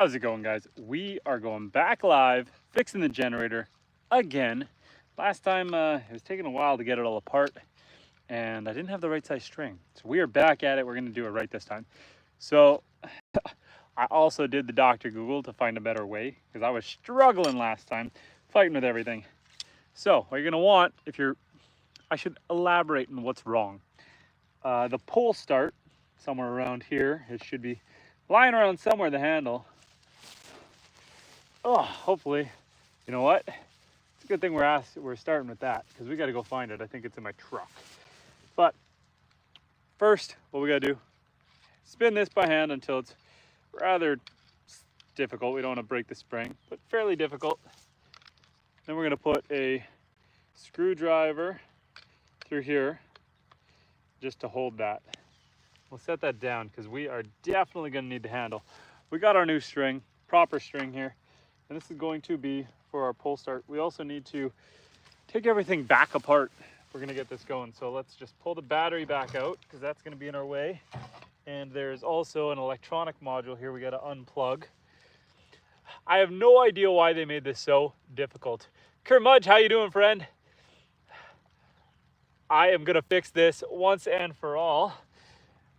How's it going, guys? We are going back live, fixing the generator again. Last time it was taking a while to get it all apart and I didn't have the right size string. So we are back at it. We're gonna do it right this time. So I also did the Dr. Google to find a better way because I was struggling last time, fighting with everything. So what you're gonna want, I should elaborate on what's wrong. The pull start, somewhere around here, it should be lying around somewhere, the handle. Oh, hopefully, you know what? It's a good thing we're starting with that because we got to go find it. I think it's in my truck. But first, what we got to do, spin this by hand until it's rather difficult. We don't want to break the spring, but fairly difficult. Then we're going to put a screwdriver through here just to hold that. We'll set that down because we are definitely going to need the handle. We got our new string, proper string here. And this is going to be for our pull start. We also need to take everything back apart if we're gonna get this going. So let's just pull the battery back out because that's gonna be in our way. And there's also an electronic module here we gotta unplug. I have no idea why they made this so difficult. Kermudge, how you doing, friend? I am gonna fix this once and for all.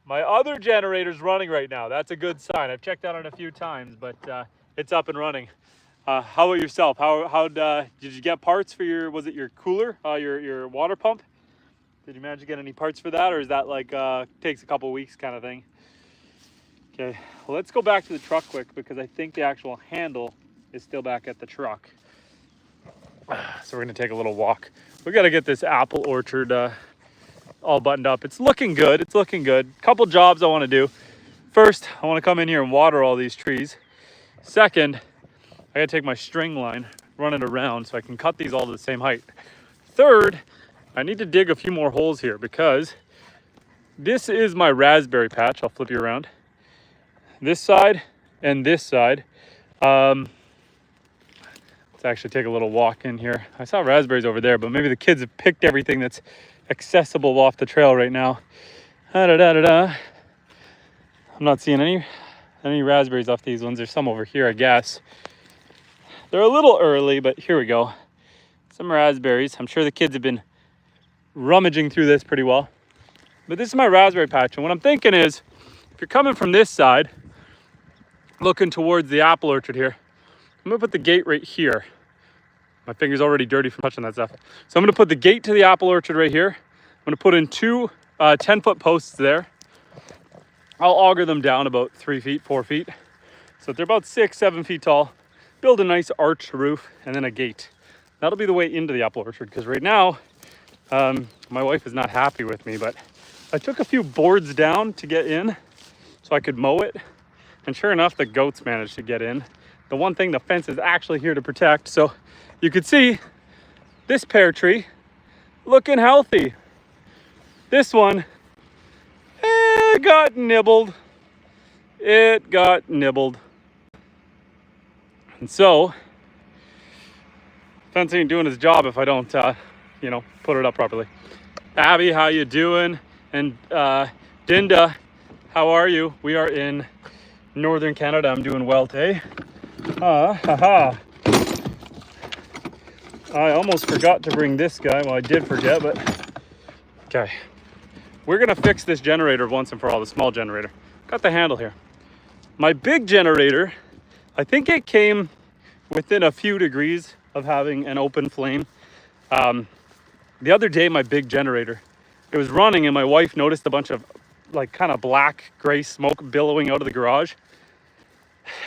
My other generator's running right now. That's a good sign. I've checked out on it a few times, but it's up and running. How about yourself? How did you get parts for was it your cooler, your water pump? Did you manage to get any parts for that, or is that like takes a couple weeks kind of thing? Okay, well, let's go back to the truck quick because I think the actual handle is still back at the truck. So we're gonna take a little walk. We got to get this apple orchard all buttoned up. It's looking good. It's looking good. Couple jobs I want to do. First, I want to come in here and water all these trees. Second, I gotta take my string line, run it around so I can cut these all to the same height. Third, I need to dig a few more holes here because this is my raspberry patch. I'll flip you around. This side and this side. Let's actually take a little walk in here. I saw raspberries over there, but maybe the kids have picked everything that's accessible off the trail right now. I'm not seeing any raspberries off these ones. There's some over here, I guess. They're a little early, but here we go. Some raspberries. I'm sure the kids have been rummaging through this pretty well. But this is my raspberry patch. And what I'm thinking is, if you're coming from this side, looking towards the apple orchard here, I'm gonna put the gate right here. My finger's already dirty from touching that stuff. So I'm gonna put the gate to the apple orchard right here. I'm gonna put in two 10-foot posts there. I'll auger them down about 3 feet, 4 feet. So they're about 6, 7 feet tall. Build a nice arched roof and then a gate. That'll be the way into the apple orchard because right now, my wife is not happy with me, but I took a few boards down to get in so I could mow it. And sure enough, the goats managed to get in. The one thing the fence is actually here to protect. So you could see this pear tree looking healthy. This one, it got nibbled. It got nibbled. And so, fence ain't doing its job if I don't, put it up properly. Abby, how you doing? And Dinda, how are you? We are in northern Canada. I'm doing well today. I almost forgot to bring this guy. Well, I did forget, but okay. We're gonna fix this generator once and for all, the small generator. Got the handle here. My big generator, I think it came within a few degrees of having an open flame. The other day, my big generator, it was running and my wife noticed a bunch of like kind of black gray smoke billowing out of the garage.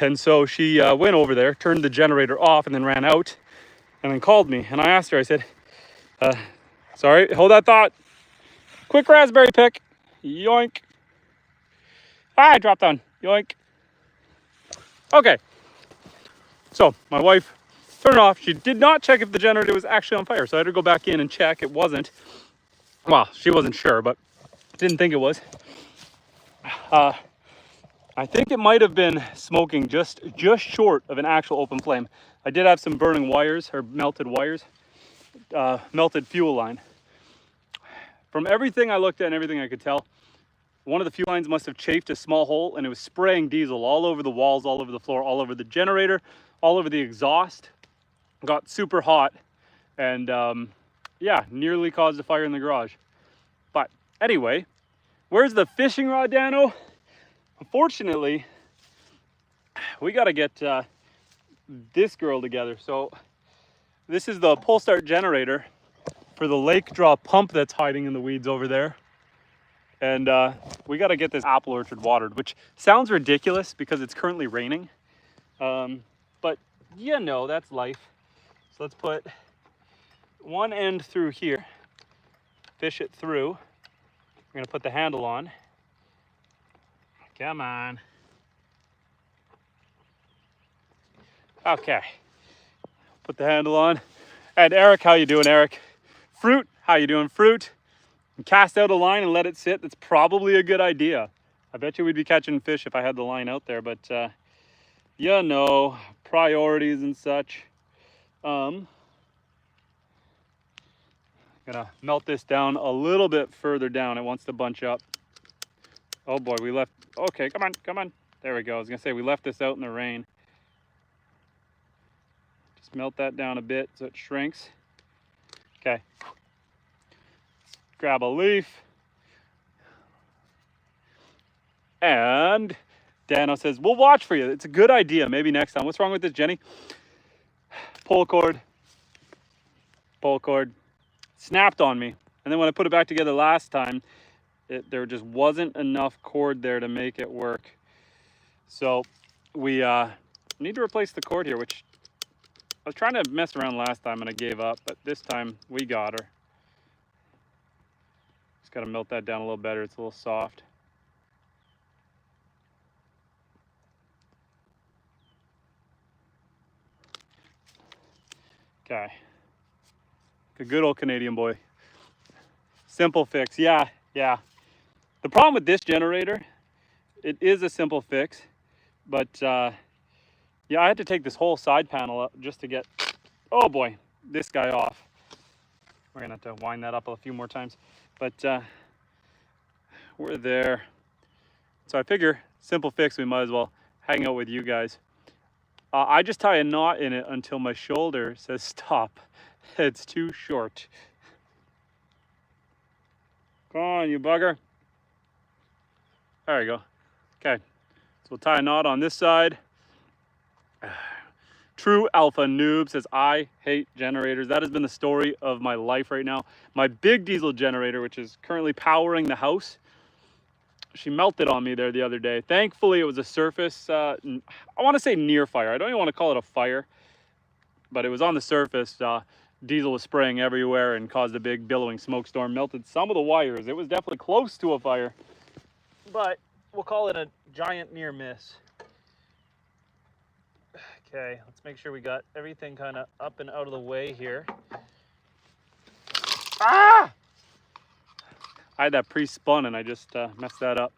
And so she went over there, turned the generator off and then ran out and then called me. And I asked her, I said, sorry, hold that thought. Quick raspberry pick, yoink. I dropped on, yoink. Okay, so my wife turned it off. She did not check if the generator was actually on fire. So I had to go back in and check. It wasn't. Well, she wasn't sure, but didn't think it was. I think it might have been smoking just short of an actual open flame. I did have some burning wires or melted wires, melted fuel line. From everything I looked at and everything I could tell, one of the fuel lines must have chafed a small hole, and it was spraying diesel all over the walls, all over the floor, all over the generator, all over the exhaust. Got super hot, and yeah, nearly caused a fire in the garage. But anyway, where's the fishing rod, Dano? Unfortunately, we got to get this girl together. So this is the pull start generator for the lake draw pump that's hiding in the weeds over there. And we got to get this apple orchard watered, which sounds ridiculous because it's currently raining. But you know, that's life. So let's put one end through here, fish it through. We're gonna put the handle on. Come on. Okay, put the handle on. And Eric, how you doing, Eric? Fruit, how you doing, Fruit? And cast out a line and let it sit. That's probably a good idea. I bet you we'd be catching fish if I had the line out there, but you know, priorities and such. Gonna melt this down a little bit further down. It wants to bunch up. Oh boy, we left, okay, come on, come on. There we go. I was gonna say we left this out in the rain. Just melt that down a bit so it shrinks. Okay. Grab a leaf. And Dano says, we'll watch for you. It's a good idea. Maybe next time. What's wrong with this, Jenny? Pull cord. Pull cord. Snapped on me. And then when I put it back together last time, there just wasn't enough cord there to make it work. So we need to replace the cord here, which I was trying to mess around last time and I gave up, but this time we got her. Just got to melt that down a little better. It's a little soft. Okay. A good old Canadian boy. Simple fix. Yeah, yeah. The problem with this generator, it is a simple fix, but yeah, I had to take this whole side panel up just to get, oh boy, this guy off. We're gonna have to wind that up a few more times, but we're there. So I figure, simple fix, we might as well hang out with you guys. I just tie a knot in it until my shoulder says stop. It's too short. Come on, you bugger. There you go. Okay, so we'll tie a knot on this side. True alpha noob says, I hate generators. That has been the story of my life right now. My big diesel generator, which is currently powering the house, she melted on me there the other day. Thankfully, it was a surface, I want to say near fire. I don't even want to call it a fire, but it was on the surface. Diesel was spraying everywhere and caused a big billowing smoke storm, melted some of the wires. It was definitely close to a fire, but we'll call it a giant near miss. Okay, let's make sure we got everything kind of up and out of the way here. Ah! I had that pre-spun and I just messed that up.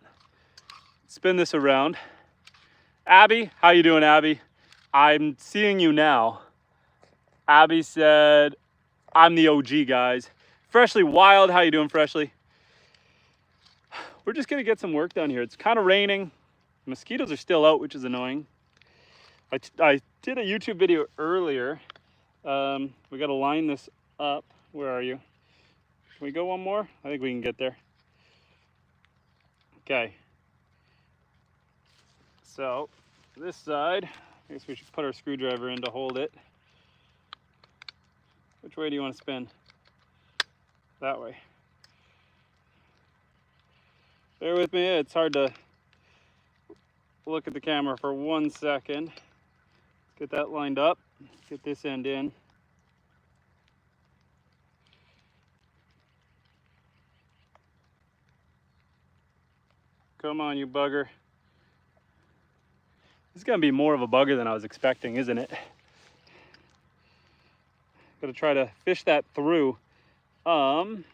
Spin this around. Abby, how you doing, Abby? I'm seeing you now. Abby said, I'm the OG, guys. Freshly Wild, how you doing, Freshly? We're just gonna get some work done here. It's kind of raining. Mosquitoes are still out, which is annoying. I did a YouTube video earlier. We gotta line this up. Where are you? Can we go one more? I think we can get there. Okay. So, this side, I guess we should put our screwdriver in to hold it. Which way do you want to spin? That way. Bear with me, it's hard to look at the camera for 1 second. Get that lined up, get this end in. Come on, you bugger. This is gonna be more of a bugger than I was expecting, isn't it? Gotta try to fish that through. I've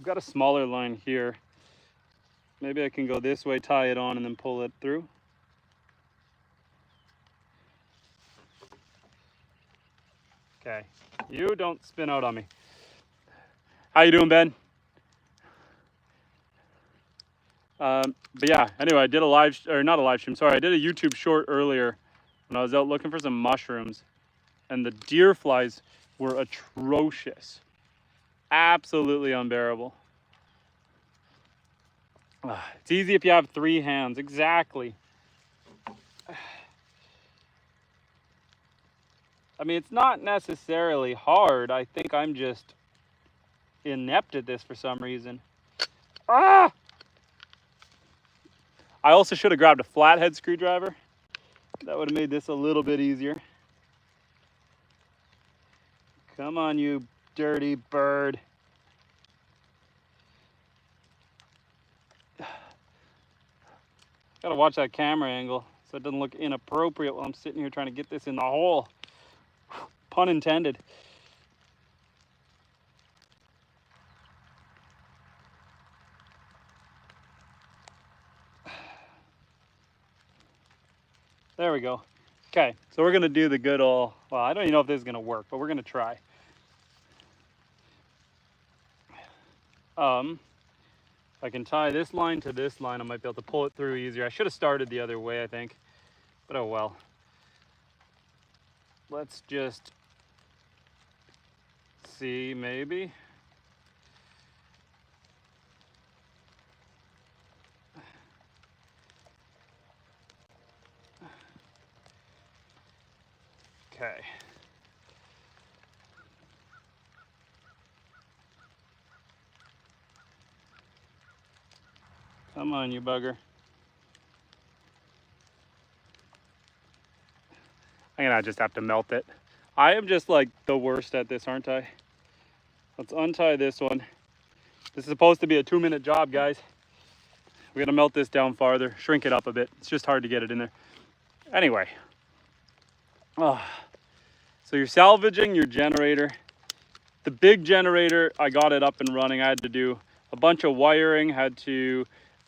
got a smaller line here. Maybe I can go this way, tie it on, and then pull it through. Okay, you don't spin out on me. How you doing, Ben? But yeah, anyway, I did not a live stream, sorry, I did a YouTube short earlier when I was out looking for some mushrooms, and the deer flies were atrocious. Absolutely unbearable. It's easy if you have 3 hands, exactly. I mean, it's not necessarily hard. I think I'm just inept at this for some reason. Ah! I also should have grabbed a flathead screwdriver. That would have made this a little bit easier. Come on, you dirty bird. Gotta watch that camera angle so it doesn't look inappropriate while I'm sitting here trying to get this in the hole. Pun intended. There we go. Okay, so we're gonna do the good old, well, I don't even know if this is gonna work, but we're gonna try. If I can tie this line to this line, I might be able to pull it through easier. I should have started the other way, I think, but oh well. Let's just see, maybe. Okay. Come on, you bugger. I'm gonna just have to melt it. I am just like the worst at this, aren't I? Let's untie this one. This is supposed to be a 2-minute job, guys. We're gonna melt this down farther, shrink it up a bit. It's just hard to get it in there. Anyway. So you're salvaging your generator. The big generator, I got it up and running. I had to do a bunch of wiring, had to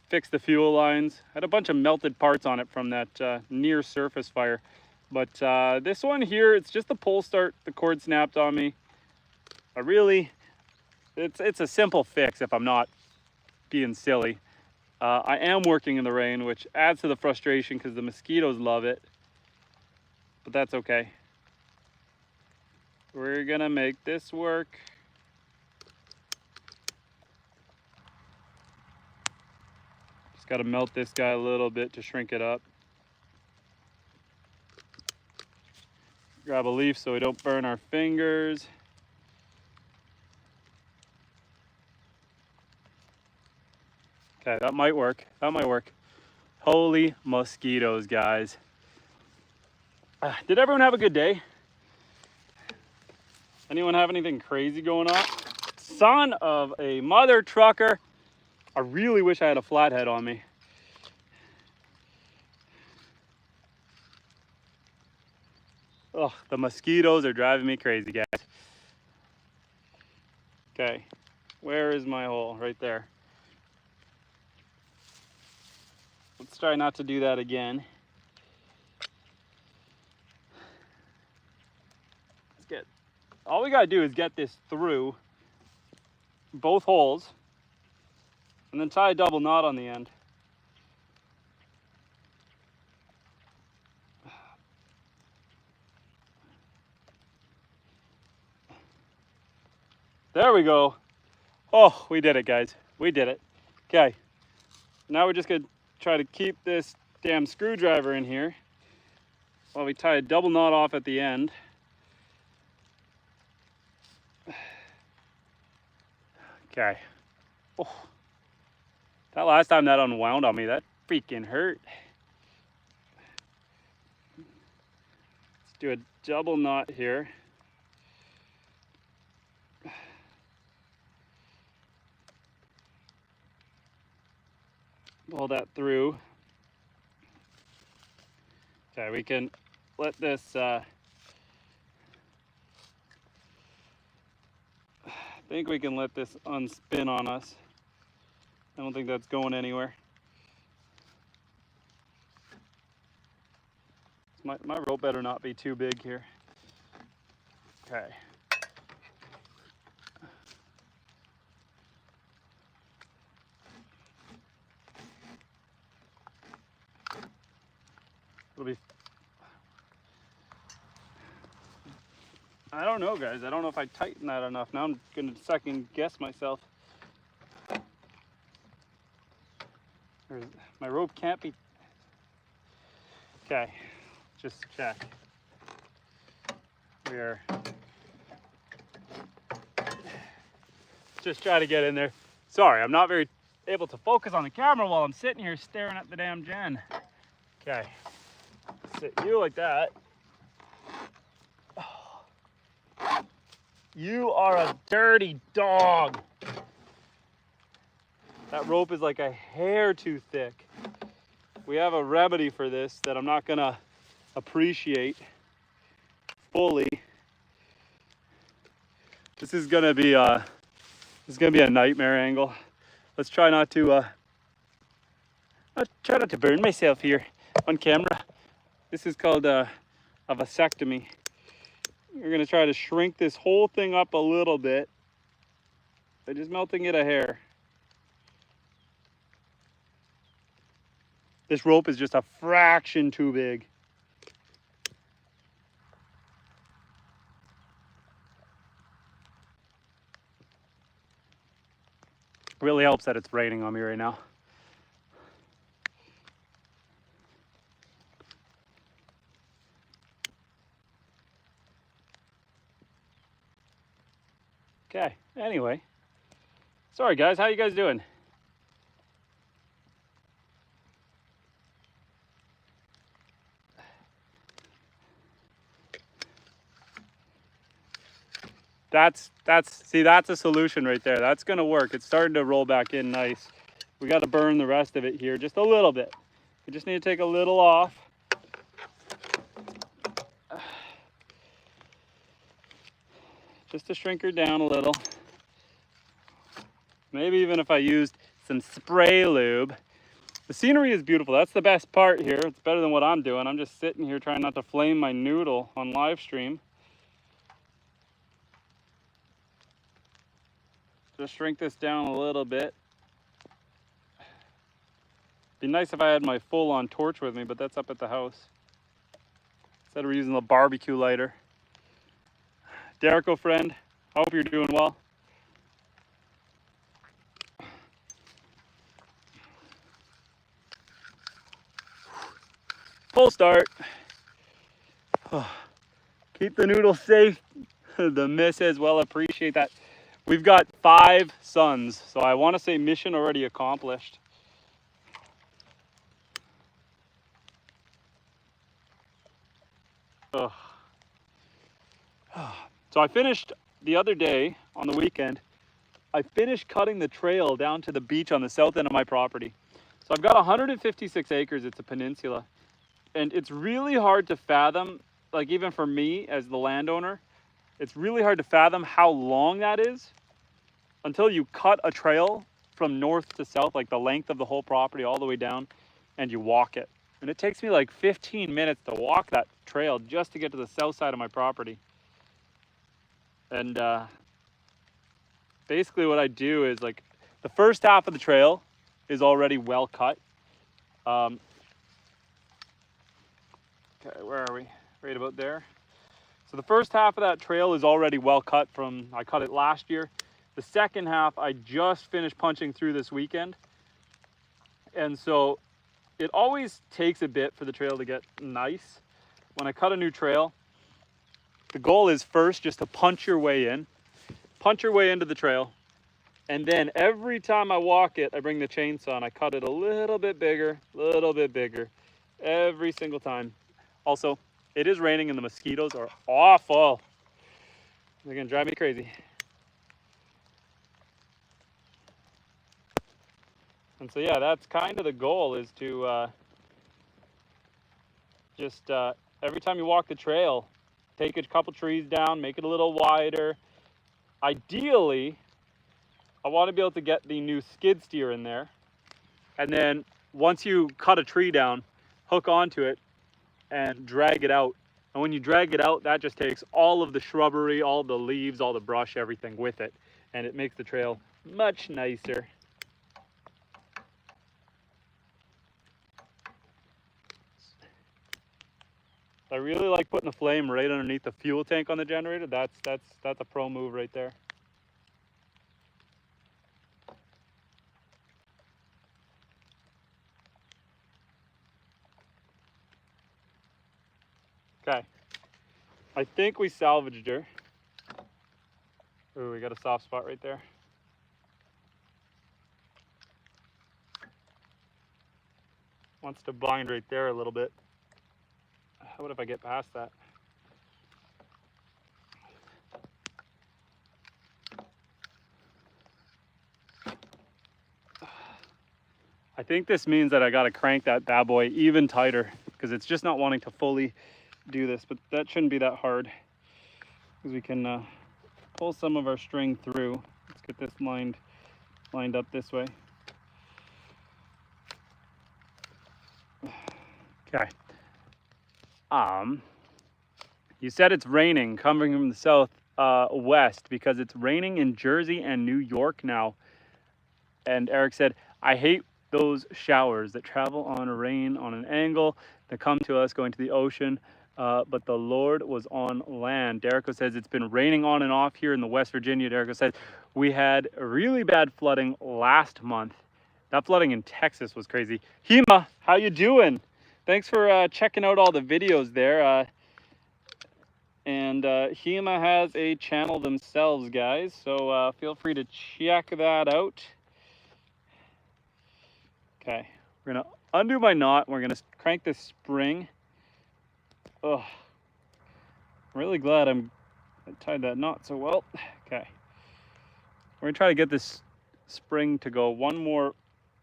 fix the fuel lines, had a bunch of melted parts on it from that near surface fire. But this one here, it's just the pull start, the cord snapped on me. It's a simple fix if I'm not being silly. I am working in the rain, which adds to the frustration because the mosquitoes love it, but that's okay. We're gonna make this work. Just gotta melt this guy a little bit to shrink it up. Grab a leaf so we don't burn our fingers. Okay, that might work. That might work. Holy mosquitoes, guys. Did everyone have a good day? Anyone have anything crazy going on? Son of a mother trucker. I really wish I had a flathead on me. Oh, the mosquitoes are driving me crazy, guys. Okay, where is my hole? Right there. Let's try not to do that again. All we gotta do is get this through both holes and then tie a double knot on the end. There we go. Oh, we did it, guys. We did it. Okay, now we're just gonna try to keep this damn screwdriver in here while we tie a double knot off at the end. Okay. Oh, that last time that unwound on me, that freaking hurt. Let's do a double knot here. Pull that through. Okay, we can let this I think we can let this unspin on us. I don't think that's going anywhere. My rope better not be too big here. Okay. I don't know, guys. I don't know if I tightened that enough. Now I'm gonna second guess myself. My rope can't be. Okay, just check. We are just trying to get in there. Sorry, I'm not very able to focus on the camera while I'm sitting here staring at the damn gen. Okay, sit you like that. You are a dirty dog. That rope is like a hair too thick. We have a remedy for this that I'm not gonna appreciate fully. This is gonna be a nightmare angle. Let's try not to burn myself here on camera. This is called a vasectomy. We're gonna try to shrink this whole thing up a little bit by just melting it a hair. This rope is just a fraction too big. Really helps that it's raining on me right now. Okay, anyway. Sorry guys, how you guys doing? That's a solution right there. That's gonna work. It's starting to roll back in nice. We got to burn the rest of it here just a little bit. We just need to take a little off. Just to shrink her down a little. Maybe even if I used some spray lube. The scenery is beautiful. That's the best part here. It's better than what I'm doing. I'm just sitting here trying not to flame my noodle on live stream. Just shrink this down a little bit. Be nice if I had my full-on torch with me, but that's up at the house. Instead of using the barbecue lighter. Derico friend, I hope you're doing well. Full start. Keep the noodle safe. The misses well, appreciate that. We've got 5 sons, so I want to say mission already accomplished. Ugh. So I finished the other day on the weekend. I finished cutting the trail down to the beach on the south end of my property. So I've got 156 acres. It's a peninsula, and it's really hard to fathom, like even for me as the landowner, it's really hard to fathom how long that is until you cut a trail from north to south, like the length of the whole property all the way down, and you walk it. And it takes me like 15 minutes to walk that trail just to get to the south side of my property. And basically what I do is, like, the first half of the trail is already well cut. Okay, where are we? Right about there. So the first half of that trail is already well cut from, I cut it last year. The second half, I just finished punching through this weekend. And so it always takes a bit for the trail to get nice. When I cut a new trail, the goal is first just to punch your way into the trail. And then every time I walk it, I bring the chainsaw and I cut it a little bit bigger, every single time. Also, it is raining and the mosquitoes are awful. They're gonna drive me crazy. And so yeah, that's kind of the goal, is to just every time you walk the trail, take a couple trees down, make it a little wider. Ideally, I want to be able to get the new skid steer in there. And then once you cut a tree down, hook onto it and drag it out. And when you drag it out, that just takes all of the shrubbery, all the leaves, all the brush, everything with it. And it makes the trail much nicer. I really like putting the flame right underneath the fuel tank on the generator. That's a pro move right there. Okay, I think we salvaged her. Ooh, we got a soft spot right there. Wants to bind right there a little bit. What if I get past that? I think this means that I got to crank that bad boy even tighter because it's just not wanting to fully do this, but that shouldn't be that hard because we can pull some of our string through. Let's get this lined up this way. Okay. You said it's raining coming from the south west because it's raining in Jersey and New York now. And Eric said, I hate those showers that travel on rain on an angle that come to us going to the ocean. But the Lord was on land. Derico says it's been raining on and off here in the West Virginia. Derico says we had really bad flooding last month. That flooding in Texas was crazy. Hema, how you doing? Thanks for checking out all the videos there. And Hema has a channel themselves, guys. So feel free to check that out. Okay, we're gonna undo my knot. We're gonna crank this spring. Oh, I'm really glad I tied that knot so well. Okay, we're gonna try to get this spring to go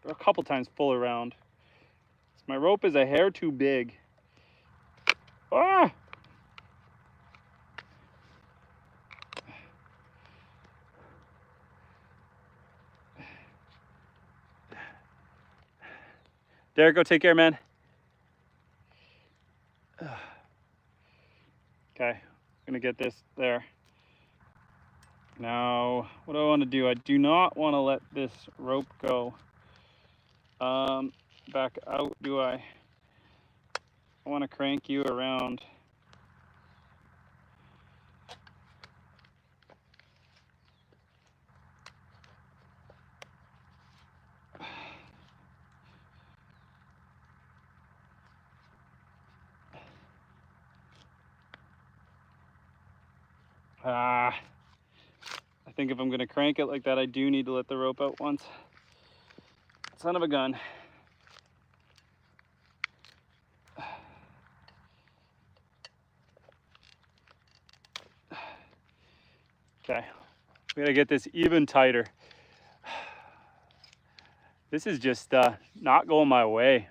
a couple times full around. My rope is a hair too big. Ah! Derek, go take care, man. Okay, I'm gonna get this there. Now, what do I want to do? I do not want to let this rope go back out, do I? I want to crank you around. I think if I'm going to crank it like that, I do need to let the rope out once. Son of a gun. Okay, we gotta get this even tighter. This is just not going my way.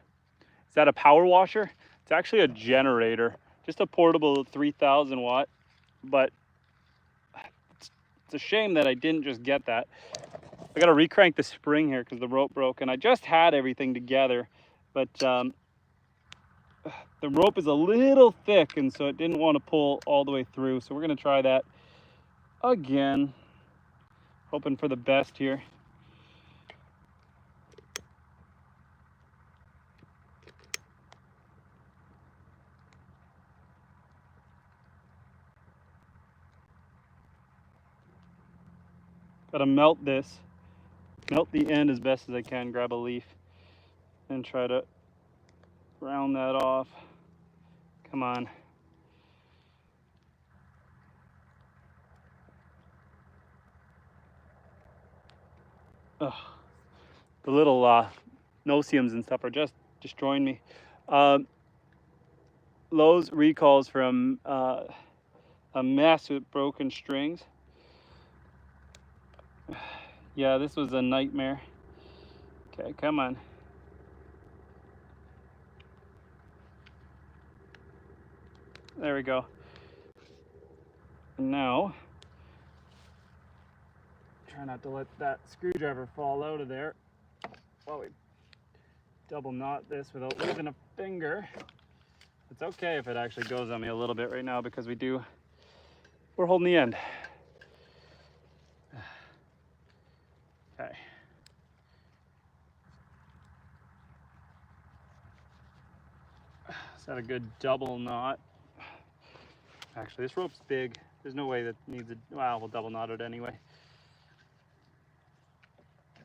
Is that a power washer? It's actually a generator, just a portable 3,000 watt, but it's a shame that I didn't just get that. I gotta recrank the spring here because the rope broke, and I just had everything together, but the rope is a little thick, and so it didn't want to pull all the way through. So we're gonna try that again, hoping for the best here. Gotta melt the end as best as I can, grab a leaf and try to round that off. Come on. Ugh. The little no-see-ums and stuff are just destroying me. Lowe's recalls from a mess with broken strings. Yeah, this was a nightmare. Okay, come on. There we go. And now, try not to let that screwdriver fall out of there while we double knot this without losing a finger. It's okay if it actually goes on me a little bit right now because we're holding the end. Okay. Is that a good double knot? Actually, this rope's big. There's no way that needs a, well, we'll double knot it anyway.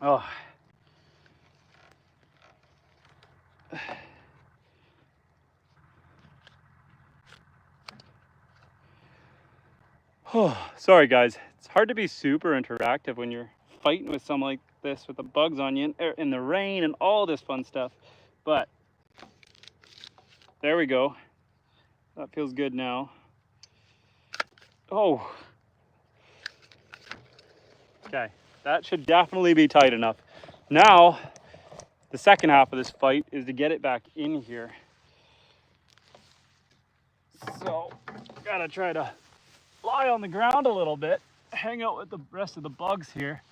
Oh. Oh, sorry guys. It's hard to be super interactive when you're fighting with something like this with the bugs on you in the rain and all this fun stuff. But there we go. That feels good now. Oh. Okay, that should definitely be tight enough. Now, the second half of this fight is to get it back in here. So, gotta try to lie on the ground a little bit, hang out with the rest of the bugs here.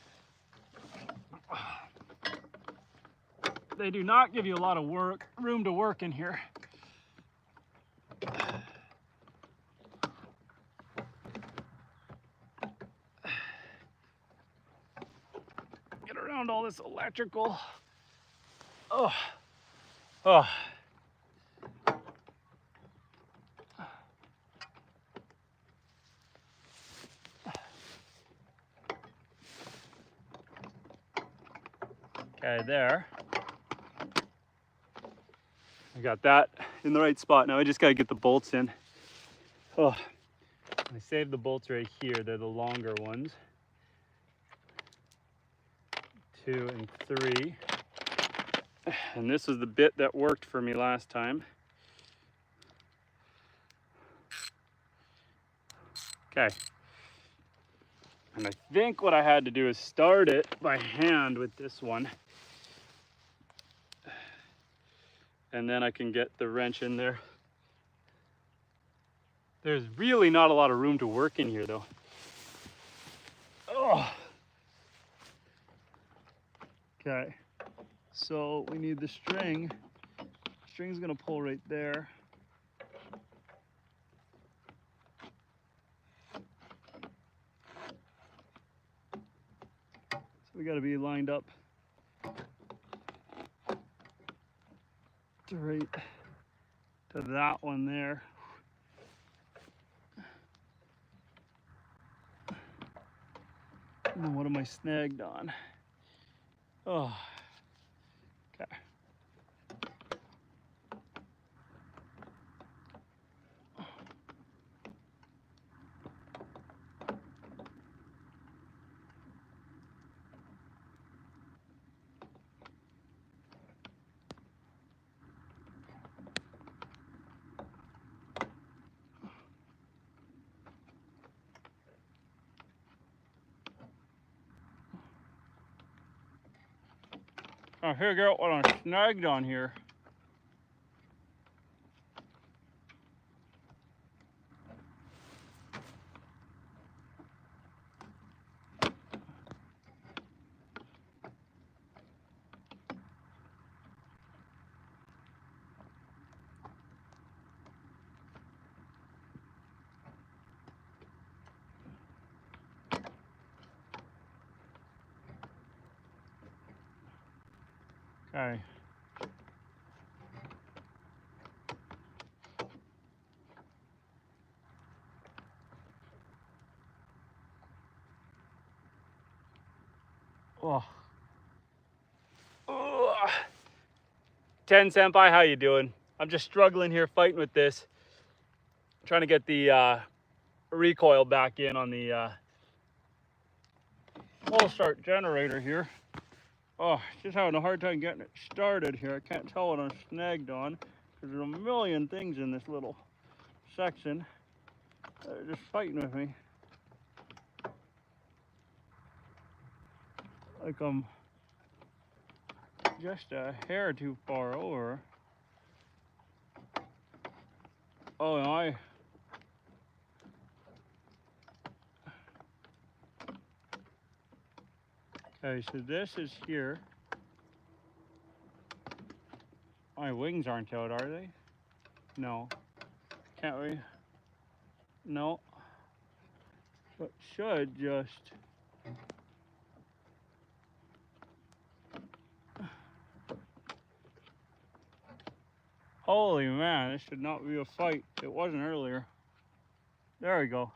They do not give you a lot of room to work in here. Get around all this electrical. Oh, oh. Okay, there. I got that in the right spot. Now I just gotta get the bolts in. Oh, I saved the bolts right here. They're the longer ones. 2 and 3. And this is the bit that worked for me last time. Okay. And I think what I had to do is start it by hand with this one. And then I can get the wrench in there. There's really not a lot of room to work in here though. Oh. Okay, so we need the string. String's gonna pull right there. So we gotta be lined up right to that one there. And then what am I snagged on? Oh, okay. I'll figure out what I'm snagged on here. Okay. Oh. Ugh. 10 senpai, how you doing? I'm just struggling here fighting with this. Trying to get the recoil back in on the full start generator here. Oh, just having a hard time getting it started here. I can't tell what I'm snagged on because there's a million things in this little section that are just fighting with me. Like I'm just a hair too far over. Oh, and okay, so this is here. My wings aren't out, are they? No. Can't we? No. But should just. Holy man, this should not be a fight. It wasn't earlier. There we go.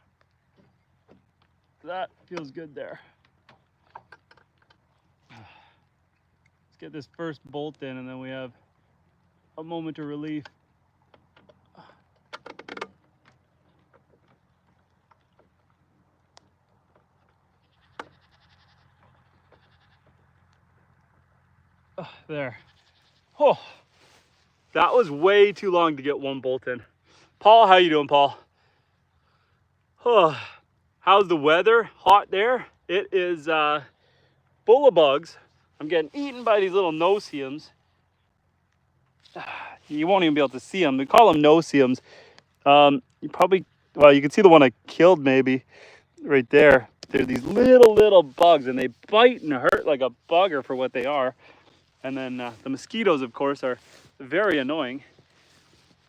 That feels good there. Let's get this first bolt in and then we have a moment of relief. There. Oh, that was way too long to get one bolt in. Paul, how you doing, Paul? Oh, how's the weather? Hot there? It is full of bugs. I'm getting eaten by these little no-see-ums. You won't even be able to see them. They call them no-see-ums. You probably, well, you can see the one I killed maybe right there. They're these little bugs and they bite and hurt like a bugger for what they are. And then the mosquitoes, of course, are very annoying.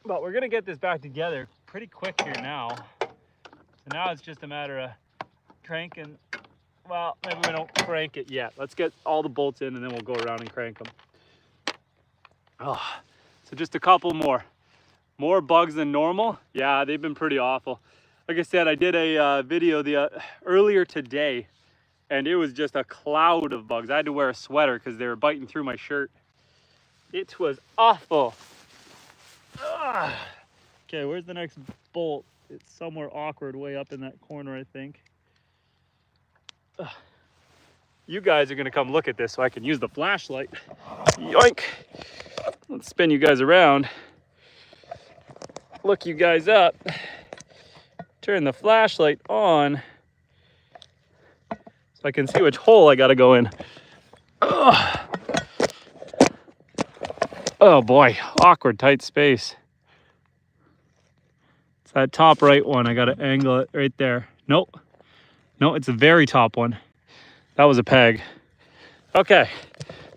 But we're gonna get this back together pretty quick here now. So now it's just a matter of cranking. Well, maybe we don't crank it yet. Let's get all the bolts in and then we'll go around and crank them. Oh, so just a couple more. More bugs than normal. Yeah, they've been pretty awful. Like I said, I did a video earlier today and it was just a cloud of bugs. I had to wear a sweater because they were biting through my shirt. It was awful. Ugh. Okay, where's the next bolt? It's somewhere awkward way up in that corner, I think. Ugh. You guys are gonna come look at this so I can use the flashlight. Yoink! Let's spin you guys around. Look you guys up. Turn the flashlight on so I can see which hole I gotta go in. Ugh. Oh boy, awkward, tight space. It's that top right one. I gotta angle it right there. Nope. No, it's the very top one. That was a peg. Okay.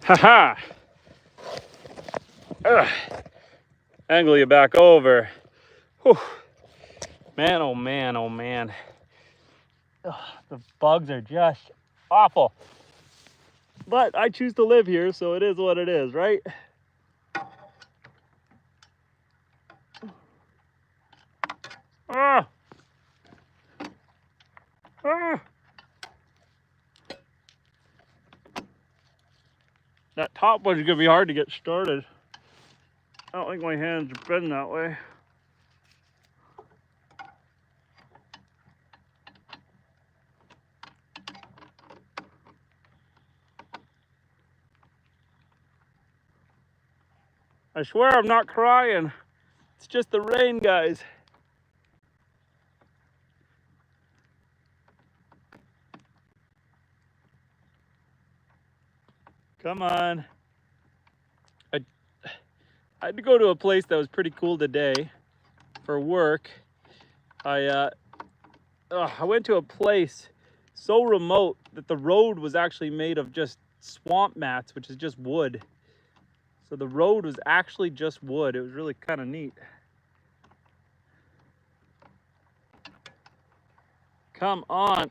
Haha. Angle you back over. Whew. Man, oh man, oh man. Ugh, the bugs are just awful. But I choose to live here, so it is what it is, right? Ah! Ah! That top one's gonna be hard to get started. I don't think my hands are bend that way. I swear I'm not crying. It's just the rain, guys. Come on. I had to go to a place that was pretty cool today for work. I went to a place so remote that the road was actually made of just swamp mats, which is just wood. So the road was actually just wood. It was really kind of neat. Come on.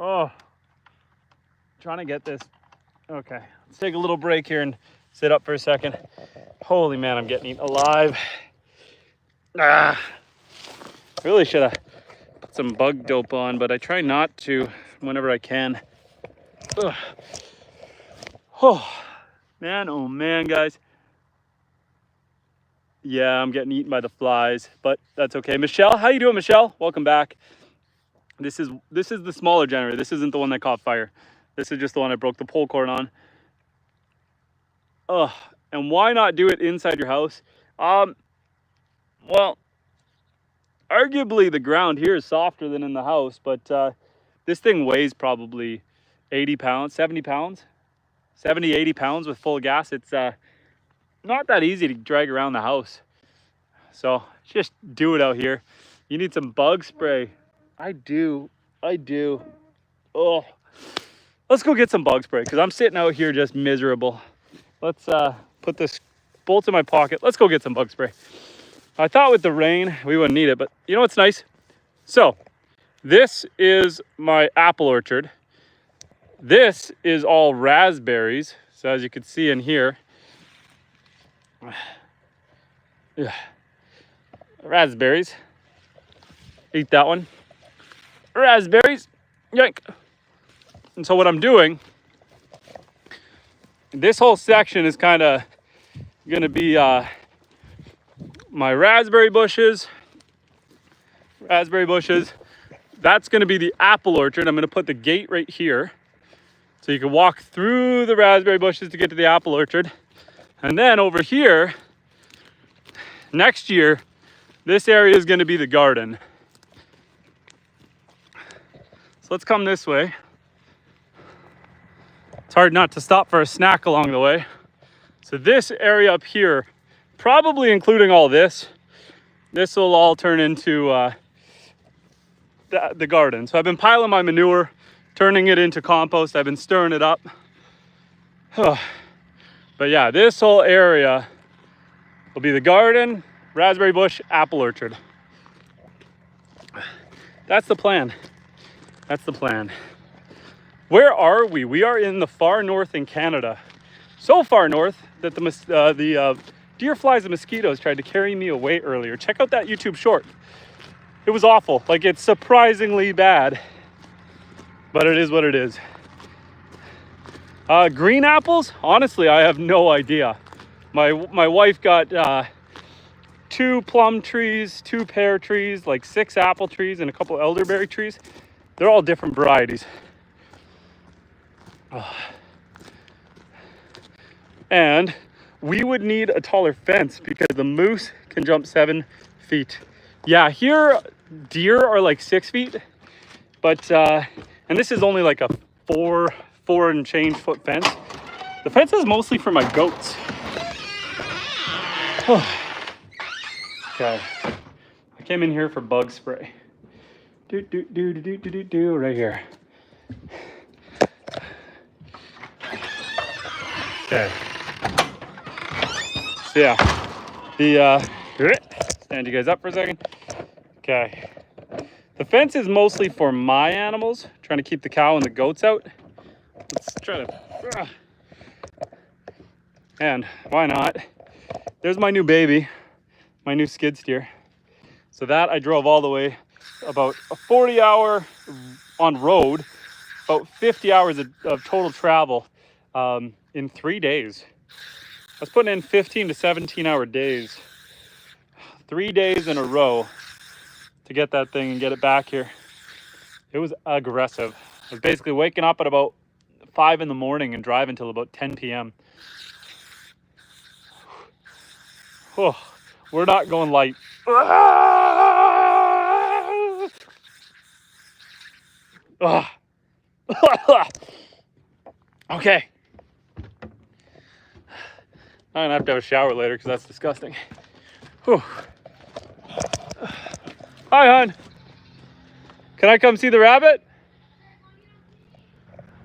Oh, trying to get this. Okay, let's take a little break here and sit up for a second. Holy man, I'm getting eaten alive. Really should have put some bug dope on, but I try not to whenever I can. Ugh. Oh, oh man, guys. Yeah, I'm getting eaten by the flies, but that's okay. Michelle, how you doing, Michelle? Welcome back. This is the smaller generator. This isn't the one that caught fire. This is just the one I broke the pole cord on. Ugh, and why not do it inside your house? Well, arguably the ground here is softer than in the house, but this thing weighs probably 80 pounds, 70 pounds, 70, 80 pounds with full gas. It's not that easy to drag around the house. So just do it out here. You need some bug spray. I do. Oh, let's go get some bug spray because I'm sitting out here just miserable. Let's put this bolt in my pocket. Let's go get some bug spray. I thought with the rain, we wouldn't need it, but you know what's nice? So this is my apple orchard. This is all raspberries. So as you can see in here, raspberries. Eat that one. Raspberries. Yank. And so what I'm doing, this whole section is kind of going to be my raspberry bushes. That's going to be the apple orchard. I'm going to put the gate right here, so you can walk through the raspberry bushes to get to the apple orchard. And then over here, next year, this area is going to be the garden. So let's come this way. It's hard not to stop for a snack along the way. So this area up here, probably including all this will all turn into the garden. So I've been piling my manure, turning it into compost. I've been stirring it up. But yeah, this whole area will be the garden, raspberry bush, apple orchard. That's the plan. That's the plan. Where are we? We are in the far north in Canada. So far north that the deer flies and mosquitoes tried to carry me away earlier. Check out that YouTube short. It was awful. Like, it's surprisingly bad, but it is what it is. Green apples, honestly, I have no idea. My wife got 2 plum trees, 2 pear trees, like 6 apple trees, and a couple elderberry trees. They're all different varieties. And we would need a taller fence because the moose can jump 7 feet. Yeah, here deer are like 6 feet, but and this is only like a 4 and change foot fence. The fence is mostly for my goats. Okay, I came in here for bug spray. Do right here. Okay. So yeah, stand you guys up for a second. Okay. The fence is mostly for my animals, trying to keep the cow and the goats out. Let's try to, and why not? There's my new baby, my new skid steer. So that I drove all the way, about a 40-hour on road, about 50 hours of total travel in 3 days. I was putting in 15 to 17-hour days, 3 days in a row to get that thing and get it back here. It was aggressive. I was basically waking up at about 5 in the morning and driving till about 10 p.m. Oh, we're not going light. Okay. I'm gonna have to have a shower later because that's disgusting. Whew. Hi, hon. Can I come see the rabbit?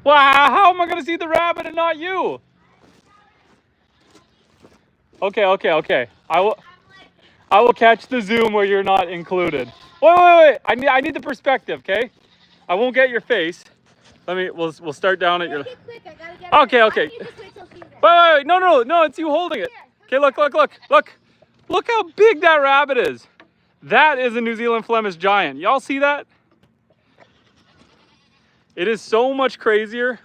Well, how am I gonna see the rabbit and not you? Okay. I will catch the Zoom where you're not included. Wait. I need the perspective, okay? I won't get your face. We'll start down at your. Okay. Wait. No, it's you holding it. Okay, look. Look how big that rabbit is. That is a New Zealand Flemish giant. Y'all see that? It is so much crazier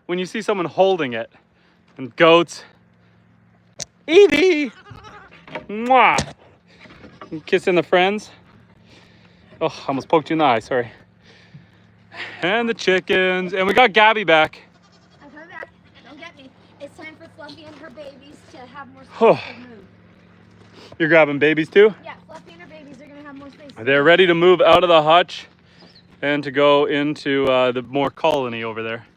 when you see someone holding it. And goats. Evie! Mwah! Kissing the friends. Oh, I almost poked you in the eye, sorry. And the chickens. And we got Gabby back. I'm coming back. Don't get me. It's time for Fluffy and her babies to have more space to move. You're grabbing babies too? Yeah, Fluffy and her babies are going to have more space. They're ready to move out of the hutch and to go into the more colony over there.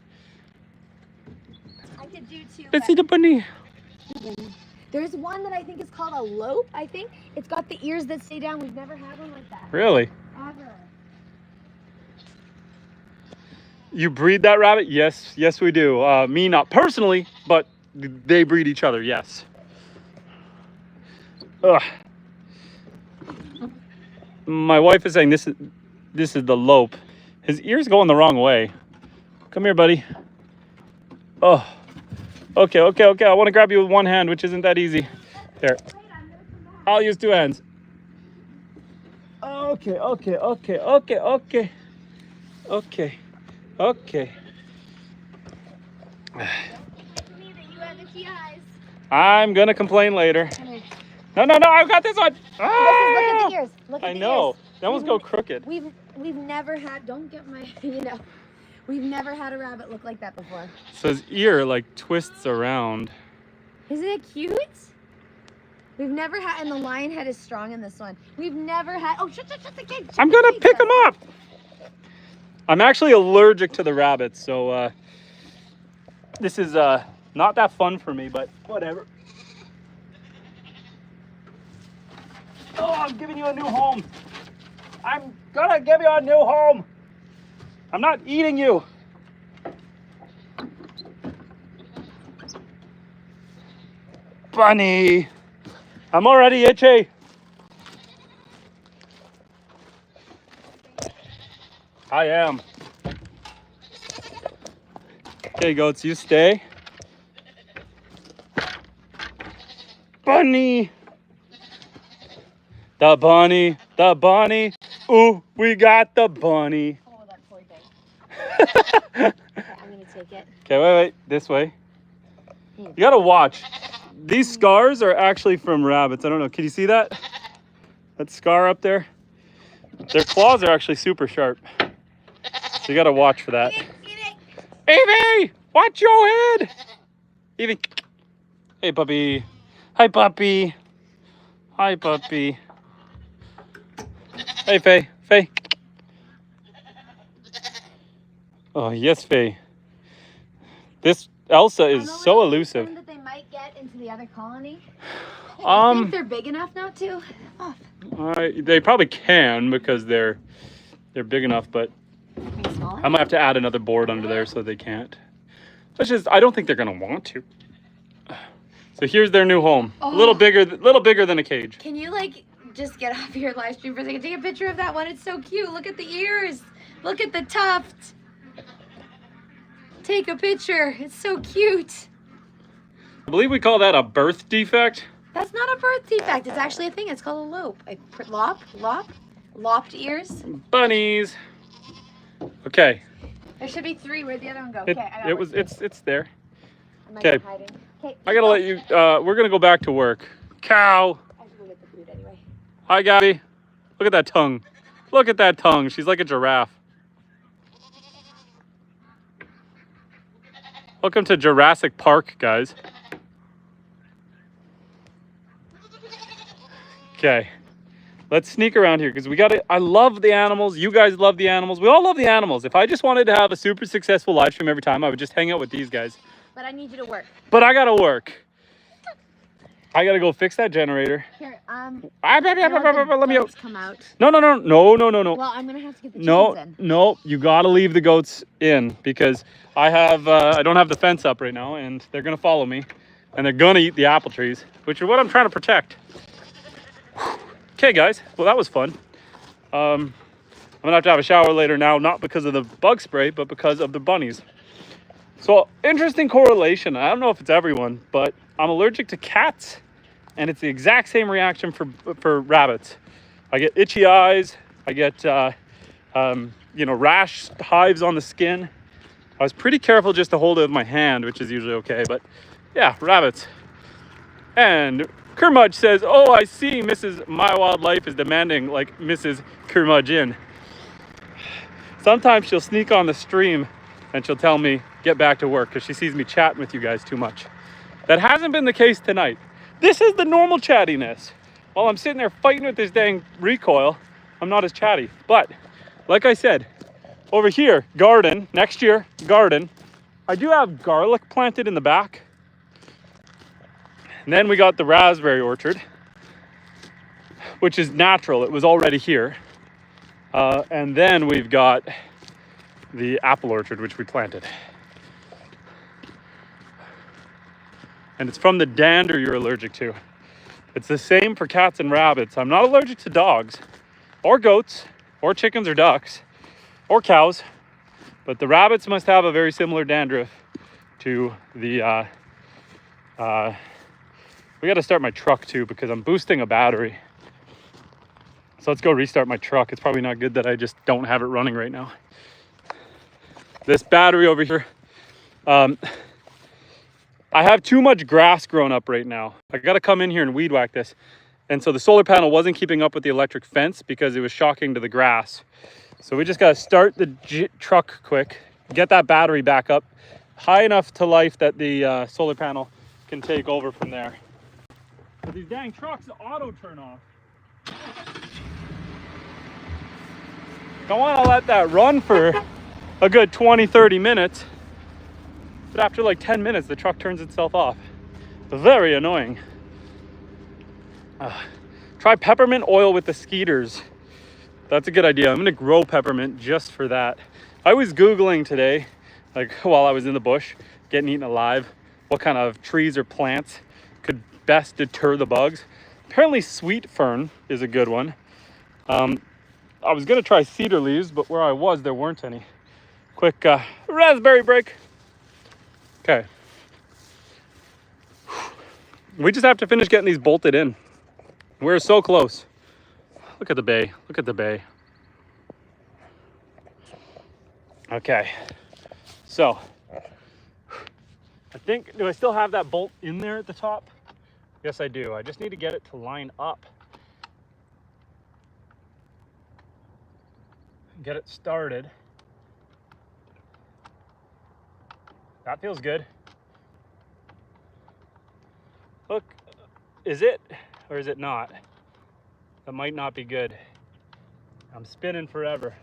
I could do too. Let's see the bunny. There's one that I think is called a lope, I think. It's got the ears that stay down. We've never had one like that. Really? Ever. You breed that rabbit? Yes, we do. Me not personally, but they breed each other, yes. Ugh. my wife is saying this is the lope. His ear's going the wrong way. Come here, buddy. Oh, okay. I want to grab you with one hand, which isn't that easy. There. I'll use two hands. Okay. I'm gonna complain later. No, I've got this one. Look at the ears. I know. They almost go crooked. We've never had, don't get my, we've never had a rabbit look like that before. So his ear like twists around. Isn't it cute? We've never had, and the lion head is strong in this one. We've never had, oh, shut the cage. I'm gonna pick him up. I'm actually allergic to the rabbits, so this is not that fun for me, but whatever. Oh, I'm giving you a new home. I'm gonna give you a new home. I'm not eating you. Bunny. I'm already itchy. I am. Okay, goats, you stay. Bunny. The bunny. Ooh, we got the bunny. Oh, that poor thing. Okay, I'm gonna take it. Okay, wait, this way. You gotta watch. These scars are actually from rabbits. I don't know, can you see that? That scar up there? Their claws are actually super sharp. So you gotta watch for that. Evie, watch your head. Evie. Hey, puppy. Hi, puppy. Hi, puppy. Hey, Faye. Faye. Oh, yes, Faye. This Elsa is so elusive. That they might get into the other colony. I think they're big enough now too. They probably can because they're big enough, but I might have to add another board under there so they can't. I don't think they're gonna want to. So here's their new home. A little bigger than a cage. Can you just get off your live stream for a second? Take a picture of that one. It's so cute. Look at the ears. Look at the tuft. Take a picture. It's so cute. I believe we call that a birth defect. That's not a birth defect. It's actually a thing. It's called a lope. Lopped ears. Bunnies. Okay. There should be 3. Where'd the other one go? It's there. Okay. I gotta let you. We're gonna go back to work. Cow. I have to go get the food anyway. Hi, Gabby. Look at that tongue. Look at that tongue. She's like a giraffe. Welcome to Jurassic Park, guys. Okay, let's sneak around here because I love the animals. You guys love the animals. We all love the animals. If I just wanted to have a super successful live stream every time, I would just hang out with these guys. But I need you to work. But I gotta work. I gotta go fix that generator. Here, let me out. Come out. No. Well, I'm gonna have to get the chickens in. No, you gotta leave the goats in because I don't have the fence up right now, and they're gonna follow me, and they're gonna eat the apple trees, which are what I'm trying to protect. Okay, guys. Well, that was fun. I'm gonna have to have a shower later now, not because of the bug spray, but because of the bunnies. So, interesting correlation. I don't know if it's everyone, but I'm allergic to cats, and it's the exact same reaction for rabbits. I get itchy eyes. I get rash hives on the skin. I was pretty careful just to hold it with my hand, which is usually okay, but yeah, rabbits. And Curmudge says, oh, I see Mrs. My Wildlife is demanding like Mrs. Curmudgeon. Sometimes she'll sneak on the stream and she'll tell me, get back to work, because she sees me chatting with you guys too much. That hasn't been the case tonight. This is the normal chattiness. While I'm sitting there fighting with this dang recoil, I'm not as chatty. But, like I said, over here, garden, next year, garden. I do have garlic planted in the back. And then we got the raspberry orchard, which is natural. It was already here. And then we've got the apple orchard, which we planted. And it's from the dander you're allergic to. It's the same for cats and rabbits. I'm not allergic to dogs. or goats, or chickens or ducks, or cows. But the rabbits must have a very similar dandruff to the, we gotta start my truck too because I'm boosting a battery. So let's go restart my truck. It's probably not good that I just don't have it running right now. This battery over here, I have too much grass growing up right now. I gotta come in here and weed whack this. And so the solar panel wasn't keeping up with the electric fence because it was shocking to the grass. So we just gotta start the truck quick, get that battery back up high enough to life that the solar panel can take over from there. But these dang trucks auto turn off. Don't want to let that run for a good 20-30 minutes, but after like 10 minutes the truck turns itself off. Very annoying. Try peppermint oil with the skeeters. That's a good idea. I'm gonna grow peppermint just for that. I was Googling today, like while I was in the bush getting eaten alive, what kind of trees or plants could best deter the bugs. Apparently sweet fern is a good one. I was gonna try cedar leaves, but where I was, there weren't any. Quick raspberry break. Okay. We just have to finish getting these bolted in. We're so close. Look at the bay, look at the bay. Okay, so I think, do I still have that bolt in there at the top? Yes, I do. I just need to get it to line up. Get it started. That feels good. Look, is it or is it not? That might not be good. I'm spinning forever.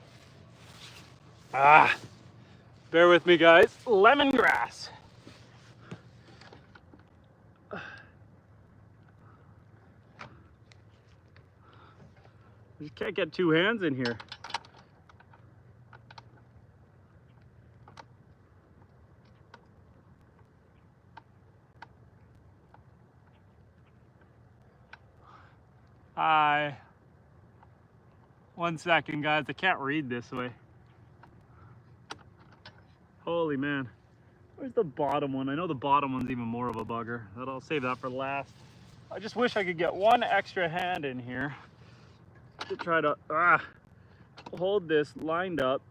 Bear with me, guys. Lemongrass. You can't get two hands in here. Hi. 1 second, guys. I can't read this way. Holy man. Where's the bottom one? I know the bottom one's even more of a bugger. But I'll save that for last. I just wish I could get one extra hand in here to try to hold this lined up.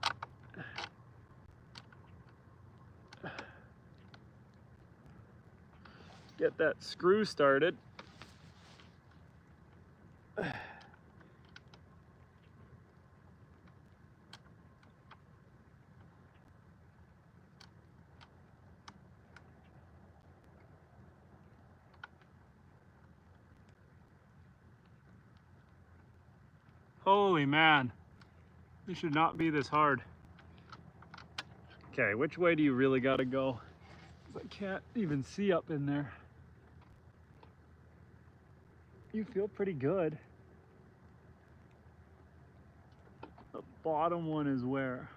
Get that screw started. Holy man, this should not be this hard. Okay, which way do you really gotta go? I can't even see up in there. You feel pretty good. The bottom one is where?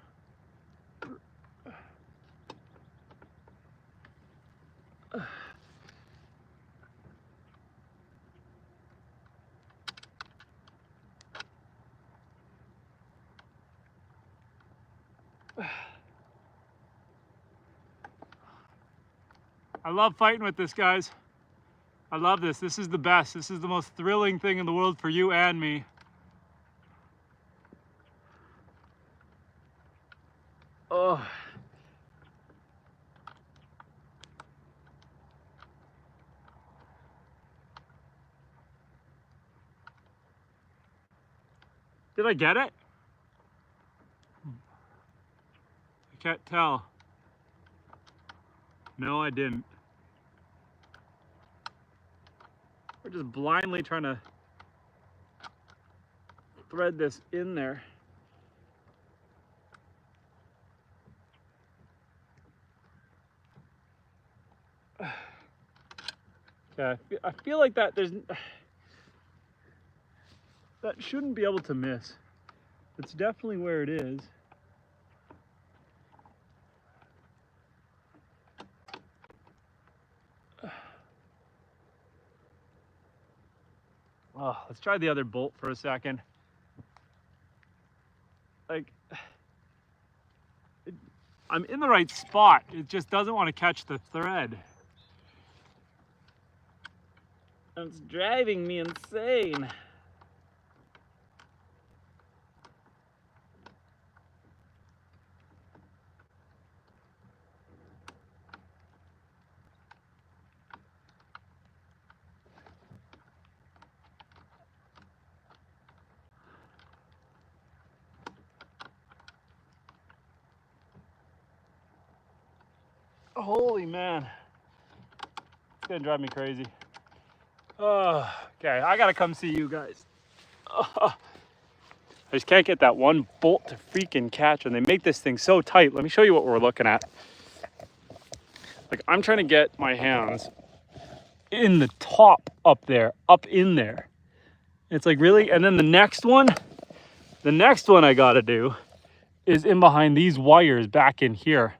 I love fighting with this, guys. I love this. This is the best. This is the most thrilling thing in the world for you and me. Oh. Did I get it? I can't tell. No, I didn't. We're just blindly trying to thread this in there. Okay, I feel like that that shouldn't be able to miss. It's definitely where it is. Oh, let's try the other bolt for a second. Like, I'm in the right spot. It just doesn't want to catch the thread. It's driving me insane. Holy man. It's gonna drive me crazy. Oh, okay, I gotta come see you guys. Oh, I just can't get that one bolt to freaking catch, and they make this thing so tight. Let me show you what we're looking at. Like, I'm trying to get my hands in the top up there, up in there. It's like, really? And then the next one I gotta do is in behind these wires back in here.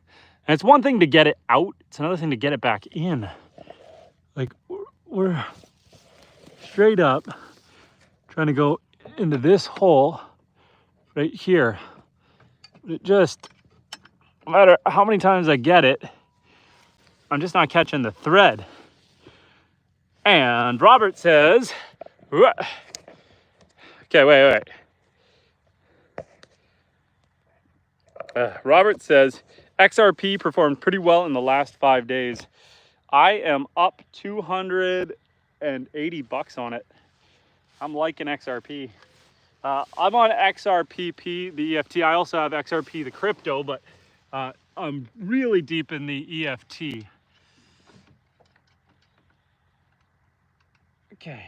And it's one thing to get it out, it's another thing to get it back in. Like, we're straight up trying to go into this hole right here. It just, no matter how many times I get it, I'm just not catching the thread. And Robert says, okay, wait. Robert says, XRP performed pretty well in the last 5 days. I am up 280 bucks on it. I'm liking XRP. I'm on XRPP, the EFT. I also have XRP, the crypto, but I'm really deep in the EFT. Okay.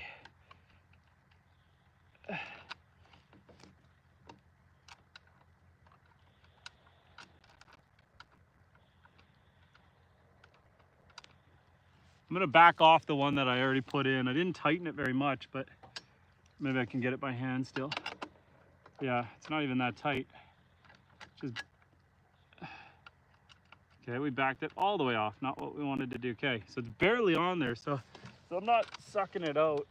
I'm gonna back off the one that I already put in. I didn't tighten it very much, but maybe I can get it by hand still. Yeah, it's not even that tight. Just, okay, we backed it all the way off, not what we wanted to do. Okay, so it's barely on there, so I'm not sucking it out.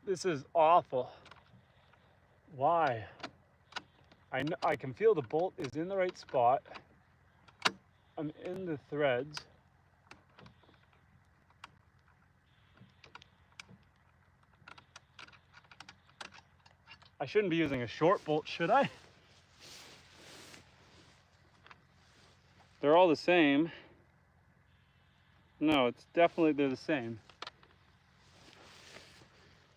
This is awful. Why? I can feel the bolt is in the right spot. I'm in the threads. I shouldn't be using a short bolt, should I? They're all the same. No, it's definitely, they're the same.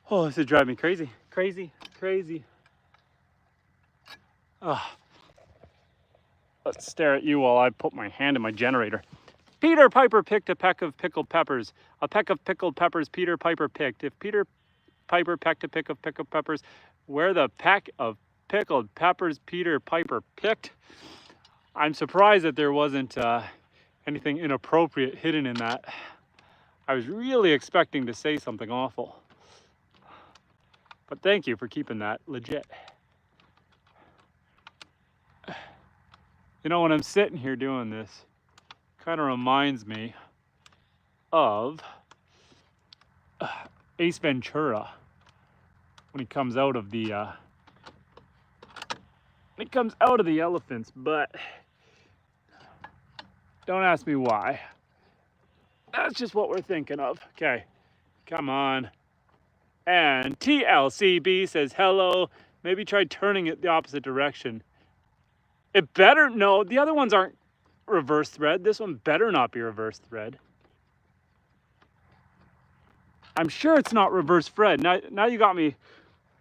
Oh, this is driving me crazy. Crazy. Oh. Let's stare at you while I put my hand in my generator. Peter Piper picked a peck of pickled peppers. A peck of pickled peppers Peter Piper picked. If Peter Piper pecked a peck of pickled peppers, where the peck of pickled peppers Peter Piper picked? I'm surprised that there wasn't anything inappropriate hidden in that. I was really expecting to say something awful. But thank you for keeping that legit. You know, when I'm sitting here doing this, it kind of reminds me of Ace Ventura when he comes out of the elephant's butt. Don't ask me why. That's just what we're thinking of. Okay, come on. And TLCB says hello. Maybe try turning it the opposite direction. It better, no, the other ones aren't reverse thread. This one better not be reverse thread. I'm sure it's not reverse thread. Now you got me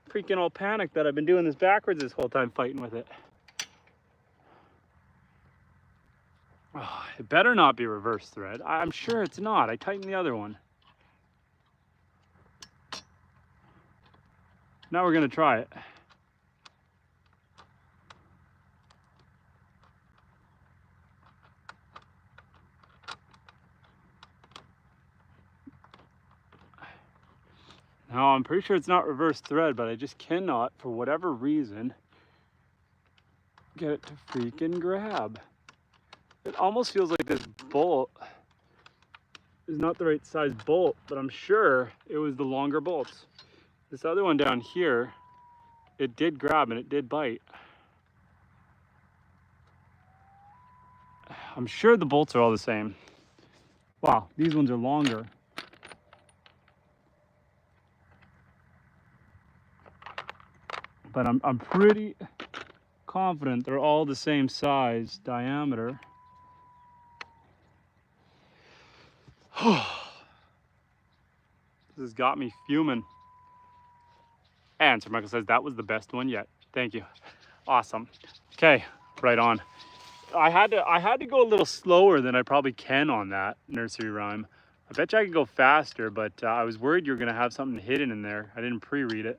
freaking all panicked that I've been doing this backwards this whole time fighting with it. Oh, it better not be reverse thread. I'm sure it's not. I tightened the other one. Now we're gonna try it. Now I'm pretty sure it's not reverse thread, but I just cannot, for whatever reason, get it to freaking grab. It almost feels like this bolt is not the right size bolt, but I'm sure it was the longer bolts. This other one down here, it did grab and it did bite. I'm sure the bolts are all the same. Wow, these ones are longer. But I'm pretty confident they're all the same size, diameter. This has got me fuming. And Sir Michael says that was the best one yet. Thank you. Awesome. Okay, right on. I had to go a little slower than I probably can on that nursery rhyme. I bet you I could go faster, but I was worried you were gonna have something hidden in there. I didn't pre-read it.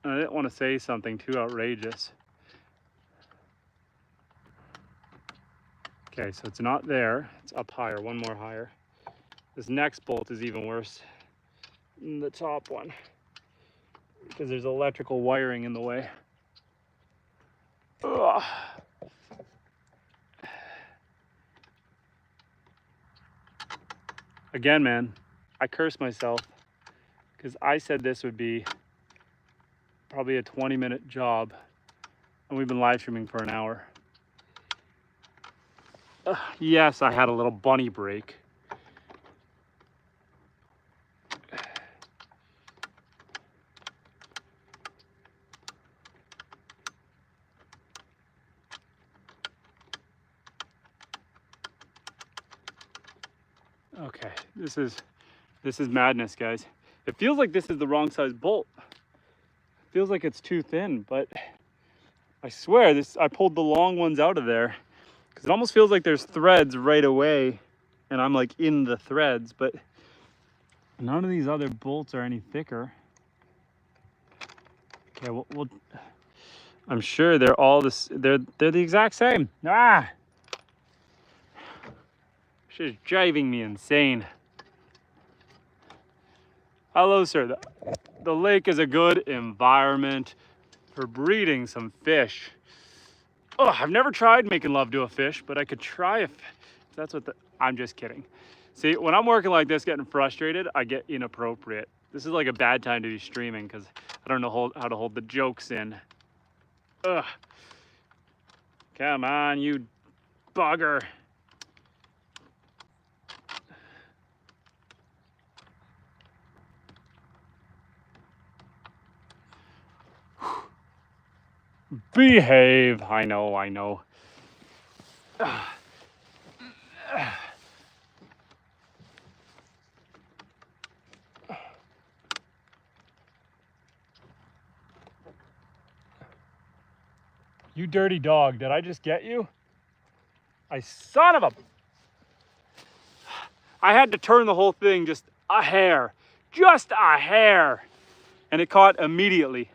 And I didn't want to say something too outrageous. Okay, so it's not there. It's up higher, one more higher. This next bolt is even worse than the top one because there's electrical wiring in the way. Ugh. Again, man, I curse myself because I said this would be probably a 20-minute job and we've been live streaming for an hour. Yes, I had a little bunny break. Okay, this is madness, guys. It feels like this is the wrong size bolt. It feels like it's too thin, but I swear I pulled the long ones out of there because it almost feels like there's threads right away and I'm like in the threads, but none of these other bolts are any thicker. Okay, well I'm sure they're all this. They're the exact same. Ah, she's driving me insane. Hello, sir. The lake is a good environment for breeding some fish. Oh, I've never tried making love to a fish, but I could try if that's what I'm just kidding. See, when I'm working like this, getting frustrated, I get inappropriate. This is like a bad time to be streaming because I don't know how to hold the jokes in. Ugh. Come on, you bugger. Behave. I know. You dirty dog, did I just get you? Son of a... I had to turn the whole thing just a hair. Just a hair. And it caught immediately.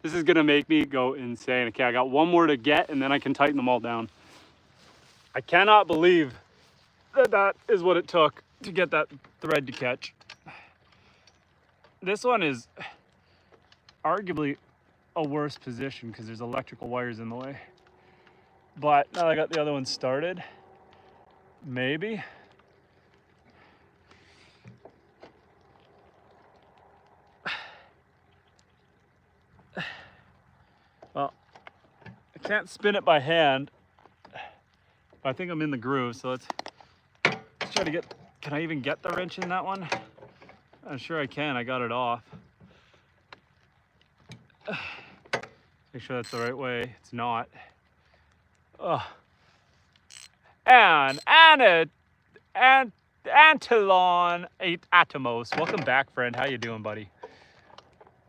This is gonna make me go insane. Okay, I got one more to get and then I can tighten them all down. I cannot believe that is what it took to get that thread to catch. This one is arguably a worse position because there's electrical wires in the way. But now that I got the other one started, maybe. Well, I can't spin it by hand. I think I'm in the groove, so let's try to get, can I even get the wrench in that one? I'm sure I can, I got it off. Make sure that's the right way, it's not. And Antilon 8 Atomos, welcome back, friend. How you doing, buddy?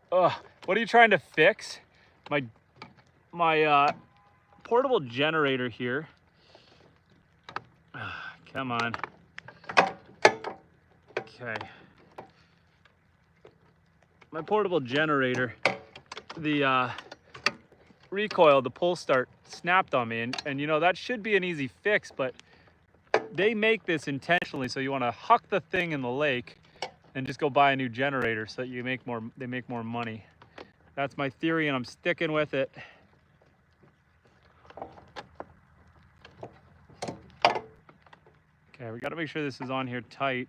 What are you trying to fix? My portable generator here. Come on. Okay. My portable generator, the recoil, the pull start snapped on me, and you know that should be an easy fix, but they make this intentionally so you want to huck the thing in the lake and just go buy a new generator so that you make more, they make more money. That's my theory and I'm sticking with it. Okay, we got to make sure this is on here tight.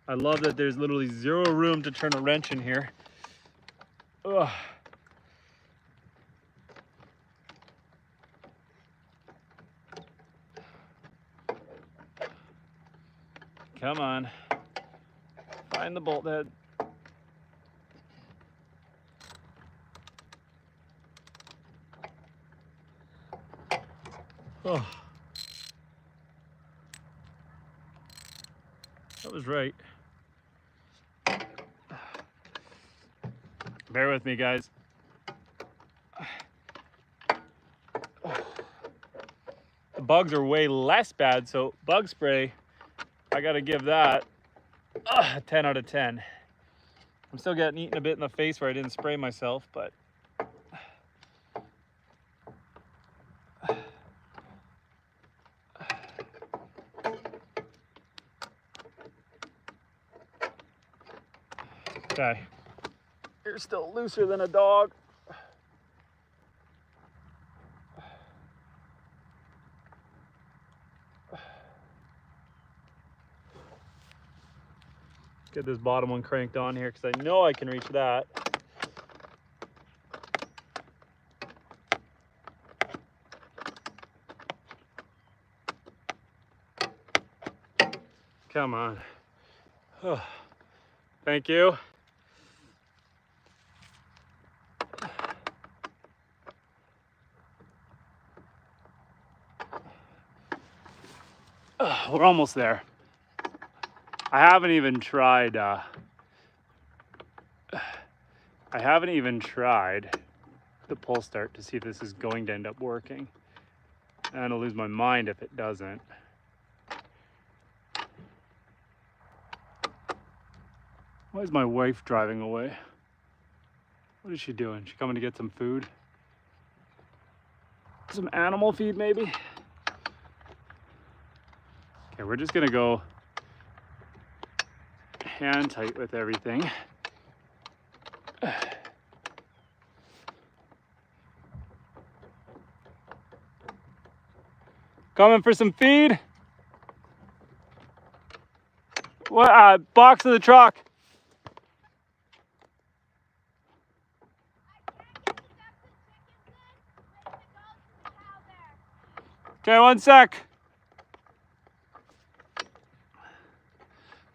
I love that there's literally zero room to turn a wrench in here. Ugh. Come on. Find the bolt head. Oh. That was right. Bear with me, guys. The bugs are way less bad, so bug spray, I gotta give that a 10 out of 10. I'm still getting eaten a bit in the face where I didn't spray myself, but okay. You're still looser than a dog. Get this bottom one cranked on here because I know I can reach that. Come on. Oh, thank you. Oh, we're almost there. I haven't even tried the pull start to see if this is going to end up working. And I'll lose my mind if it doesn't. Why is my wife driving away? What is she doing? She coming to get some food? Some animal feed maybe? Okay, we're just gonna go hand tight with everything. Coming for some feed? What? Box of the truck. Okay, one sec.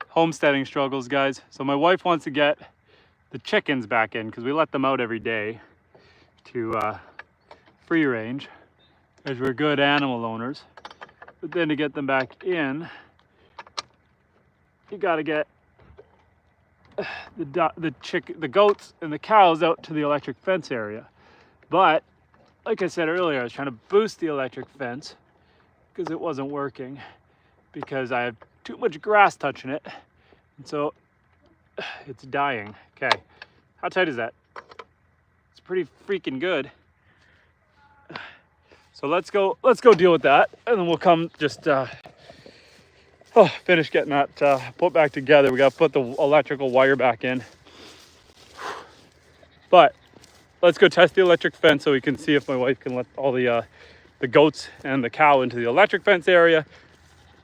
Homesteading struggles, guys. So my wife wants to get the chickens back in because we let them out every day to free range as we're good animal owners. But then to get them back in, you got to get the goats and the cows out to the electric fence area. But like I said earlier, I was trying to boost the electric fence because it wasn't working because I have too much grass touching it, and so it's dying. Okay, how tight is that? It's pretty freaking good. So let's go deal with that, and then we'll come just finish getting that put back together. We got to put the electrical wire back in, but let's go test the electric fence so we can see if my wife can let all the goats and the cow into the electric fence area,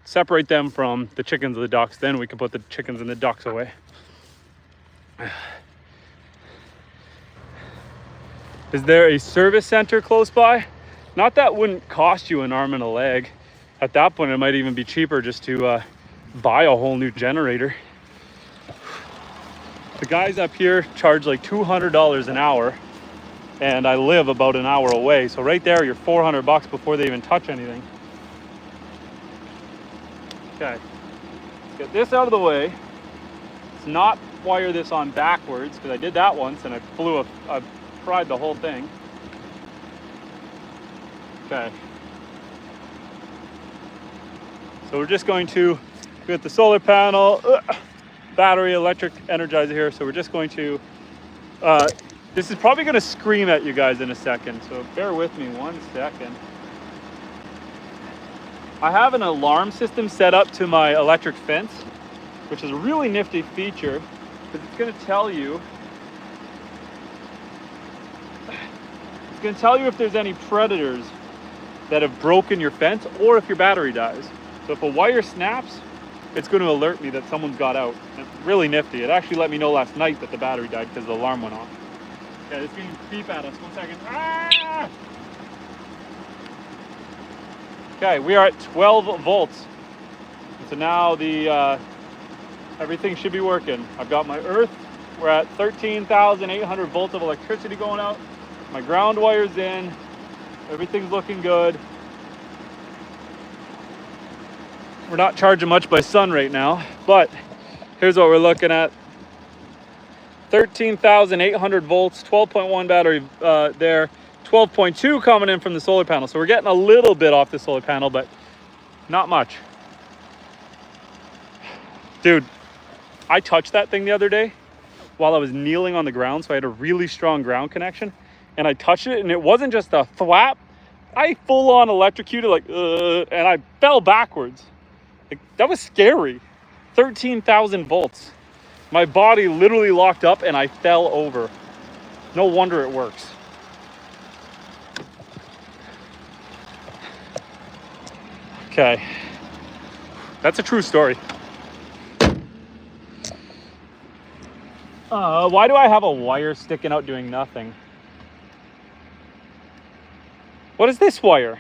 separate them from the chickens and the ducks, then we can put the chickens and the ducks away. Is there a service center close by? Not that wouldn't cost you an arm and a leg. At that point, it might even be cheaper just to buy a whole new generator. The guys up here charge like $200 an hour, and I live about an hour away. So right there, you're $400 before they even touch anything. Okay, let's get this out of the way. Let's not wire this on backwards because I did that once and I fried the whole thing. Okay. So we're just going to get the solar panel, battery, electric energizer here. So we're just going to, this is probably going to scream at you guys in a second. So bear with me 1 second. I have an alarm system set up to my electric fence, which is a really nifty feature because it's going to tell you if there's any predators that have broken your fence or if your battery dies. So if a wire snaps, it's going to alert me that someone's got out. It's really nifty. It actually let me know last night that the battery died because the alarm went off. Okay, it's getting beep at us. 1 second. Ah! Okay, we are at 12 volts. So now the everything should be working. I've got my earth. We're at 13,800 volts of electricity going out. My ground wire's in. Everything's looking good. We're not charging much by sun right now, but here's what we're looking at. 13,800 volts, 12.1 battery there, 12.2 coming in from the solar panel. So we're getting a little bit off the solar panel, but not much. Dude, I touched that thing the other day while I was kneeling on the ground, so I had a really strong ground connection, and I touched it, and it wasn't just a thwap. I full on electrocuted, like, and I fell backwards. Like, that was scary. 13,000 volts. My body literally locked up and I fell over. No wonder it works. Okay. That's a true story. Why do I have a wire sticking out doing nothing? What is this wire?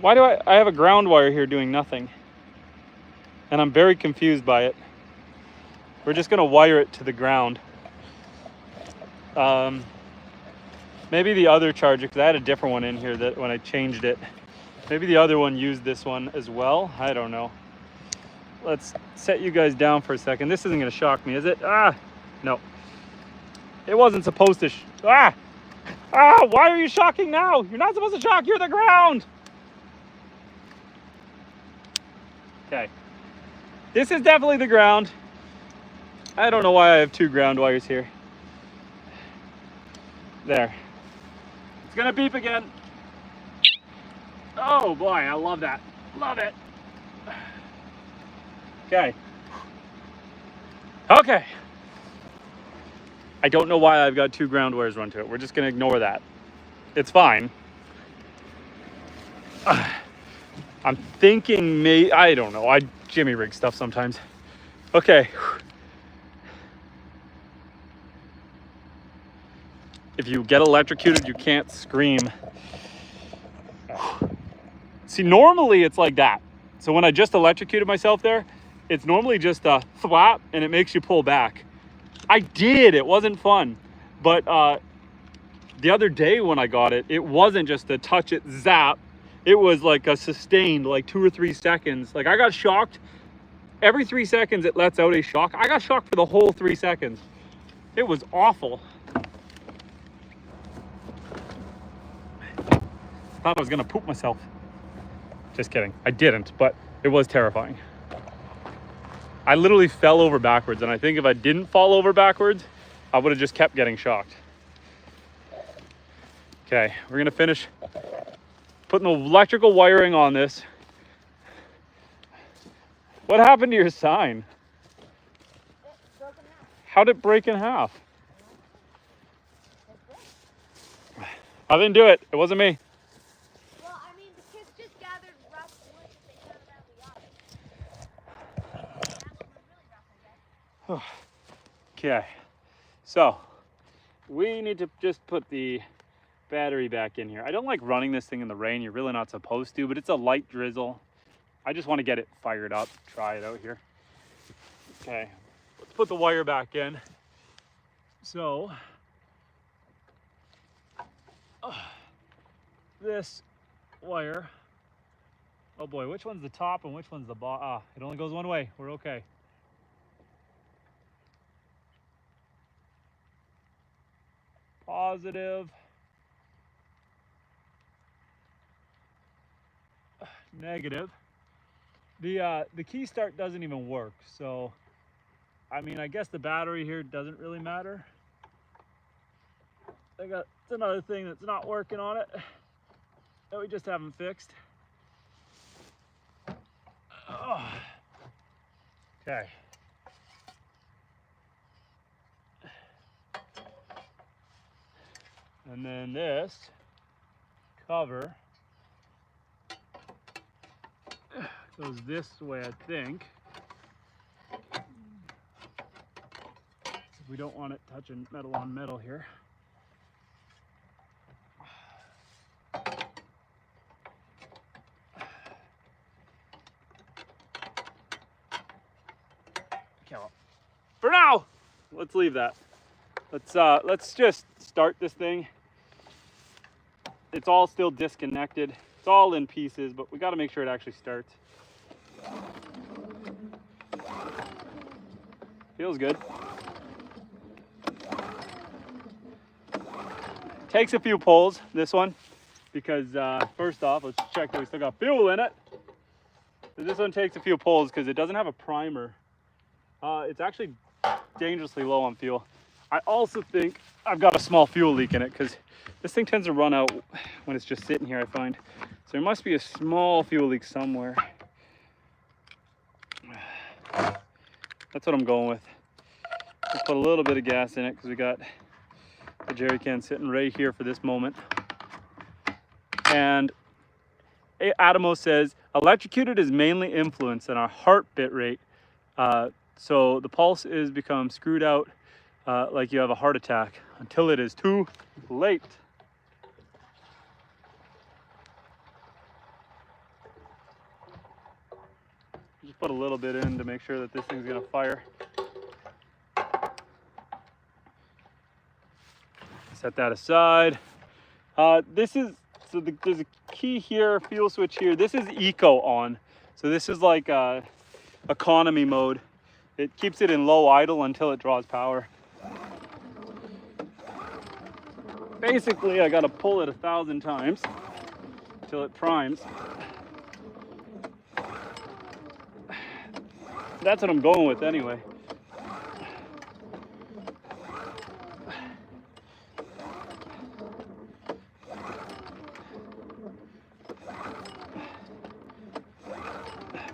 Why do I have a ground wire here doing nothing? And I'm very confused by it. We're just gonna wire it to the ground. Maybe the other charger, because I had a different one in here that when I changed it, maybe the other one used this one as well. I don't know. Let's set you guys down for a second. This isn't gonna shock me, is it? Ah, no. It wasn't supposed to, why are you shocking now? You're not supposed to shock, you're the ground. Okay. This is definitely the ground. I don't know why I have two ground wires here. There. It's gonna beep again. Oh boy, I love that. Love it. Okay. Okay. I don't know why I've got two ground wires run to it. We're just gonna ignore that. It's fine. I'm thinking I don't know. I jimmy rig stuff sometimes. Okay. If you get electrocuted, you can't scream. See, normally it's like that. So when I just electrocuted myself there, it's normally just a thwap and it makes you pull back. I did, it wasn't fun. But the other day when I got it, it wasn't just a touch it zap. It was like a sustained, like 2 or 3 seconds. Like I got shocked. Every 3 seconds it lets out a shock. I got shocked for the whole 3 seconds. It was awful. Thought I was gonna poop myself. Just kidding, I didn't, but it was terrifying. I literally fell over backwards, and I think if I didn't fall over backwards, I would have just kept getting shocked. Okay, we're gonna finish putting the electrical wiring on this. What happened to your sign? It broke in half. How'd it break in half? I didn't do it, it wasn't me. Well, I mean, the kids just gathered rough wood that they found around the yard. That one was really rough, I guess. Okay, so we need to just put the battery back in here. I don't like running this thing in the rain. You're really not supposed to, but it's a light drizzle. I just want to get it fired up, try it out here. Okay, let's put the wire back in. So, this wire, oh boy, which one's the top and which one's the bottom? Ah, it only goes one way, we're okay. Positive. Negative. The key start doesn't even work, so I mean, I guess the battery here doesn't really matter. It's another thing that's not working on it that we just haven't fixed. Oh. Okay. And then this cover goes this way, I think. We don't want it touching metal on metal here. Okay, well, for now, let's leave that. Let's just start this thing. It's all still disconnected. It's all in pieces, but we got to make sure it actually starts. Feels good. Takes a few pulls, this one, because first off, let's check that we still got fuel in it. So this one takes a few pulls because it doesn't have a primer. It's actually dangerously low on fuel. I also think I've got a small fuel leak in it because this thing tends to run out when it's just sitting here, I find. So there must be a small fuel leak somewhere. That's what I'm going with. Let's put a little bit of gas in it because we got the jerry can sitting right here for this moment. And Adamo says, electrocuted is mainly influenced on our heart bit rate. So the pulse is become screwed out like you have a heart attack until it is too late. Just put a little bit in to make sure that this thing's gonna fire. Set that aside. There's a key here, fuel switch here. This is eco on. So this is like economy mode. It keeps it in low idle until it draws power. Basically, I gotta pull it 1,000 times until it primes. That's what I'm going with anyway.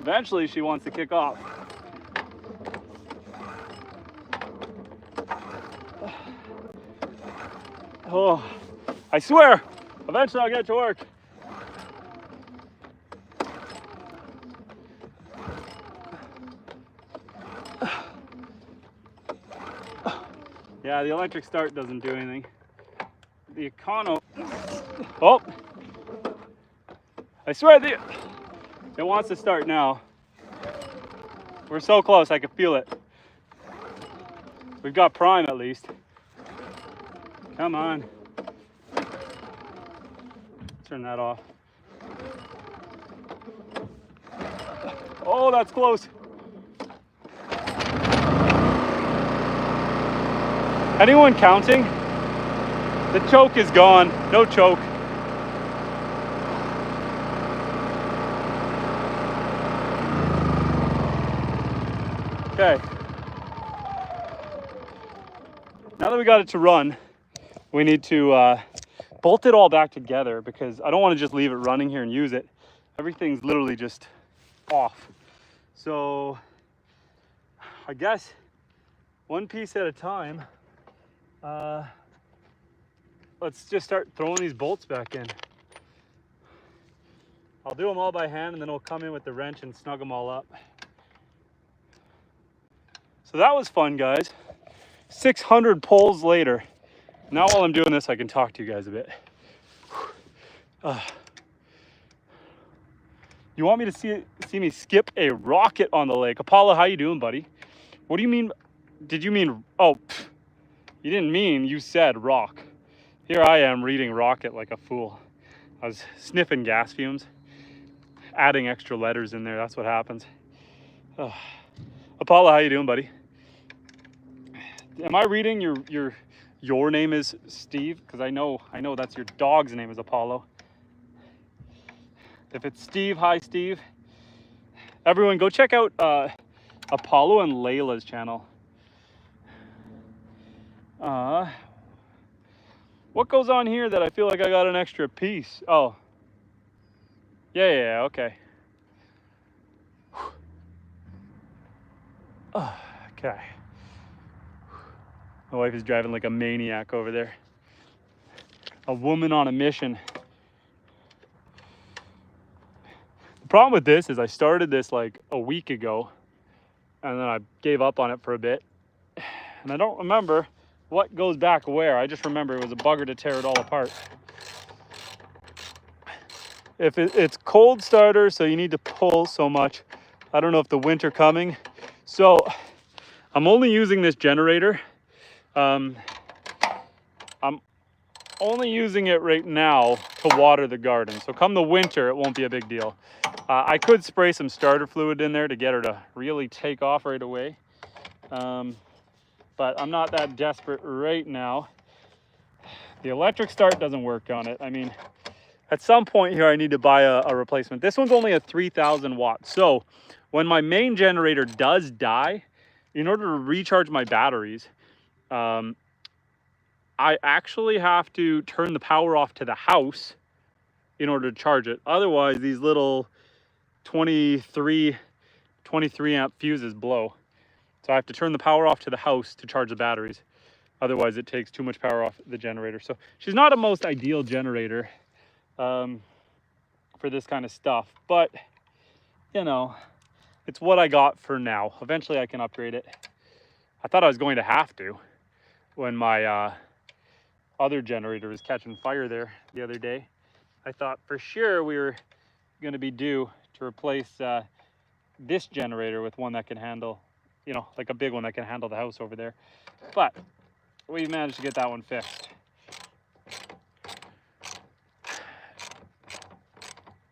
Eventually, she wants to kick off. Oh, I swear, eventually I'll get to work. Yeah, the electric start doesn't do anything. The econo, oh, I swear it wants to start now. We're so close, I can feel it. We've got prime at least. Come on. Turn that off. Oh, that's close. Anyone counting? The choke is gone. No choke. Okay. Now that we got it to run, we need to bolt it all back together because I don't want to just leave it running here and use it. Everything's literally just off. So I guess one piece at a time. Let's just start throwing these bolts back in. I'll do them all by hand and then we'll come in with the wrench and snug them all up. So that was fun, guys. 600 pulls later. Now while I'm doing this, I can talk to you guys a bit. You want me to see me skip a rocket on the lake? Apollo, how you doing, buddy? What do you mean? Did you mean, oh, you didn't mean, you said rock. Here I am reading rocket like a fool. I was sniffing gas fumes, adding extra letters in there. That's what happens. Apollo, how you doing, buddy? Am I reading your name is Steve? Because I know that's your dog's name is Apollo. If it's Steve, hi Steve. Everyone go check out Apollo and Layla's channel. What goes on here that I feel like I got an extra piece? Oh. Yeah, okay. Okay. My wife is driving like a maniac over there. A woman on a mission. The problem with this is I started this like a week ago, and then I gave up on it for a bit. And I don't remember what goes back where. I just remember it was a bugger to tear it all apart. If it's cold starter, so you need to pull so much. I don't know if the winter coming. So I'm only using this generator. I'm only using it right now to water the garden. So come the winter, it won't be a big deal. I could spray some starter fluid in there to get her to really take off right away. But I'm not that desperate right now. The electric start doesn't work on it. I mean, at some point here, I need to buy a replacement. This one's only a 3,000 watts. So when my main generator does die, in order to recharge my batteries, I actually have to turn the power off to the house in order to charge it. Otherwise, these little 23 amp fuses blow. So I have to turn the power off to the house to charge the batteries. Otherwise, it takes too much power off the generator. So she's not a most ideal generator for this kind of stuff. But, you know, it's what I got for now. Eventually, I can upgrade it. I thought I was going to have to when my other generator was catching fire there the other day. I thought for sure we were going to be due to replace this generator with one that can handle, you know, like a big one that can handle the house over there. But we managed to get that one fixed.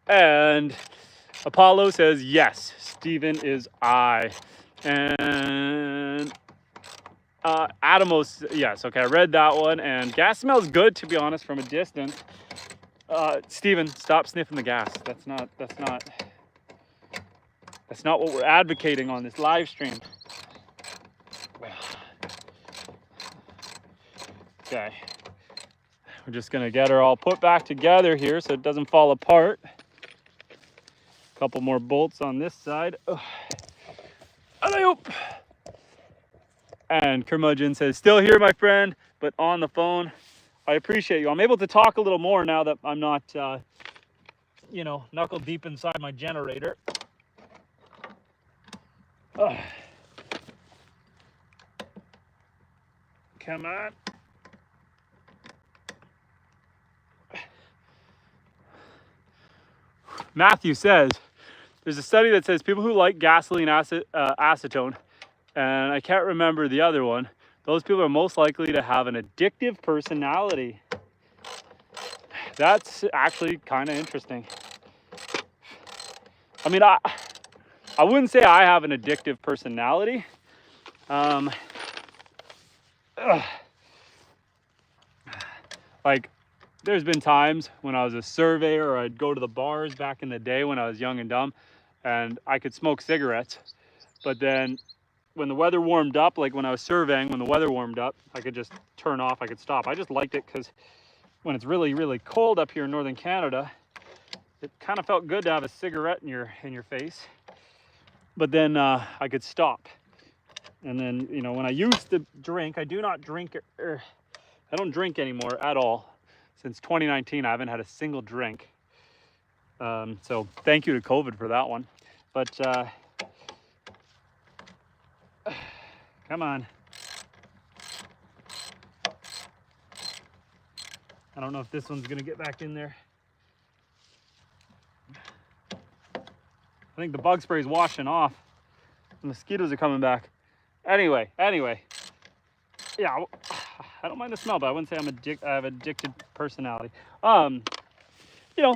And Apollo says, yes, Steven is I. And Adamos, yes, okay, I read that one. And gas smells good, to be honest, from a distance. Steven, stop sniffing the gas. That's not what we're advocating on this live stream. Okay. We're just gonna get her all put back together here so it doesn't fall apart. A couple more bolts on this side. And Curmudgeon says, still here, my friend, but on the phone. I appreciate you. I'm able to talk a little more now that I'm not, you know, knuckle deep inside my generator. Come on. Matthew says, there's a study that says people who like gasoline acetone, and I can't remember the other one, those people are most likely to have an addictive personality. That's actually kind of interesting. I mean, I wouldn't say I have an addictive personality. Like, there's been times when I was a surveyor or I'd go to the bars back in the day when I was young and dumb, and I could smoke cigarettes. But then when the weather warmed up, like when I was surveying, when the weather warmed up, I could just turn off, I could stop. I just liked it because when it's really, really cold up here in northern Canada, it kind of felt good to have a cigarette in your face. But then I could stop. And then, you know, when I used to drink, I do not drink, I don't drink anymore at all. Since 2019, I haven't had a single drink. So thank you to COVID for that one. But come on. I don't know if this one's gonna get back in there. I think the bug spray is washing off. The mosquitoes are coming back. Anyway. Yeah, I don't mind the smell, but I wouldn't say I have addicted personality. You know,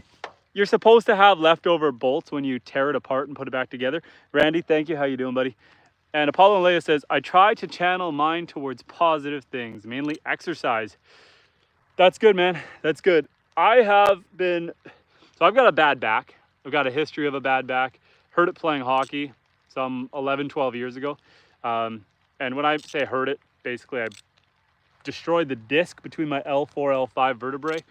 you're supposed to have leftover bolts when you tear it apart and put it back together. Randy, thank you. How you doing, buddy? And Apollo Leia says, I try to channel mine towards positive things, mainly exercise. That's good, man. That's good. I have been, so I've got a bad back. I've got a history of a bad back. Hurt it playing hockey some 11, 12 years ago. And when I say hurt it, basically I destroyed the disc between my L4, L5 vertebrae,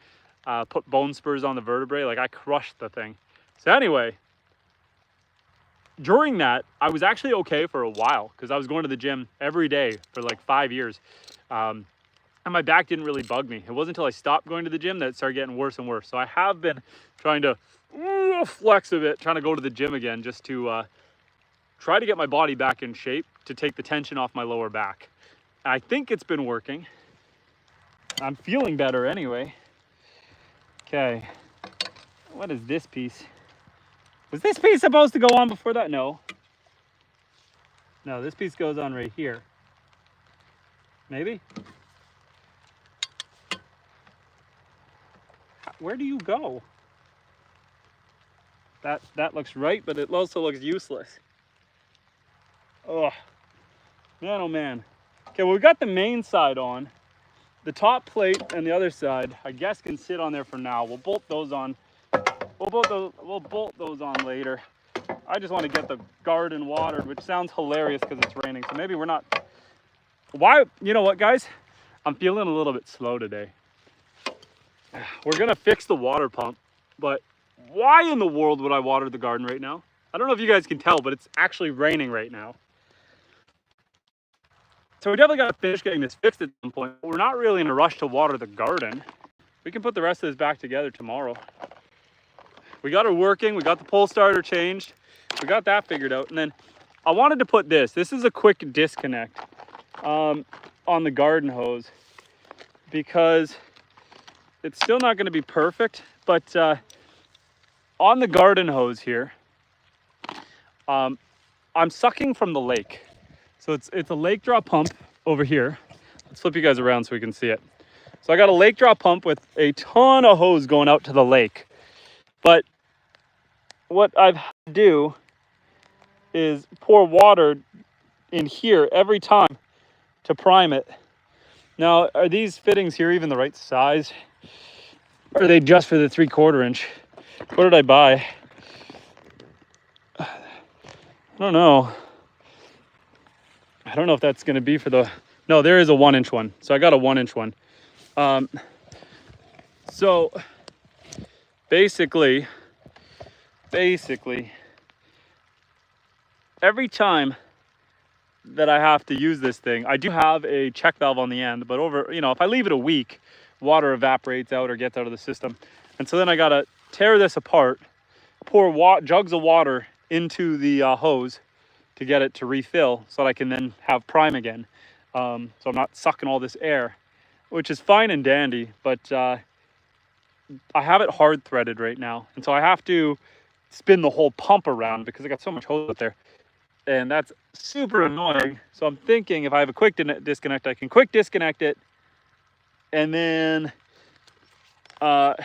put bone spurs on the vertebrae, like I crushed the thing. So anyway, during that, I was actually okay for a while because I was going to the gym every day for like 5 years. And my back didn't really bug me. It wasn't until I stopped going to the gym that it started getting worse and worse. So I have been trying to flex a bit, trying to go to the gym again just to try to get my body back in shape to take the tension off my lower back. I think it's been working. I'm feeling better anyway. Okay, what is this piece? Was this piece supposed to go on before that? No. No, this piece goes on right here. Maybe? Where do you go? That looks right, but it also looks useless. Oh, man, oh man. Okay, well, we got the main side on. The top plate and the other side, I guess, can sit on there for now. We'll bolt those on. We'll bolt those on later. I just want to get the garden watered, which sounds hilarious because it's raining. So maybe we're not. Why? You know what, guys? I'm feeling a little bit slow today. We're gonna fix the water pump, but why in the world would I water the garden right now? I don't know if you guys can tell, but it's actually raining right now. So we definitely got to finish getting this fixed at some point. We're not really in a rush to water the garden. We can put the rest of this back together tomorrow. We got her working. We got the pole starter changed. We got that figured out. And then I wanted to put this. This is a quick disconnect on the garden hose because it's still not going to be perfect. But on the garden hose here, I'm sucking from the lake. So it's a lake draw pump over here. Let's flip you guys around so we can see it. So I got a lake draw pump with a ton of hose going out to the lake. But what I've had to do is pour water in here every time to prime it. Now, are these fittings here even the right size? Or are they just for the 3/4 inch? What did I buy? I don't know. I don't know if that's going to be for the... No, there is a 1-inch one. So I got a 1-inch one. So basically, every time that I have to use this thing, I do have a check valve on the end, but over, you know, if I leave it a week, water evaporates out or gets out of the system. And so then I got to tear this apart, pour jugs of water into the hose to get it to refill so that I can then have prime again. So I'm not sucking all this air, which is fine and dandy, but I have it hard threaded right now. And so I have to spin the whole pump around because I got so much hose out there. And that's super annoying. So I'm thinking if I have a quick disconnect, I can quick disconnect it. And then I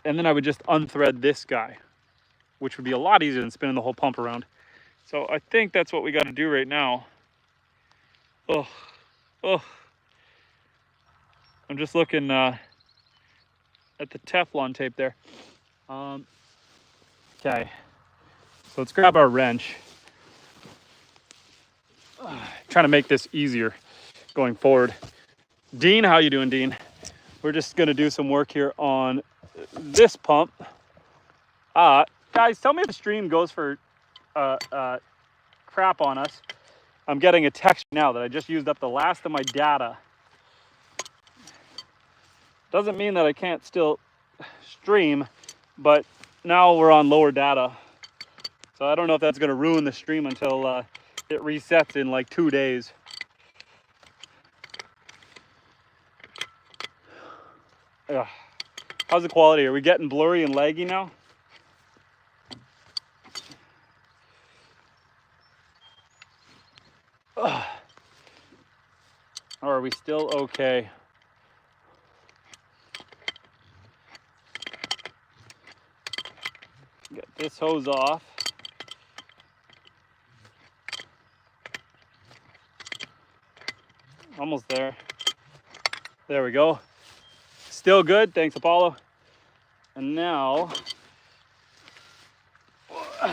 would just unthread this guy, which would be a lot easier than spinning the whole pump around. So I think that's what we got to do right now. Oh, I'm just looking at the Teflon tape there. Okay, so let's grab our wrench. Trying to make this easier going forward. Dean, how you doing, Dean? We're just gonna do some work here on this pump. Guys, tell me if the stream goes for crap on us. I'm getting a text now that I just used up the last of my data. Doesn't mean that I can't still stream, but now we're on lower data. So I don't know if that's gonna ruin the stream until it resets in like 2 days. Ugh. How's the quality? Are we getting blurry and laggy now? Ugh. Or are we still okay? Get this hose off. Almost there. There we go. Still good, thanks Apollo. And now,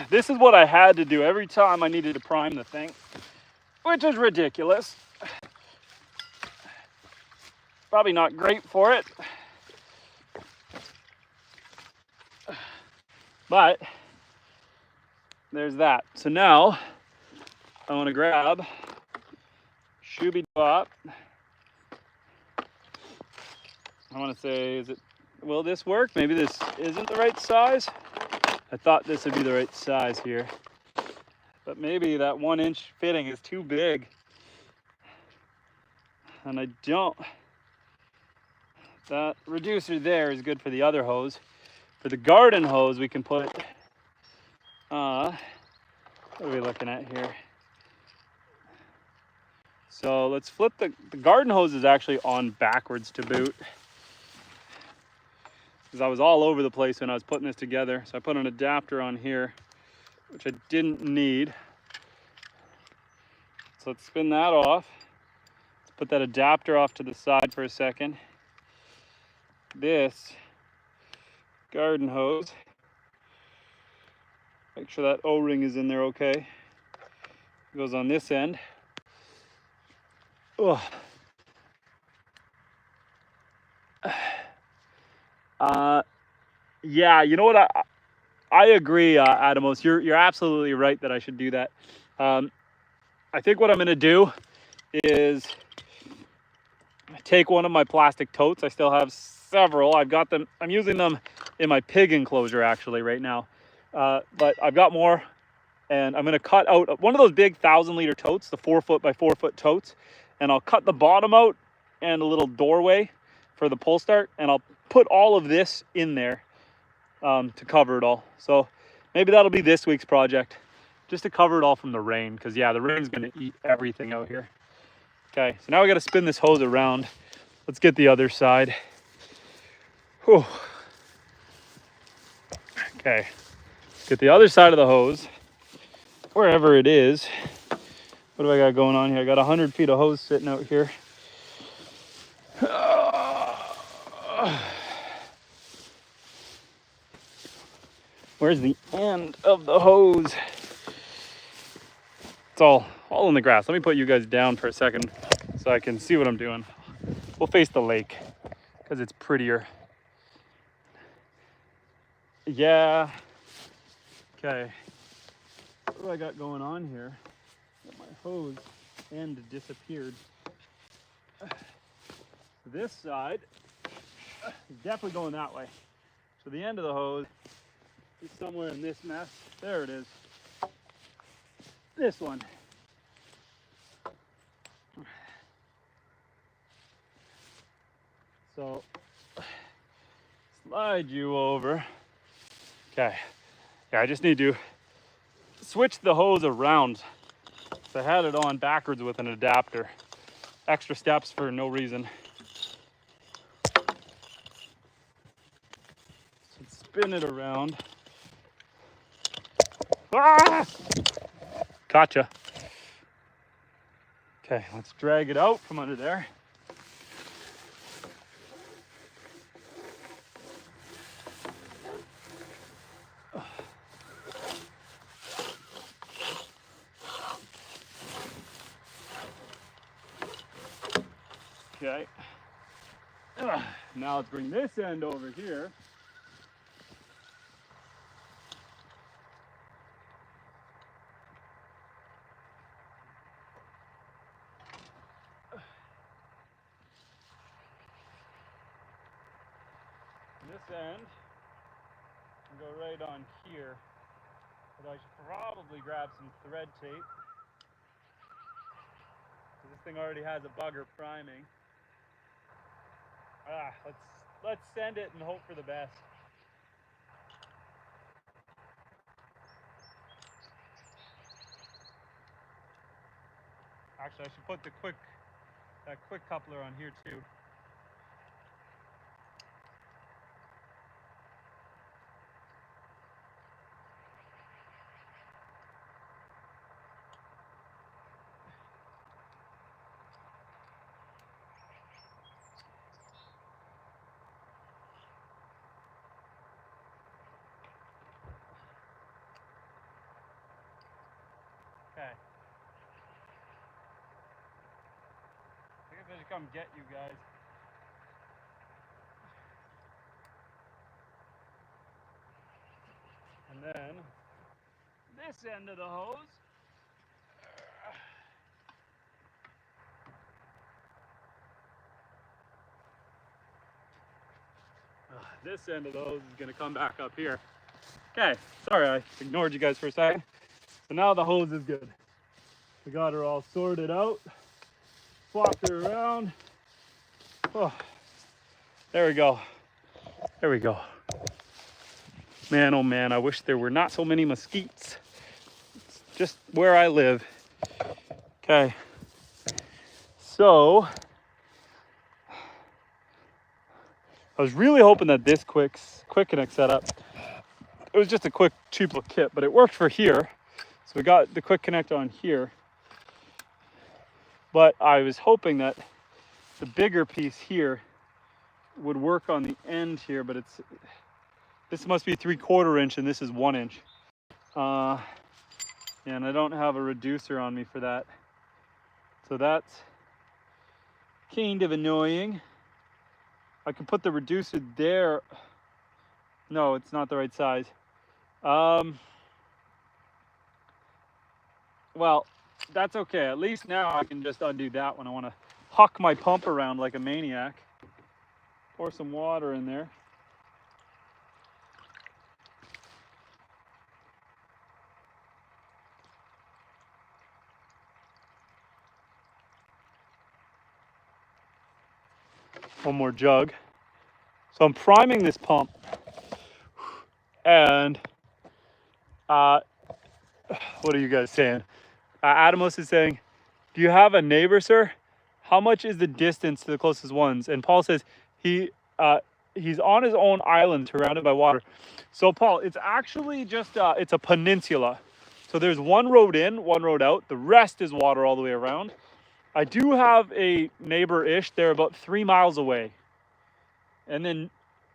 this is what I had to do every time I needed to prime the thing, which is ridiculous. Probably not great for it, but there's that. So now I want to grab Shooby Dop. I want to say, is it will this work? Maybe this isn't the right size. I thought this would be the right size here, but maybe that 1-inch fitting is too big. And I don't, that reducer there is good for the other hose. For the garden hose, we can put, what are we looking at here? So let's flip the garden hose is actually on backwards to boot. Because I was all over the place when I was putting this together. So I put an adapter on here, which I didn't need. So let's spin that off. Let's put that adapter off to the side for a second. This garden hose, make sure that O-ring is in there okay. It goes on this end. Oh. Yeah, you know what? I agree, Adamos. You're absolutely right that I should do that. I think what I'm gonna do is take one of my plastic totes. I still have several. I've got them. I'm using them in my pig enclosure actually right now. But I've got more, and I'm gonna cut out one of those big 1,000-liter totes, the 4-foot by 4-foot totes, and I'll cut the bottom out and a little doorway for the pull start, and I'll put all of this in there to cover it all. So maybe that'll be this week's project, just to cover it all from the rain, because yeah, the rain's gonna eat everything out here. Okay, so now we gotta spin this hose around. Let's get the other side. Whew. Okay, get the other side of the hose, wherever it is. What do I got going on here? I got 100 feet of hose sitting out here. Where's the end of the hose? It's all in the grass. Let me put you guys down for a second so I can see what I'm doing. We'll face the lake because it's prettier. Yeah. Okay. What do I got going on here? My hose end disappeared. This side is definitely going that way. So the end of the hose is somewhere in this mess. There it is. This one. So slide you over. Okay. Yeah, I just need to switch the hose around. So I had it on backwards with an adapter. Extra steps for no reason. So spin it around. Ah! Gotcha. Okay, let's drag it out from under there. Okay. Now let's bring this end over here. This end can go right on here. But I should probably grab some thread tape. This thing already has a bugger priming. Let's send it and hope for the best. Actually, I should put that quick coupler on here too. Okay. I guess I should come get you guys. And then this end of the hose. This end of the hose is gonna come back up here. Okay, sorry I ignored you guys for a second. So now the hose is good. We got her all sorted out, swapped her around. Oh, there we go. There we go. Man, oh man, I wish there were not so many mosquitoes. It's just where I live. Okay, so I was really hoping that this quick connect setup, it was just a quick cheap little kit, but it worked for here. So we got the quick connect on here, but I was hoping that the bigger piece here would work on the end here, but this must be 3/4 inch and this is 1 inch. And I don't have a reducer on me for that. So that's kind of annoying. I could put the reducer there. No, it's not the right size. Well, that's okay. At least now I can just undo that when I want to huck my pump around like a maniac. Pour some water in there. One more jug. So I'm priming this pump, and what are you guys saying? Adamos is saying, do you have a neighbor, sir? How much is the distance to the closest ones? And Paul says he's on his own island surrounded by water. So Paul, it's actually just it's a peninsula. So there's one road in, one road out. The rest is water all the way around. I do have a neighbor-ish. They're about 3 miles away. And then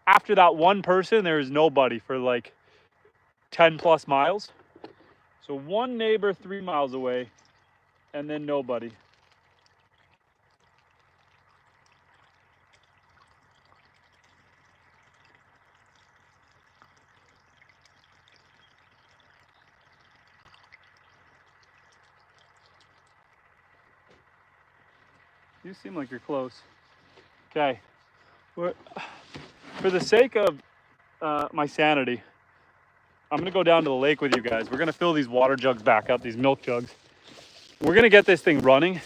after that one person, there is nobody for like 10 plus miles. So one neighbor 3 miles away, and then nobody. You seem like you're close. Okay. For the sake of my sanity, I'm gonna go down to the lake with you guys. We're gonna fill these water jugs back up, these milk jugs. We're gonna get this thing running,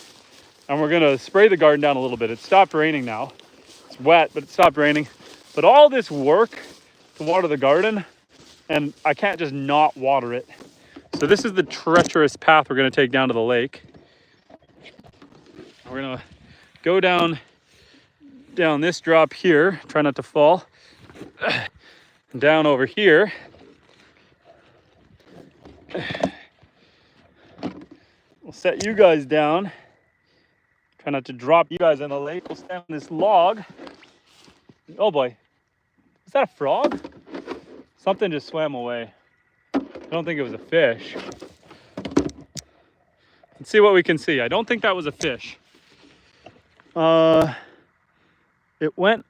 and we're gonna spray the garden down a little bit. It stopped raining now. It's wet, but it stopped raining. But all this work to water the garden, and I can't just not water it. So this is the treacherous path we're gonna take down to the lake. We're gonna go down this drop here, try not to fall, and down over here. We'll set you guys down. Try not to drop you guys in the lake. We'll stand on this log. Oh boy, is that a frog? Something just swam away. I don't think it was a fish. Let's see what we can see. I don't think that was a fish. It went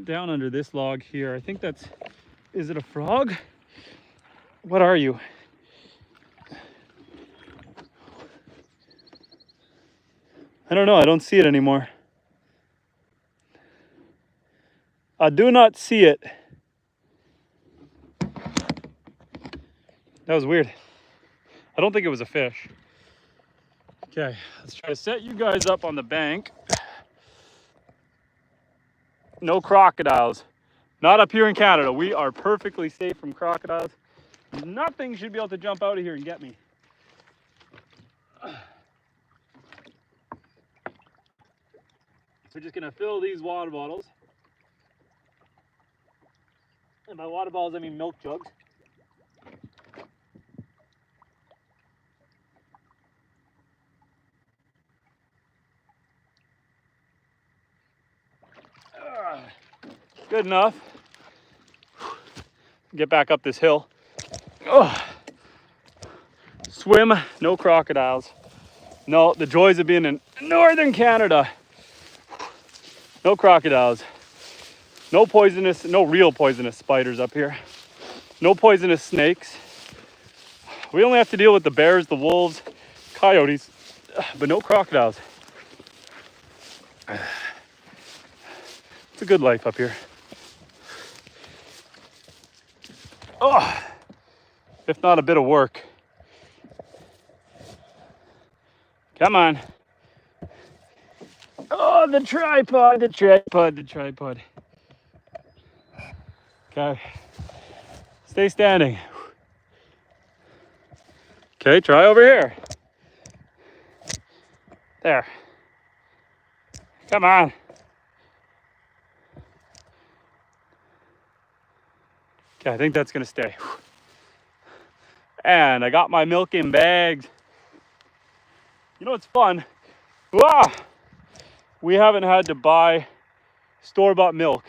down under this log here. I think that's, is it a frog? What are you? I don't know, I don't see it anymore. I do not see it. That was weird. I don't think it was a fish. Okay, let's try to set you guys up on the bank. No crocodiles. Not up here in Canada. We are perfectly safe from crocodiles. Nothing should be able to jump out of here and get me. So we're just gonna fill these water bottles. And by water bottles, I mean milk jugs. Good enough. Get back up this hill. Swim, no crocodiles. No, the joys of being in northern Canada. No crocodiles. No poisonous, no real poisonous spiders up here. No poisonous snakes. We only have to deal with the bears, the wolves, coyotes, but no crocodiles. It's a good life up here. Oh, if not a bit of work. Come on. Oh, the tripod, the tripod, the tripod. Okay. Stay standing. Okay, try over here. There. Come on. Okay, I think that's gonna stay. And I got my milk in bags. You know what's fun? Ah! We haven't had to buy store-bought milk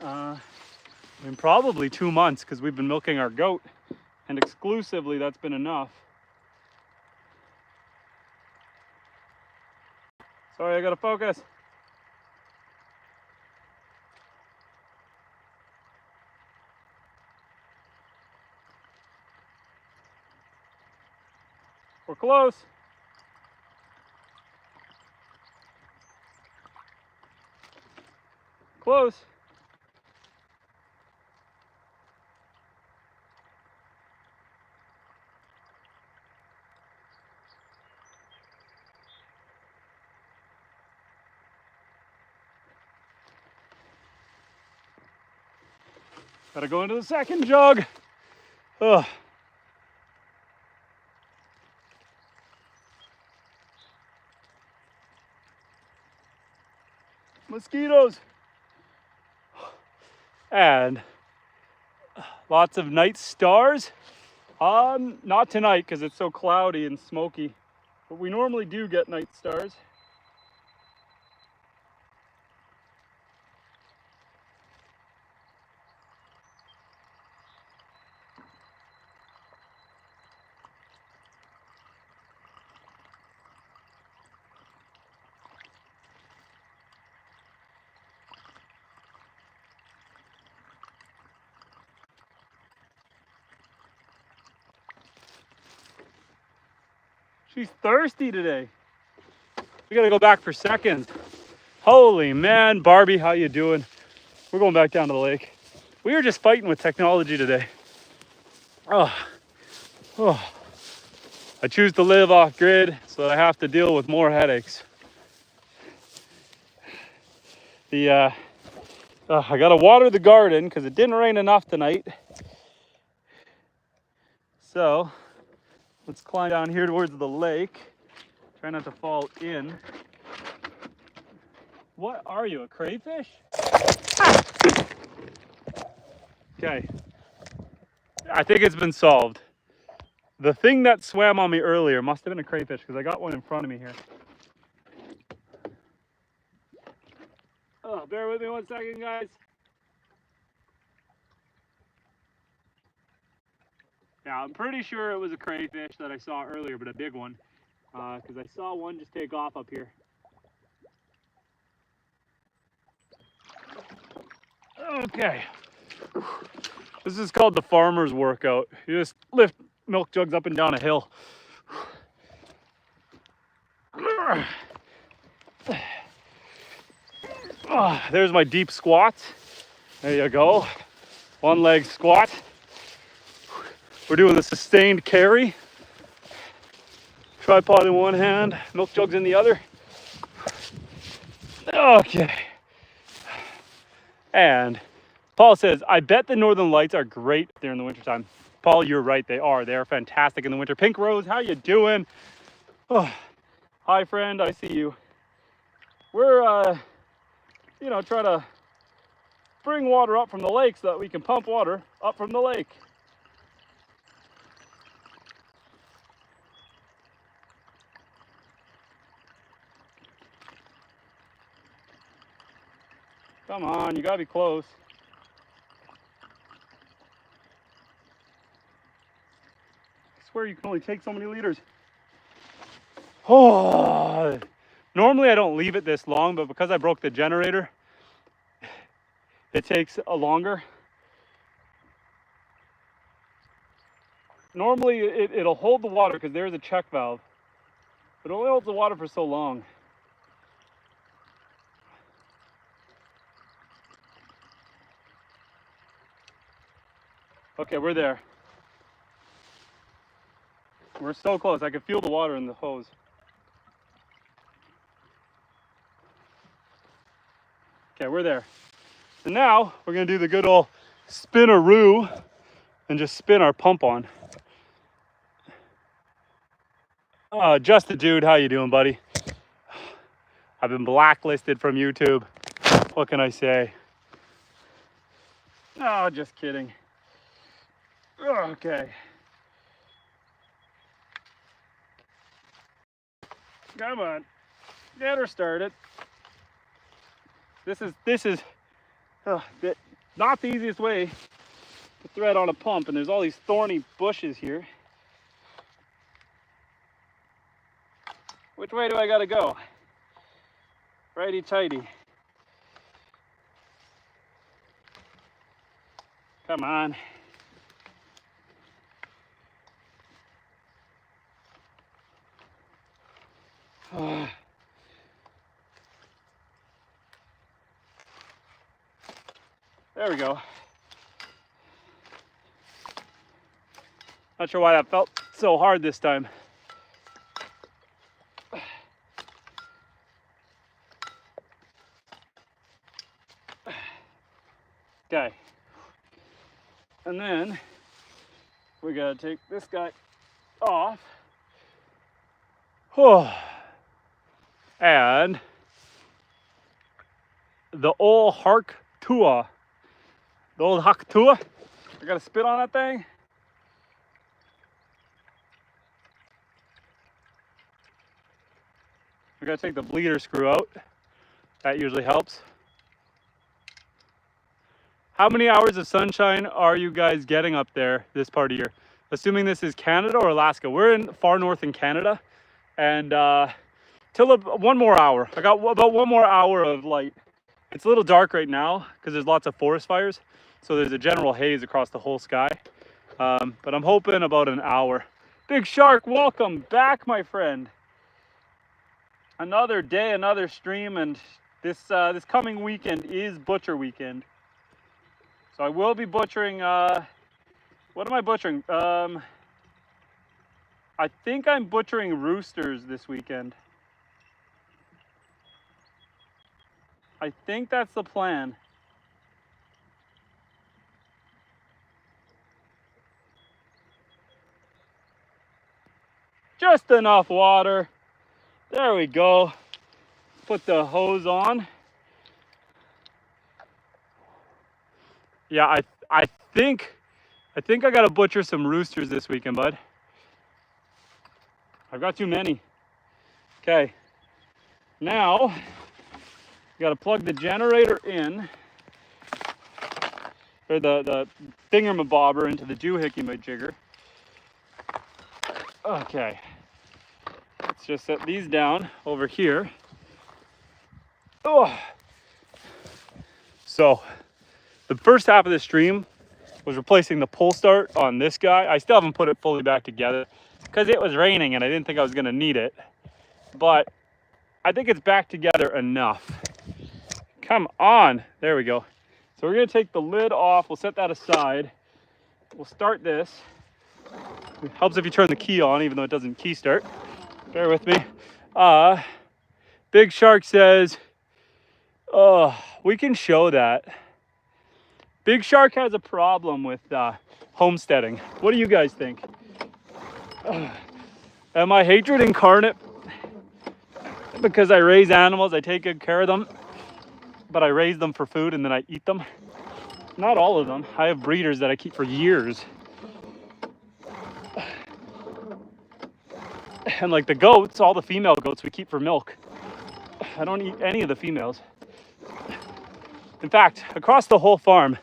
in probably 2 months because we've been milking our goat, and exclusively that's been enough. Sorry, I gotta focus. We're close. Close. Gotta go into the second jug. Ugh. Mosquitoes. And lots of night stars. Not tonight because it's so cloudy and smoky, but we normally do get night stars. She's thirsty today. We gotta go back for seconds. Holy man, Barbie, how you doing? We're going back down to the lake. We were just fighting with technology today. Oh, I choose to live off grid so that I have to deal with more headaches. I gotta water the garden because it didn't rain enough tonight. So let's climb down here towards the lake. Try not to fall in. What are you, a crayfish? Ah! Okay, I think it's been solved. The thing that swam on me earlier must have been a crayfish because I got one in front of me here. Oh, bear with me 1 second, guys. Yeah, I'm pretty sure it was a crayfish that I saw earlier, but a big one. Because I saw one just take off up here. Okay. This is called the farmer's workout. You just lift milk jugs up and down a hill. Oh, there's my deep squat. There you go. 1 leg squat. We're doing the sustained carry. Tripod in one hand, milk jugs in the other. Okay. And Paul says, I bet the northern lights are great there in the wintertime. Paul, you're right, they are. They are fantastic in the winter. Pink Rose, how you doing? Oh, hi, friend, I see you. We're, try to bring water up from the lake so that we can pump water up from the lake. Come on, you gotta be close. I swear you can only take so many liters. Oh, normally I don't leave it this long, but because I broke the generator, it takes a longer. Normally it'll hold the water because there's a check valve, but it only holds the water for so long. Okay, we're there. We're so close. I can feel the water in the hose. Okay, we're there. So now we're gonna do the good old spinaroo and just spin our pump on. Just the dude, how you doing, buddy? I've been blacklisted from YouTube. What can I say? Oh, just kidding. Okay. Come on. Get her started. This is not the easiest way to thread on a pump, and there's all these thorny bushes here. Which way do I gotta go? Righty tighty. Come on. There we go. Not sure why that felt so hard this time. Okay. And then we gotta take this guy off. And the old Hark-Tua. The old Hark-Tua. I gotta spit on that thing. We gotta take the bleeder screw out. That usually helps. How many hours of sunshine are you guys getting up there this part of year? Assuming this is Canada or Alaska. We're in far north in Canada, and till 1 more hour. I got about 1 more hour of light. It's a little dark right now because there's lots of forest fires, so there's a general haze across the whole sky. But I'm hoping about an hour. Big Shark, welcome back, my friend. Another day, another stream, and this coming weekend is butcher weekend. So I will be butchering, what am I butchering? I think I'm butchering roosters this weekend. I think that's the plan. Just enough water. There we go. Put the hose on. Yeah, I think I gotta butcher some roosters this weekend, bud. I've got too many. Okay. Now, you gotta plug the generator in, or the thingamabobber into the doohickey-majigger. Okay. Let's just set these down over here. Oh. So, the first half of the stream was replacing the pull start on this guy. I still haven't put it fully back together because it was raining and I didn't think I was gonna need it. But I think it's back together enough. Come on, there we go. So we're gonna take the lid off, we'll set that aside. We'll start this. It helps if you turn the key on, even though it doesn't key start. Bear with me. Big Shark says, we can show that. Big Shark has a problem with homesteading. What do you guys think? Am I hatred incarnate? Because I raise animals, I take good care of them, but I raise them for food and then I eat them. Not all of them. I have breeders that I keep for years. And like the goats, all the female goats we keep for milk. I don't eat any of the females. In fact, across the whole farm,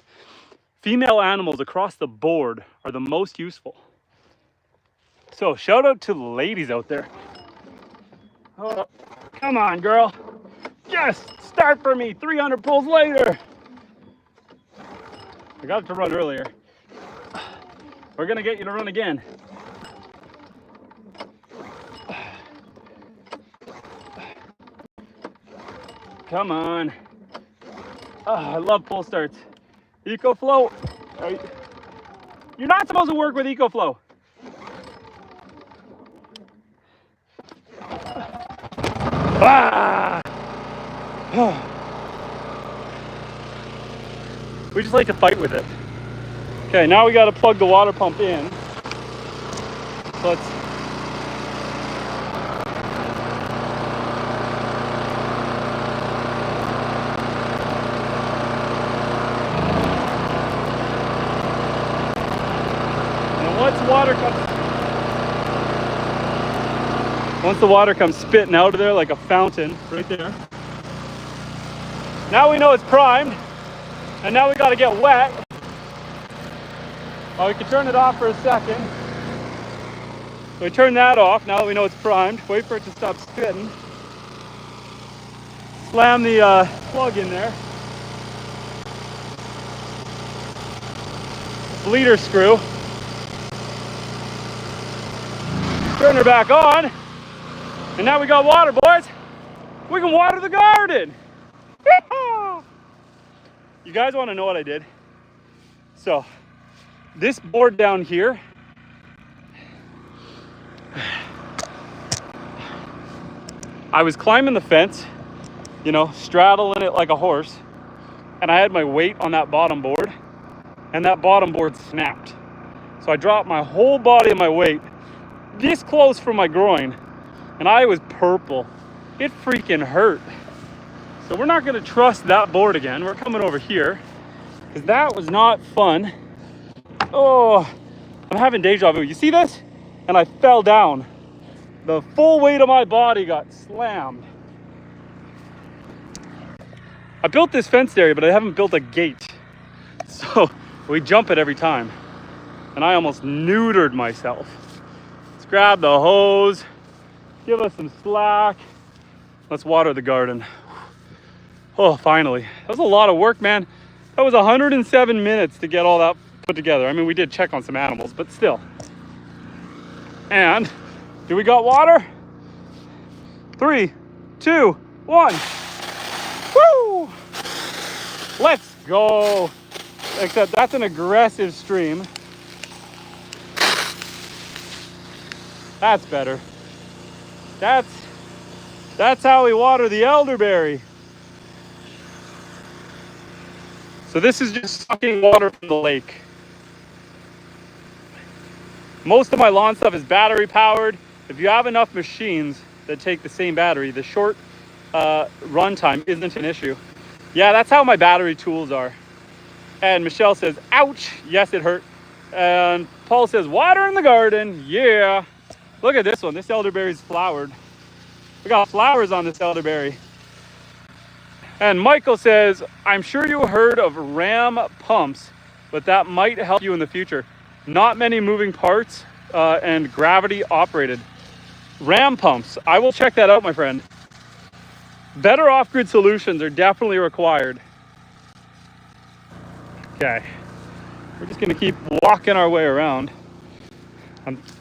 female animals across the board are the most useful. So shout out to the ladies out there. Oh, come on, girl. Yes, start for me. 300 pulls later. I got it to run earlier. We're gonna get you to run again. Come on. Oh, I love pull starts. EcoFlow. You're not supposed to work with EcoFlow. Ah! We just like to fight with it. Okay, now we got to plug the water pump in. So let's. And once the water comes spitting out of there like a fountain, right there. Now we know it's primed, and now we got to get wet. Oh, we can turn it off for a second. So we turn that off now that we know it's primed. Wait for it to stop spitting. Slam the plug in there. Bleeder screw. Turn her back on. And now we got water, boys. We can water the garden. You guys want to know what I did? So, this board down here, I was climbing the fence, you know, straddling it like a horse, and I had my weight on that bottom board, and that bottom board snapped. So I dropped my whole body and my weight this close from my groin, and I was purple. It freaking hurt. So we're not gonna trust that board again. We're coming over here, because that was not fun. Oh, I'm having deja vu. You see this? And I fell down. The full weight of my body got slammed. I built this fenced area, but I haven't built a gate. So we jump it every time. And I almost neutered myself. Let's grab the hose, give us some slack. Let's water the garden. Oh, finally. That was a lot of work, man. That was 107 minutes to get all that put together. I mean, we did check on some animals, but still. And do we got water? 3, 2, 1. Woo! Let's go. Except that's an aggressive stream. That's better. That's how we water the elderberry. So this is just sucking water from the lake. Most of my lawn stuff is battery powered. If you have enough machines that take the same battery, the short run time isn't an issue. Yeah, that's how my battery tools are. And Michelle says, ouch, yes, it hurt. And Paul says, water in the garden, yeah. Look at this one, this elderberry's flowered. We got flowers on this elderberry. And Michael says, I'm sure you heard of ram pumps, but that might help you in the future. Not many moving parts and gravity operated. Ram pumps, I will check that out, my friend. Better off-grid solutions are definitely required. Okay, we're just gonna keep walking our way around.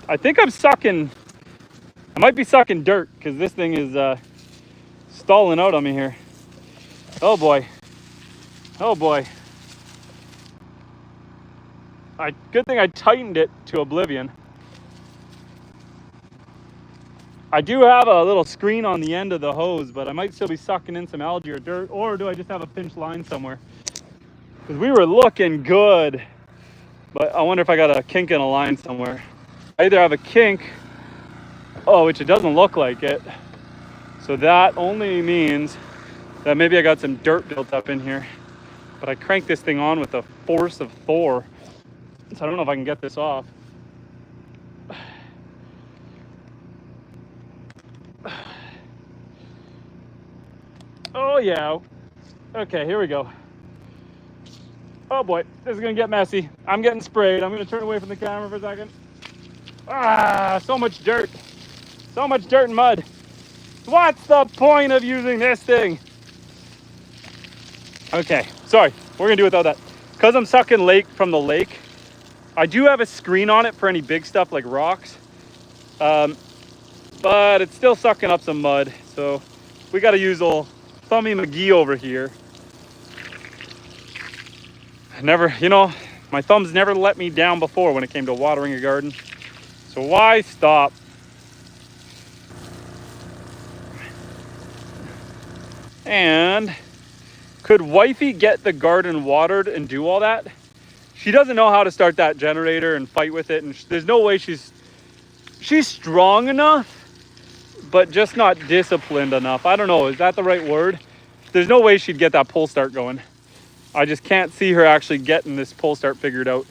I think I'm sucking, I might be sucking dirt because this thing is stalling out on me here. Oh boy, oh boy. Good thing I tightened it to oblivion. I do have a little screen on the end of the hose, but I might still be sucking in some algae or dirt, or do I just have a pinch line somewhere? Because we were looking good, but I wonder if I got a kink in a line somewhere. I either have a kink, which it doesn't look like it. So that only means that maybe I got some dirt built up in here. But I cranked this thing on with the force of Thor. So I don't know if I can get this off. Oh yeah. Okay, here we go. Oh boy, this is gonna get messy. I'm getting sprayed. I'm gonna turn away from the camera for a second. Ah, so much dirt. So much dirt and mud. What's the point of using this thing? Okay, sorry, we're gonna do without that. Because I'm sucking from the lake, I do have a screen on it for any big stuff like rocks. But it's still sucking up some mud. So we gotta use old Thummy McGee over here. Never, you know, My thumbs never let me down before when it came to watering a garden. So why stop? And could wifey get the garden watered and do all that? She doesn't know how to start that generator and fight with it. And there's no way she's strong enough, but just not disciplined enough. I don't know, is that the right word? There's no way she'd get that pull start going. I just can't see her actually getting this pull start figured out.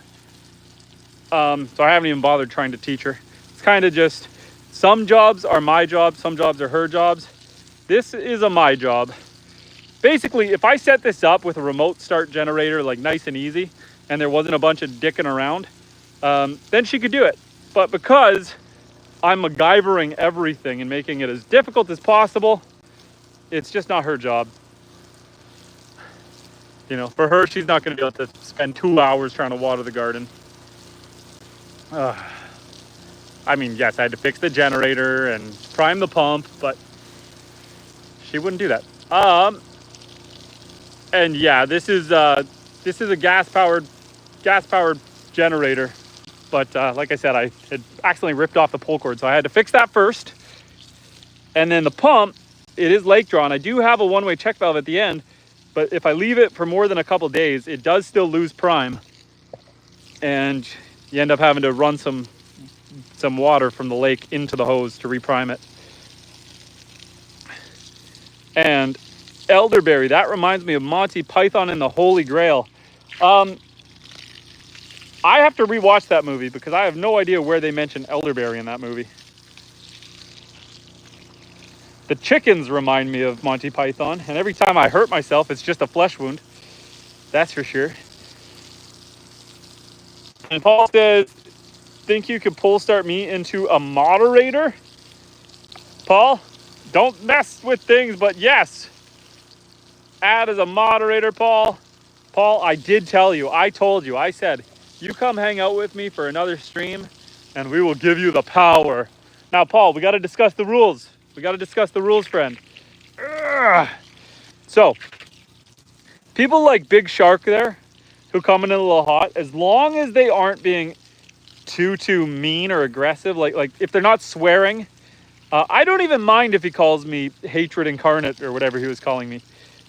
So I haven't even bothered trying to teach her. It's kind of just, some jobs are my job, some jobs are her jobs. This is a my job. Basically, if I set this up with a remote start generator, like nice and easy, and there wasn't a bunch of dicking around, then she could do it. But because I'm MacGyvering everything and making it as difficult as possible, it's just not her job. You know, for her, she's not going to be able to spend 2 hours trying to water the garden. I mean, yes, I had to fix the generator and prime the pump, but she wouldn't do that. And yeah, this is a gas powered generator. But like I said, I had accidentally ripped off the pull cord, so I had to fix that first. And then the pump, it is lake drawn. I do have a one-way check valve at the end, but if I leave it for more than a couple days, it does still lose prime. And you end up having to run some water from the lake into the hose to reprime it. And elderberry, that reminds me of Monty Python and the Holy Grail. I have to rewatch that movie because I have no idea where they mention elderberry in that movie. The chickens remind me of Monty Python, and every time I hurt myself, it's just a flesh wound. That's for sure. And Paul says, think you could pull start me into a moderator? Paul, don't mess with things, but yes. Add as a moderator, Paul. Paul, I did tell you, I told you, I said, you come hang out with me for another stream and we will give you the power. Now, Paul, we got to discuss the rules. We got to discuss the rules, friend. Ugh. So, people like Big Shark there who come in a little hot, as long as they aren't being too mean or aggressive, like if they're not swearing, I don't even mind if he calls me hatred incarnate or whatever he was calling me.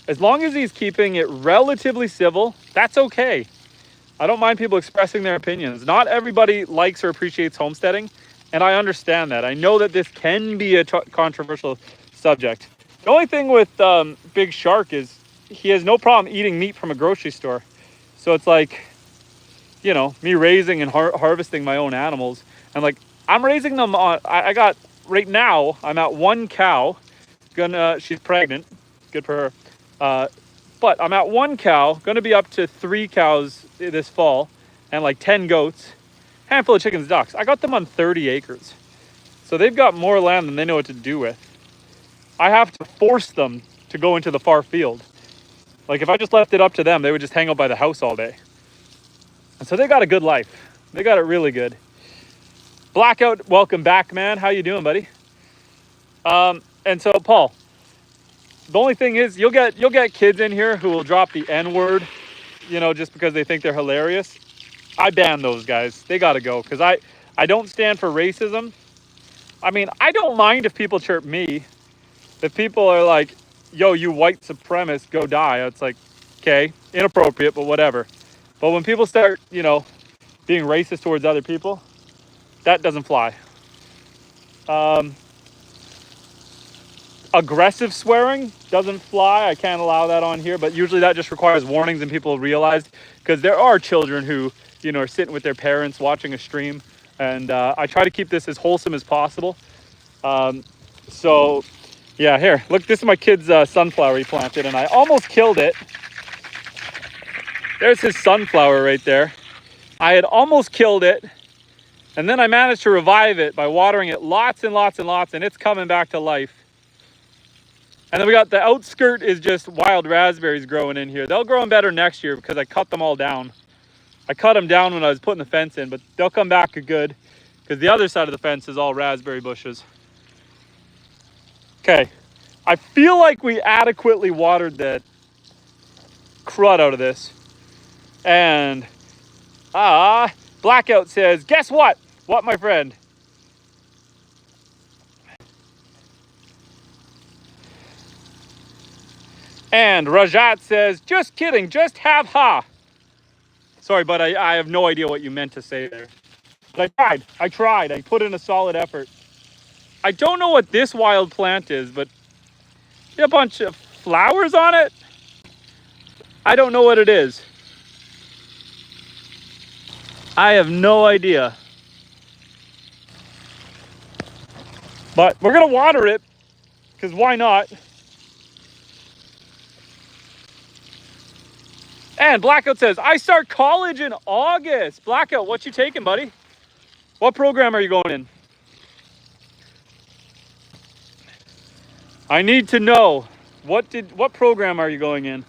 As long as he's keeping it relatively civil, that's okay. I don't mind people expressing their opinions. Not everybody likes or appreciates homesteading, and I understand that. I know that this can be a controversial subject. The only thing with Big Shark is he has no problem eating meat from a grocery store. So it's like, you know, me raising and harvesting my own animals. And like, I'm raising them on, I got, right now, I'm at 1 cow. She's pregnant. Good for her. But I'm at 1 cow, gonna be up to 3 cows this fall, and like 10 goats, handful of chickens, ducks. I got them on 30 acres. So they've got more land than they know what to do with. I have to force them to go into the far field. Like if I just left it up to them, they would just hang out by the house all day. And so they got a good life. They got it really good. Blackout, welcome back, man. How you doing, buddy? And so Paul, the only thing is you'll get kids in here who will drop the N-word, you know, just because they think they're hilarious. I ban those guys. They gotta go, because I don't stand for racism. I mean, I don't mind if people chirp me. If people are like, yo, you white supremacist, go die. It's like, okay, inappropriate, but whatever. But when people start, you know, being racist towards other people, that doesn't fly. Aggressive swearing doesn't fly. I can't allow that on here, but usually that just requires warnings and people realize, because there are children who, you know, are sitting with their parents watching a stream, and I try to keep this as wholesome as possible. So yeah, here, look, this is my kid's sunflower he planted, and I almost killed it. There's his sunflower right there. I had almost killed it, and then I managed to revive it by watering it lots and lots and lots, and it's coming back to life. And then we got the outskirt is just wild raspberries growing in here. They'll grow them better next year because I cut them all down. I cut them down when I was putting the fence in, but they'll come back good because the other side of the fence is all raspberry bushes. Okay, I feel like we adequately watered the crud out of this. And Blackout says, guess what? What, my friend? And Rajat says, just kidding, just have ha. Sorry, but I have no idea what you meant to say there. But I tried, I put in a solid effort. I don't know what this wild plant is, but a bunch of flowers on it. I don't know what it is. I have no idea. But we're gonna water it, because why not? And Blackout says, I start college in August. Blackout, what you taking, buddy? What program are you going in? I need to know. What program are you going in?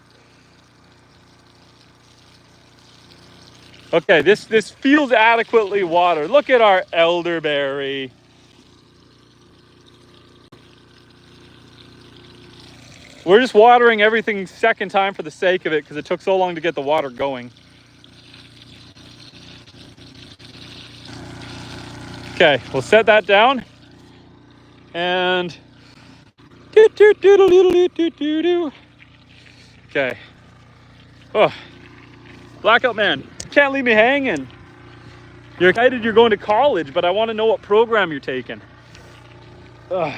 Okay, this feels adequately watered. Look at our elderberry. We're just watering everything second time for the sake of it because it took so long to get the water going. Okay, we'll set that down. And okay. Oh, Blackout man, can't leave me hanging. You're excited you're going to college, but I want to know what program you're taking. Oh,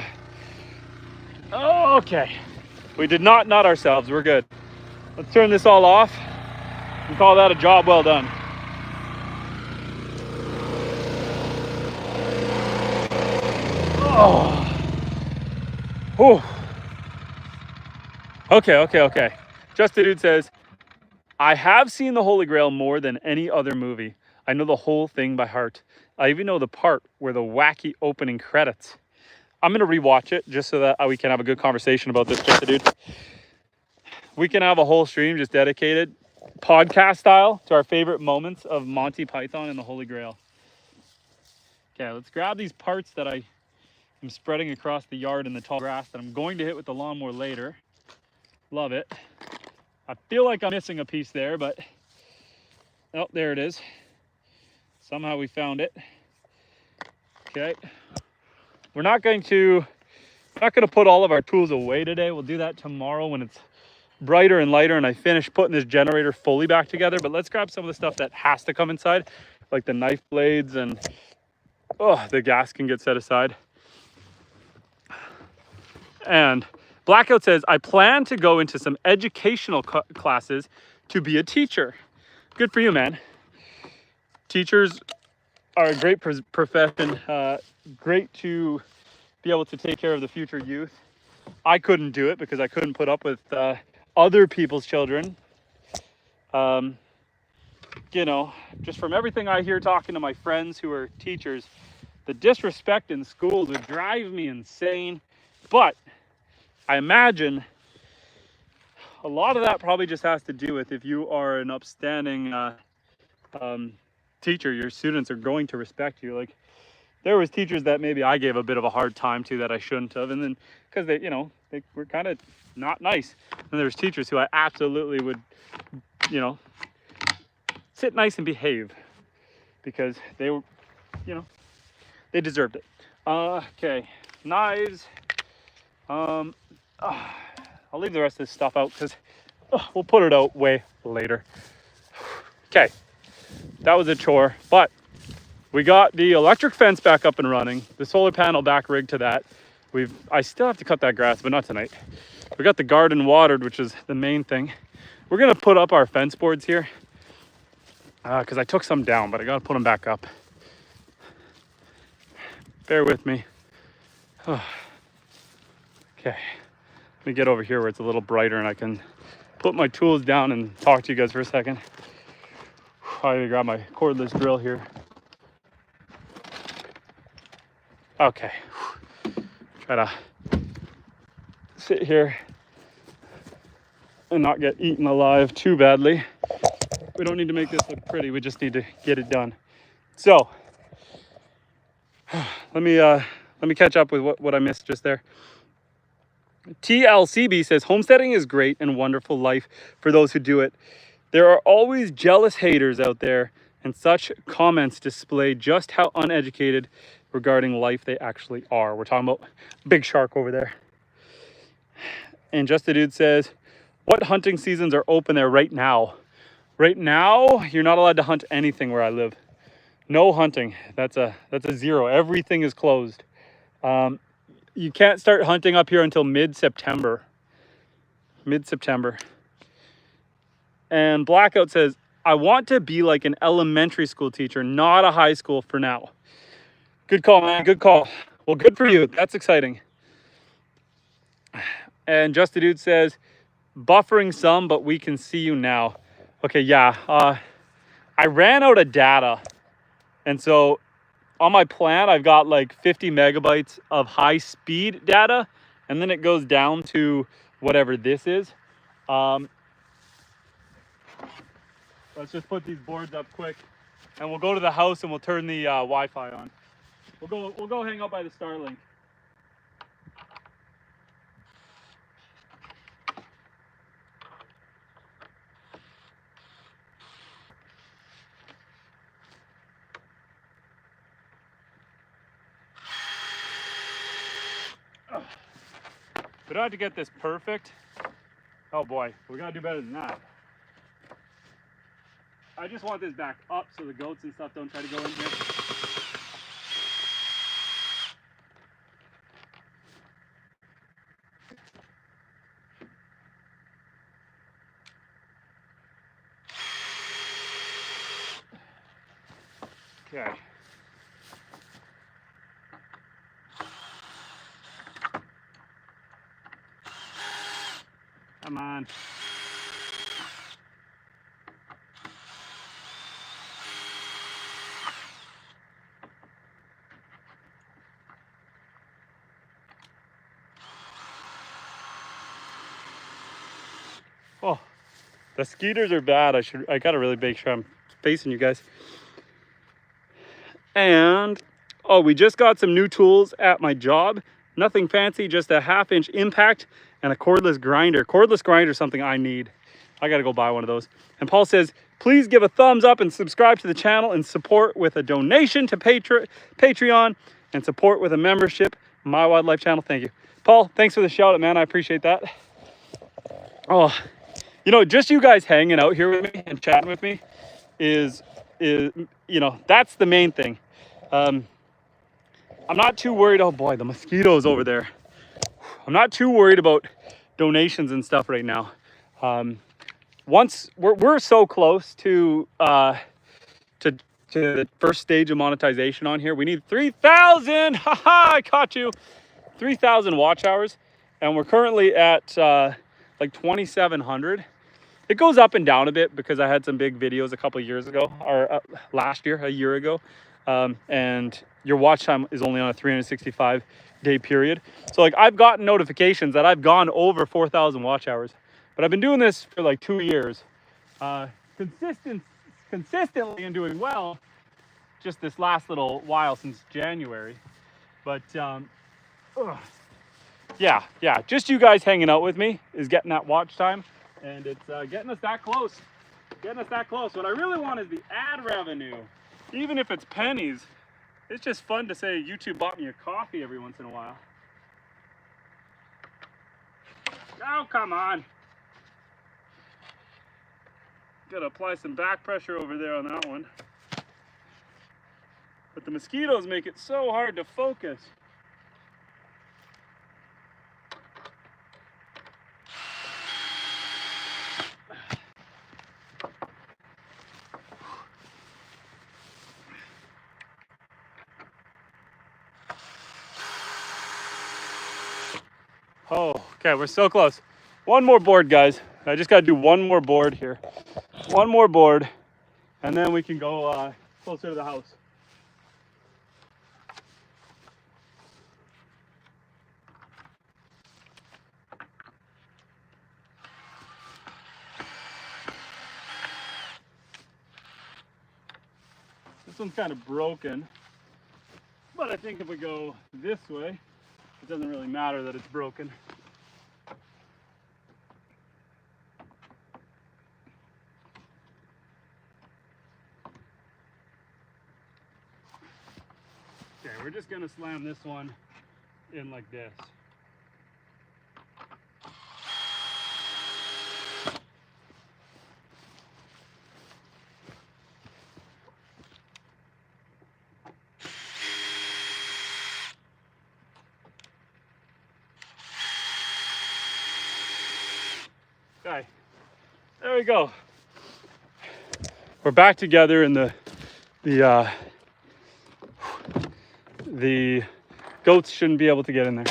okay. We did not nut ourselves. We're good. Let's turn this all off and call that a job well done. Oh. Whew. Okay. Just a Dude says, I have seen the Holy Grail more than any other movie. I know the whole thing by heart. I even know the part where the wacky opening credits. I'm going to rewatch it just so that we can have a good conversation about this, Just a Dude. We can have a whole stream just dedicated, podcast style, to our favorite moments of Monty Python and the Holy Grail. Okay, let's grab these parts that I am spreading across the yard in the tall grass that I'm going to hit with the lawnmower later. Love it. I feel like I'm missing a piece there, but oh, there it is. Somehow we found it. Okay. We're not going to put all of our tools away today. We'll do that tomorrow when it's brighter and lighter and I finish putting this generator fully back together. But let's grab some of the stuff that has to come inside, like the knife blades, and the gas can get set aside. And Blackout says, I plan to go into some educational classes to be a teacher. Good for you, man. Teachers are a great profession. Great to be able to take care of the future youth. I couldn't do it because I couldn't put up with other people's children. You know, just from everything I hear talking to my friends who are teachers, the disrespect in schools would drive me insane. But I imagine a lot of that probably just has to do with if you are an upstanding teacher, your students are going to respect you. Like, there was teachers that maybe I gave a bit of a hard time to that I shouldn't have, and then because they were kind of not nice. And there's teachers who I absolutely would, sit nice and behave because they were, they deserved it. Okay, knives. I'll leave the rest of this stuff out because we'll put it out way later. Okay, that was a chore, but we got the electric fence back up and running, the solar panel back rigged to that. I still have to cut that grass, but not tonight. We got the garden watered, which is the main thing. We're gonna put up our fence boards here because I took some down, but I gotta put them back up. Bear with me. Okay, let me get over here where it's a little brighter and I can put my tools down and talk to you guys for a second. I gotta grab my cordless drill here. Okay, try to sit here and not get eaten alive too badly. We don't need to make this look pretty, we just need to get it done. So let me catch up with what I missed just there. TLCB says, homesteading is great and wonderful life for those who do it. There are always jealous haters out there and such comments display just how uneducated regarding life they actually are. We're talking about big shark over there. And Just a Dude says, what hunting seasons are open there right now? Right now, you're not allowed to hunt anything where I live. No hunting. That's a zero. Everything is closed. You can't start hunting up here until mid-September. Mid-September. And Blackout says, I want to be like an elementary school teacher, not a high school for now. Good call, man. Good call. Well, good for you. That's exciting. And Just a Dude says, buffering some, but we can see you now. Okay, yeah. I ran out of data. And so on my plan, I've got like 50 megabytes of high speed data. And then it goes down to whatever this is. Let's just put these boards up quick. And we'll go to the house and we'll turn the Wi-Fi on. We'll go hang out by the Starlink. We don't have to get this perfect. Oh boy, we gotta do better than that. I just want this back up so the goats and stuff don't try to go in here. Okay. Come on. Oh, the skeeters are bad. I gotta really make sure I'm facing you guys. And, oh, we just got some new tools at my job. Nothing fancy, just a 1/2-inch impact and a cordless grinder. Cordless grinder is something I need. I gotta go buy one of those. And Paul says, please give a thumbs up and subscribe to the channel and support with a donation to Patreon and support with a membership. My Wildlife channel, thank you. Paul, thanks for the shout out, man. I appreciate that. Oh, you know, just you guys hanging out here with me and chatting with me is you know, that's the main thing. I'm not too worried. Oh boy, the mosquitoes over there. I'm not too worried about donations and stuff right now. Once we're so close to the first stage of monetization on here. We need 3,000. Haha, I caught you. 3,000 watch hours, and we're currently at like 2,700. It goes up and down a bit because I had some big videos a couple of years ago, or last year, a year ago, and your watch time is only on a 365-day period. So like I've gotten notifications that I've gone over 4,000 watch hours, but I've been doing this for like 2 years, consistently and doing well. Just this last little while since January, but yeah, just you guys hanging out with me is getting that watch time. And it's getting us that close. What I really want is the ad revenue. Even if it's pennies, it's just fun to say YouTube bought me a coffee every once in a while. Oh, come on. Gotta apply some back pressure over there on that one. But the mosquitoes make it so hard to focus. Oh, okay, we're so close. One more board, guys. I just gotta do one more board here. One more board, and then we can go closer to the house. This one's kind of broken, but I think if we go this way, it doesn't really matter that it's broken. we're just gonna slam this one in like this. Okay, there we go. We're back together, and the goats shouldn't be able to get in there.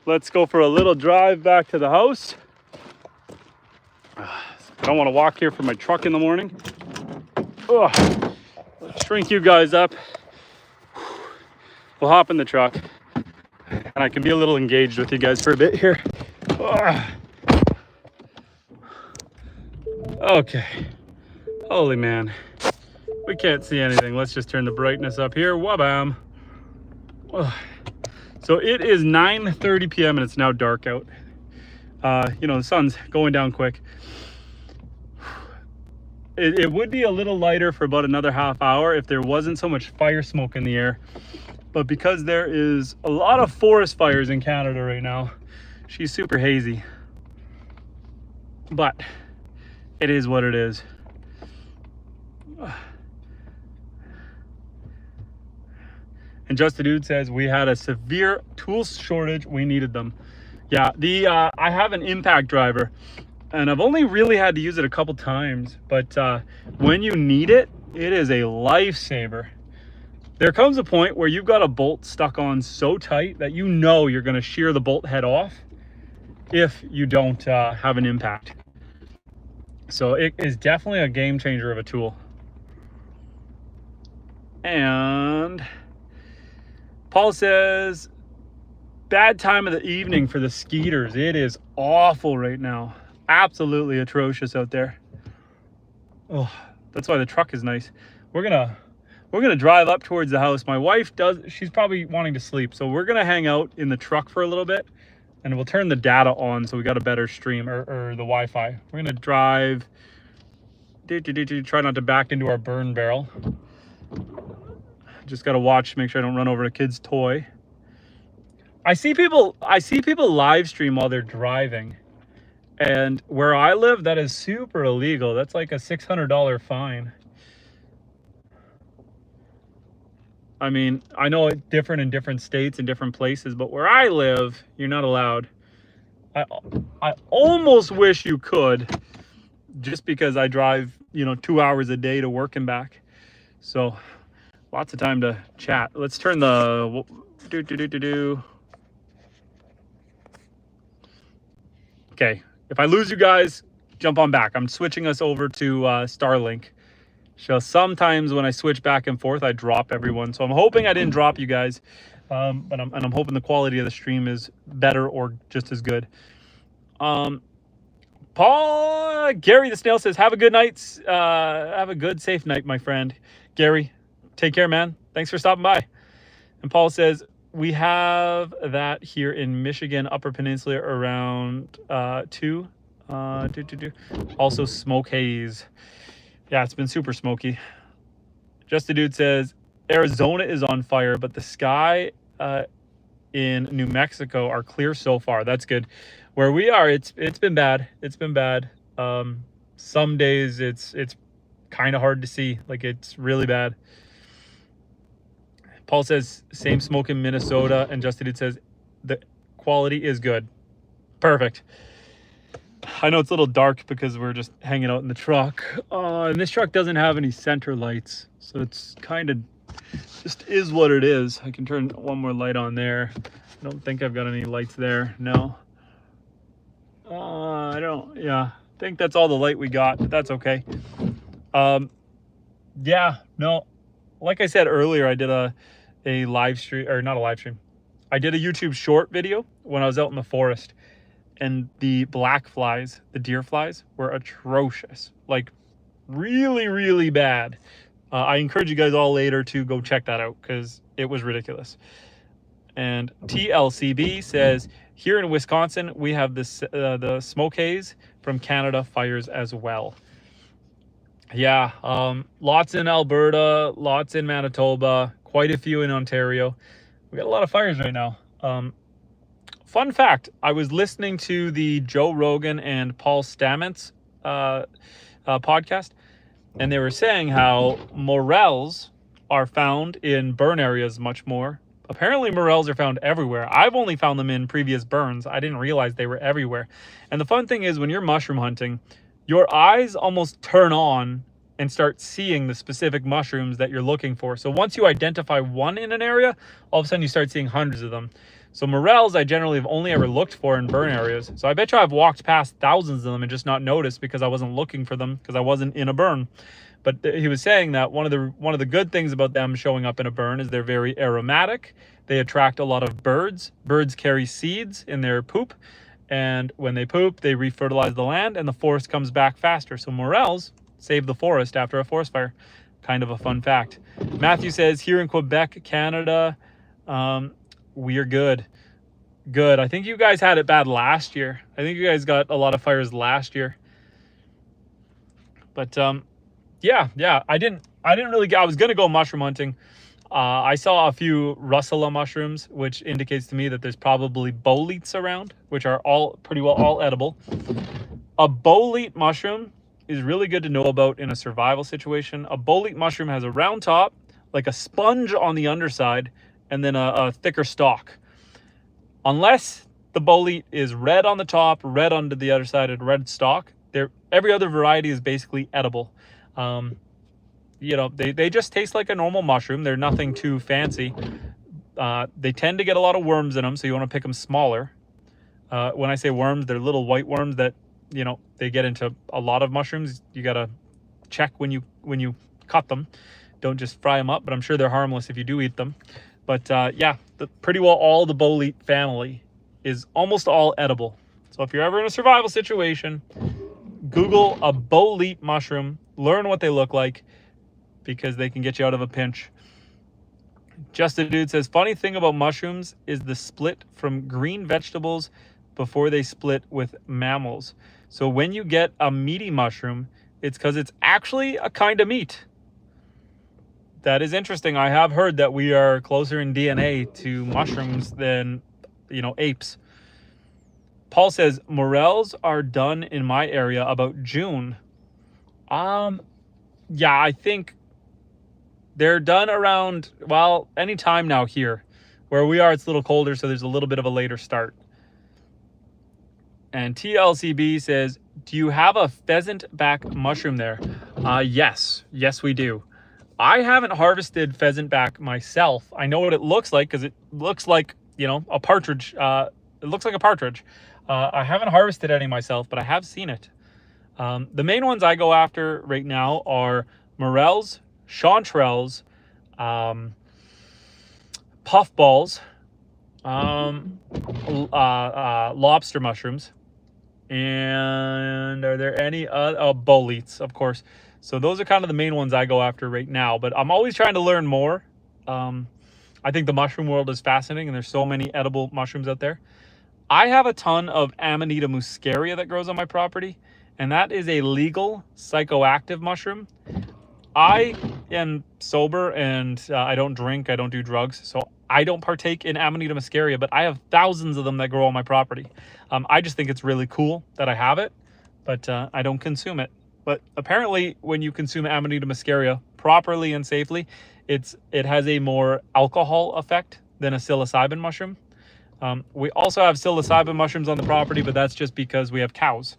Let's go for a little drive back to the house. I don't want to walk here for my truck in the morning. Ugh. Let's shrink you guys up. We'll hop in the truck, and I can be a little engaged with you guys for a bit here. Ugh. Okay. Holy man. We can't see anything. Let's just turn the brightness up here. Wabam. Ugh. So it is 9:30 p.m. and it's now dark out. You know, the sun's going down quick. It would be a little lighter for about another half hour if there wasn't so much fire smoke in the air. But because there is a lot of forest fires in Canada right now, she's super hazy. But it is what it is. And Just the Dude says we had a severe tool shortage. We needed them. Yeah, I have an impact driver, and I've only really had to use it a couple times. But when you need it, it is a lifesaver. There comes a point where you've got a bolt stuck on so tight that you know you're going to shear the bolt head off if you don't have an impact. So it is definitely a game changer of a tool. And Paul says, bad time of the evening for the skeeters. It is awful right now. Absolutely atrocious out there. Oh, that's why the truck is nice. We're gonna drive up towards the house. My wife she's probably wanting to sleep, so we're gonna hang out in the truck for a little bit, and we'll turn the data on so we got a better stream, or the Wi-Fi. We're gonna drive. Try not to back into our burn barrel. Just gotta watch, make sure I don't run over a kid's toy. I see people live stream while they're driving, and where I live, that is super illegal. That's like a $600 fine. I mean, I know it's different in different states and different places, but where I live, you're not allowed. I almost wish you could, just because I drive, 2 hours a day to work and back. So lots of time to chat. Let's turn the Okay, if I lose you guys, jump on back. I'm switching us over to Starlink. So sometimes when I switch back and forth, I drop everyone. So I'm hoping I didn't drop you guys, but I'm hoping the quality of the stream is better or just as good. Gary the Snail says, have a good night. Have a good, safe night, my friend. Gary, take care, man. Thanks for stopping by. And Paul says, we have that here in Michigan, Upper Peninsula, around 2. Also smoke haze. Yeah, it's been super smoky. Just the Dude says, Arizona is on fire, but the sky in New Mexico are clear so far. That's good. Where we are, it's been bad. It's been bad. Some days it's kind of hard to see. Like, it's really bad. Paul says, same smoke in Minnesota. And Just the Dude says, the quality is good. Perfect. I know it's a little dark because we're just hanging out in the truck. And this truck doesn't have any center lights, so it's kind of just is what it is. I can turn one more light on there. I don't think I've got any lights there. No. I think that's all the light we got, but that's okay. Yeah, no. Like I said earlier, I did a live stream, or not a live stream. I did a YouTube short video when I was out in the forest. And the black flies, the deer flies, were atrocious. Like, really, really bad. I encourage you guys all later to go check that out because it was ridiculous. And TLCB says, here in Wisconsin, we have this the smoke haze from Canada fires as well. Yeah, lots in Alberta, lots in Manitoba, quite a few in Ontario. We got a lot of fires right now. Fun fact, I was listening to the Joe Rogan and Paul Stamets podcast, and they were saying how morels are found in burn areas much more. Apparently morels are found everywhere. I've only found them in previous burns. I didn't realize they were everywhere. And the fun thing is, when you're mushroom hunting, your eyes almost turn on and start seeing the specific mushrooms that you're looking for. So once you identify one in an area, all of a sudden you start seeing hundreds of them. So morels, I generally have only ever looked for in burn areas. So I bet you I've walked past thousands of them and just not noticed because I wasn't looking for them because I wasn't in a burn. But he was saying that one of the good things about them showing up in a burn is they're very aromatic. They attract a lot of birds. Birds carry seeds in their poop. And when they poop, they refertilize the land and the forest comes back faster. So morels save the forest after a forest fire. Kind of a fun fact. Matthew says, here in Quebec, Canada, we are good. Good. I think you guys had it bad last year. I think you guys got a lot of fires last year. But yeah. I was gonna go mushroom hunting. I saw a few russula mushrooms, which indicates to me that there's probably boletes around, which are all pretty well all edible. A bolete mushroom is really good to know about in a survival situation. A bolete mushroom has a round top, like a sponge on the underside, and then a thicker stalk. Unless the bolete is red on the top, red under the other side, and red stalk, every other variety is basically edible. You know, they just taste like a normal mushroom. They're nothing too fancy. They tend to get a lot of worms in them, so you want to pick them smaller. When I say worms, they're little white worms that, you know, they get into a lot of mushrooms. You got to check when you cut them. Don't just fry them up, but I'm sure they're harmless if you do eat them. But yeah, pretty well all the bolete family is almost all edible. So if you're ever in a survival situation, Google a bolete mushroom, learn what they look like, because they can get you out of a pinch. Just a Dude says, funny thing about mushrooms is the split from green vegetables before they split with mammals. So when you get a meaty mushroom, it's because it's actually a kind of meat. That is interesting. I have heard that we are closer in DNA to mushrooms than, you know, apes. Paul says, morels are done in my area about June. Yeah, I think they're done around, well, any time now here. Where we are, it's a little colder, so there's a little bit of a later start. And TLCB says, do you have a pheasant back mushroom there? Yes, we do. I haven't harvested pheasant back myself. I know what it looks like because it looks like, you know, a partridge. It looks like a partridge. I haven't harvested any myself, but I have seen it. The main ones I go after right now are morels, chanterelles, puffballs, lobster mushrooms, and are there any boletes, of course. So those are kind of the main ones I go after right now, but I'm always trying to learn more. I think the mushroom world is fascinating, and there's so many edible mushrooms out there. I have a ton of Amanita muscaria that grows on my property, and that is a legal psychoactive mushroom. I am sober and I don't drink, I don't do drugs, so I don't partake in Amanita muscaria, but I have thousands of them that grow on my property. I just think it's really cool that I have it, but I don't consume it. But apparently when you consume Amanita muscaria properly and safely, it has a more alcohol effect than a psilocybin mushroom. We also have psilocybin mushrooms on the property, but that's just because we have cows.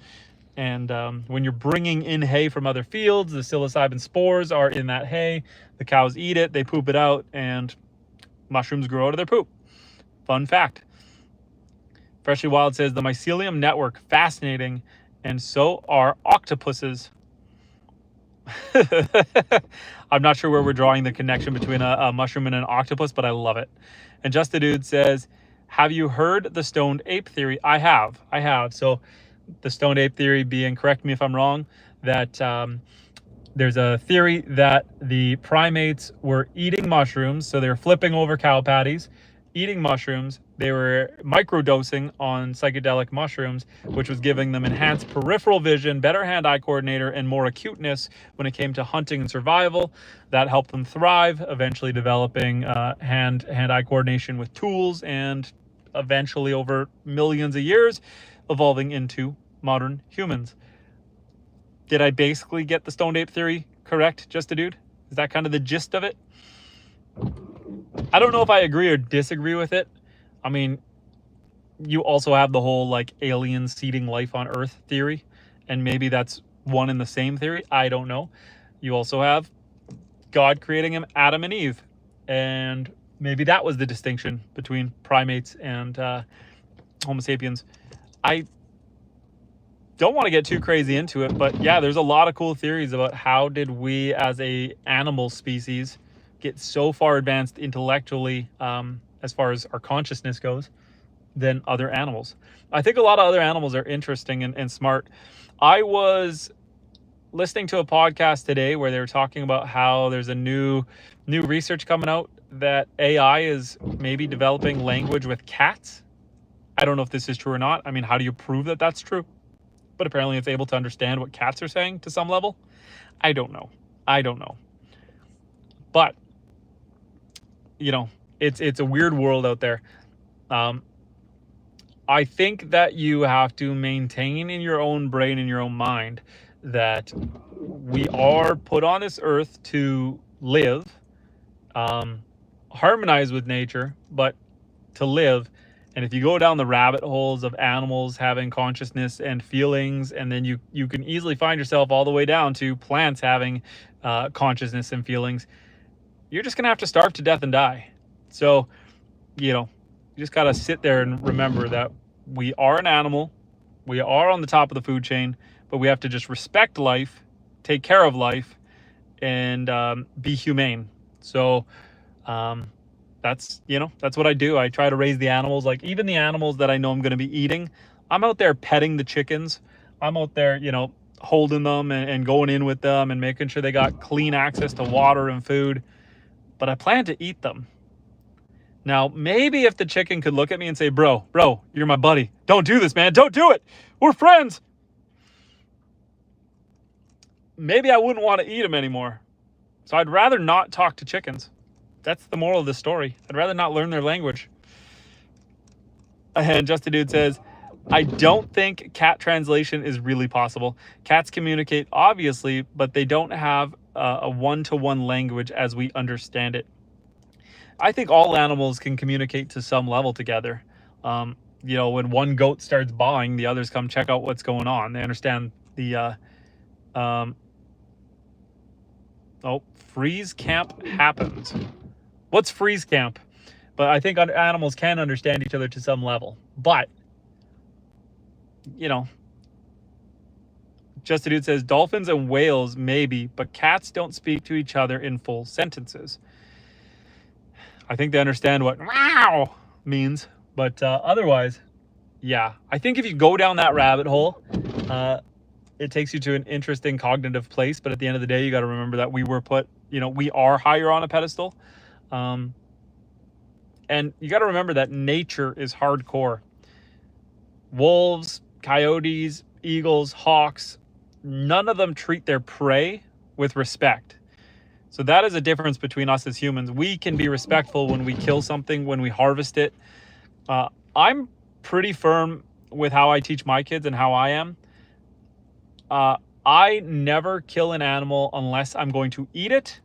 And when you're bringing in hay from other fields, the psilocybin spores are in that hay. The cows eat it, they poop it out, and mushrooms grow out of their poop. Fun fact. Freshly Wild says, the mycelium network, fascinating, and so are octopuses. I'm not sure where we're drawing the connection between a mushroom and an octopus, but I love it. And Just a Dude says, have you heard the stoned ape theory? I have. So the stoned ape theory being, correct me if I'm wrong, that there's a theory that the primates were eating mushrooms. So they're flipping over cow patties, eating mushrooms. they were microdosing on psychedelic mushrooms, which was giving them enhanced peripheral vision, better hand-eye coordinator, and more acuteness when it came to hunting and survival. That helped them thrive, eventually developing hand-eye coordination with tools, and eventually over millions of years evolving into modern humans. Did I basically get the stoned ape theory correct, Just a Dude? Is that kind of the gist of it? I don't know if I agree or disagree with it. I mean, you also have the whole like aliens seeding life on Earth theory, and maybe that's one and the same theory. I don't know. You also have God creating him Adam and Eve, and maybe that was the distinction between primates and Homo sapiens. I don't want to get too crazy into it, but yeah, there's a lot of cool theories about how did we as a animal species get so far advanced intellectually, as far as our consciousness goes, than other animals. I think a lot of other animals are interesting and smart. I was listening to a podcast today where they were talking about how there's a new research coming out that AI is maybe developing language with cats. I don't know if this is true or not. I mean, how do you prove that that's true? But apparently it's able to understand what cats are saying to some level. I don't know. But, you know, it's a weird world out there. I think that you have to maintain in your own brain, in your own mind, that we are put on this earth to live, harmonize with nature, but to live. And if you go down the rabbit holes of animals having consciousness and feelings, and then you can easily find yourself all the way down to plants having consciousness and feelings, you're just going to have to starve to death and die. So, you know, you just got to sit there and remember that we are an animal. We are on the top of the food chain, but we have to just respect life, take care of life, and be humane. So, that's what I do. I try to raise the animals, like even the animals that I know I'm going to be eating. I'm out there petting the chickens. I'm out there, holding them and going in with them and making sure they got clean access to water and food. But I plan to eat them. Now, maybe if the chicken could look at me and say, bro, you're my buddy. Don't do this, man. Don't do it. We're friends. Maybe I wouldn't want to eat them anymore. So I'd rather not talk to chickens. That's the moral of the story. I'd rather not learn their language. And Just a Dude says, I don't think cat translation is really possible. Cats communicate, obviously, but they don't have a one-to-one language as we understand it. I think all animals can communicate to some level together. When one goat starts bawling, the others come check out what's going on. They understand the... freeze camp happens. What's freeze camp? But I think animals can understand each other to some level. But, Just a Dude says, dolphins and whales, maybe, but cats don't speak to each other in full sentences. I think they understand what wow means, but otherwise, yeah. I think if you go down that rabbit hole, it takes you to an interesting cognitive place, but at the end of the day, you got to remember that we were put, we are higher on a pedestal. And you got to remember that nature is hardcore. Wolves, coyotes, eagles, hawks, none of them treat their prey with respect. So that is a difference between us as humans. We can be respectful when we kill something, when we harvest it. I'm pretty firm with how I teach my kids and how I am. I never kill an animal unless I'm going to eat it,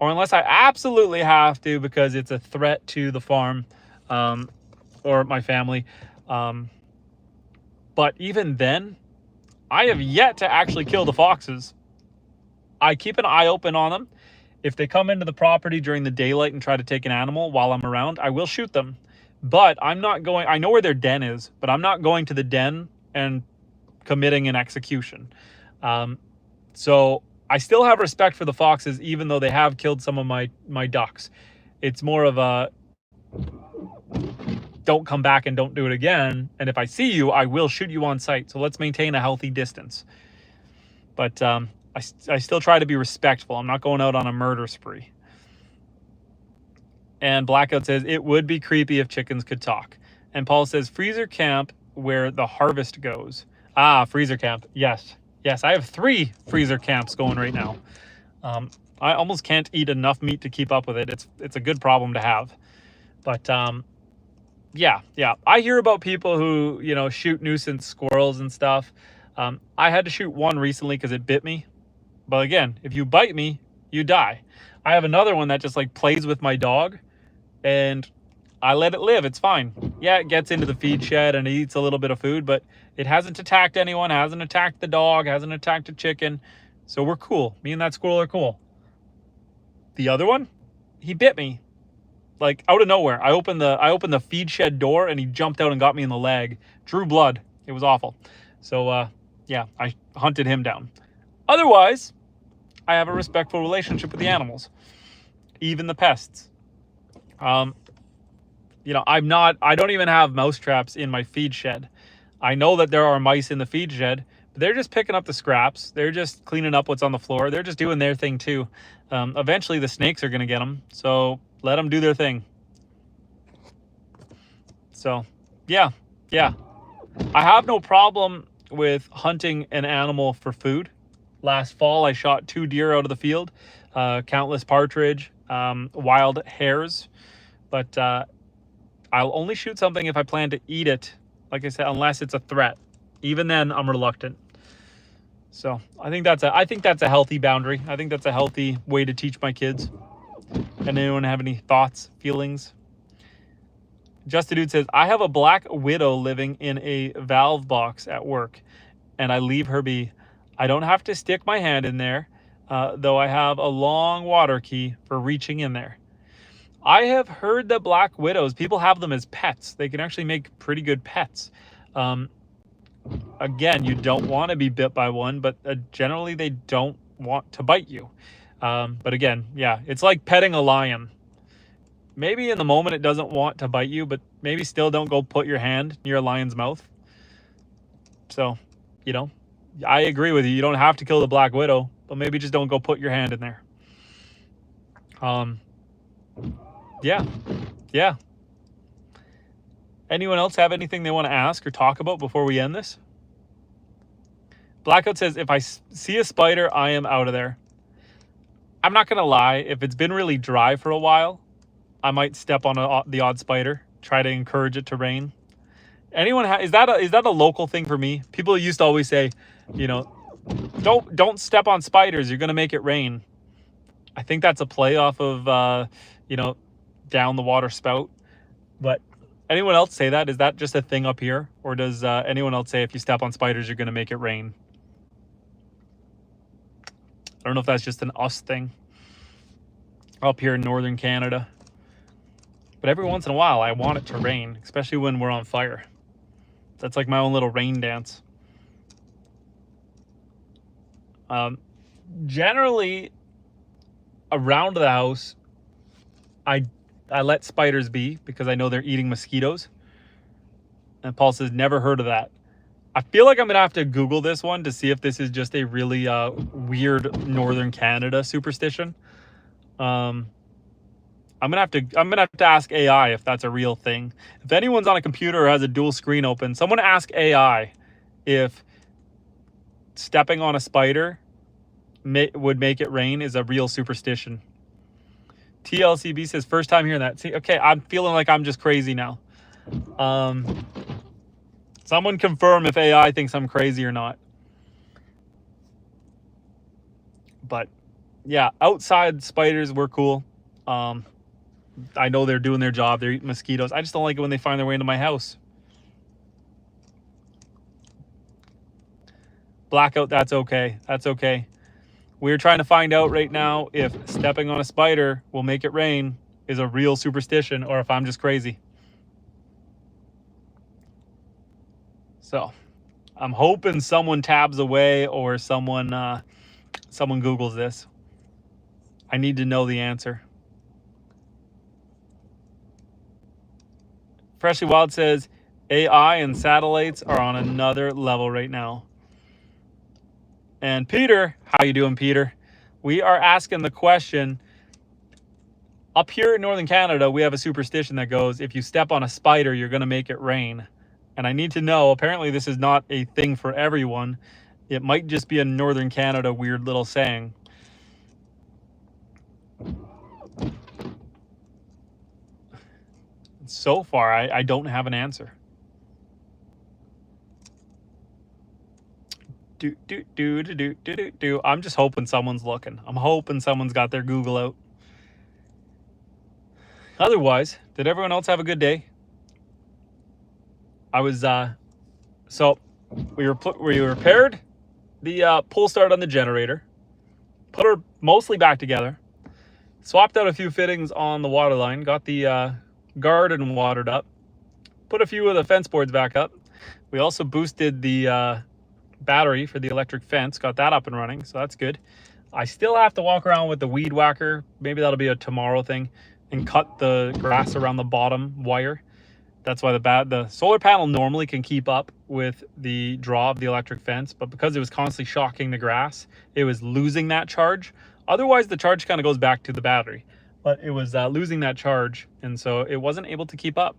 or unless I absolutely have to because it's a threat to the farm or my family. But even then, I have yet to actually kill the foxes. I keep an eye open on them. If they come into the property during the daylight and try to take an animal while I'm around, I will shoot them. But I'm not going, I know where their den is, but I'm not going to the den and committing an execution. So I still have respect for the foxes, even though they have killed some of my ducks. It's more of a don't come back and don't do it again. And if I see you, I will shoot you on sight. So let's maintain a healthy distance. But I still try to be respectful. I'm not going out on a murder spree. And Blackout says, it would be creepy if chickens could talk. And Paul says, freezer camp where the harvest goes. Ah, freezer camp. Yes. Yes, I have 3 freezer camps going right now. I almost can't eat enough meat to keep up with it. It's a good problem to have. But yeah. I hear about people who, you know, shoot nuisance squirrels and stuff. I had to shoot one recently because it bit me. But again, if you bite me, you die. I have another one that just like plays with my dog, and I let it live. It's fine. Yeah, it gets into the feed shed and it eats a little bit of food, but it hasn't attacked anyone, hasn't attacked the dog, hasn't attacked a chicken. So we're cool. Me and that squirrel are cool. The other one, he bit me. Like out of nowhere. I opened the feed shed door and he jumped out and got me in the leg. Drew blood. It was awful. So yeah, I hunted him down. Otherwise, I have a respectful relationship with the animals, even the pests. You know, I don't even have mouse traps in my feed shed. I know that there are mice in the feed shed, but they're just picking up the scraps. They're just cleaning up what's on the floor. They're just doing their thing too. Eventually the snakes are going to get them. So let them do their thing. So yeah. I have no problem with hunting an animal for food. Last fall, I shot 2 deer out of the field, countless partridge, wild hares, but I'll only shoot something if I plan to eat it, like I said, unless it's a threat. Even then, I'm reluctant. So I think that's a healthy boundary. I think that's a healthy way to teach my kids. And anyone have any thoughts, feelings? Just a Dude says, I have a black widow living in a valve box at work, and I leave her be. I don't have to stick my hand in there, though I have a long water key for reaching in there. I have heard that black widows, people have them as pets. They can actually make pretty good pets. Again, you don't want to be bit by one, but generally they don't want to bite you. But again, yeah, it's like petting a lion. Maybe in the moment it doesn't want to bite you, but maybe still don't go put your hand near a lion's mouth. So, you know, I agree with you. You don't have to kill the black widow, but maybe just don't go put your hand in there. Yeah. Anyone else have anything they want to ask or talk about before we end this? Blackout says, if I see a spider, I am out of there. I'm not going to lie. If it's been really dry for a while, I might step on the odd spider, try to encourage it to rain. Anyone is that a local thing for me? People used to always say, you know, don't step on spiders. You're going to make it rain. I think that's a play off of, you know, down the water spout. But anyone else say that? Is that just a thing up here? Or does anyone else say if you step on spiders, you're going to make it rain? I don't know if that's just an us thing up here in northern Canada. But every once in a while, I want it to rain, especially when we're on fire. That's like my own little rain dance. Generally, around the house, I let spiders be because I know they're eating mosquitoes. And Paul says, never heard of that. I feel like I'm going to have to Google this one to see if this is just a really weird Northern Canada superstition. I'm gonna have to ask AI if that's a real thing. If anyone's on a computer or has a dual screen open, someone ask AI if stepping on a spider would make it rain is a real superstition. TLCB says, first time hearing that. See, okay, I'm feeling like I'm just crazy now. Someone confirm if AI thinks I'm crazy or not. But yeah, outside spiders were cool. I know they're doing their job. They're eating mosquitoes. I just don't like it when they find their way into my house. Blackout, that's okay. That's okay. We're trying to find out right now if stepping on a spider will make it rain is a real superstition or if I'm just crazy. So I'm hoping someone tabs away or someone Googles this. I need to know the answer. Freshly Wild says, AI and satellites are on another level right now. And Peter, how you doing, Peter? We are asking the question, Up here in Northern Canada, we have a superstition that goes, if you step on a spider, you're going to make it rain. And I need to know, apparently this is not a thing for everyone. It might just be a Northern Canada weird little saying. So far, I don't have an answer. I'm just hoping someone's looking. I'm hoping someone's got their Google out. Otherwise, did everyone else have a good day? I was, so we repaired the pull start on the generator, put her mostly back together, swapped out a few fittings on the water line, got the garden watered up, put a few of the fence boards back up. We also boosted the battery for the electric fence, got that up and running, so that's good. I still have to walk around with the weed whacker. Maybe that'll be a tomorrow thing, and cut the grass around the bottom wire. That's why the solar panel normally can keep up with the draw of the electric fence, but because it was constantly shocking the grass, it was losing that charge. Otherwise, the charge kind of goes back to the battery, but it was losing that charge, and so it wasn't able to keep up.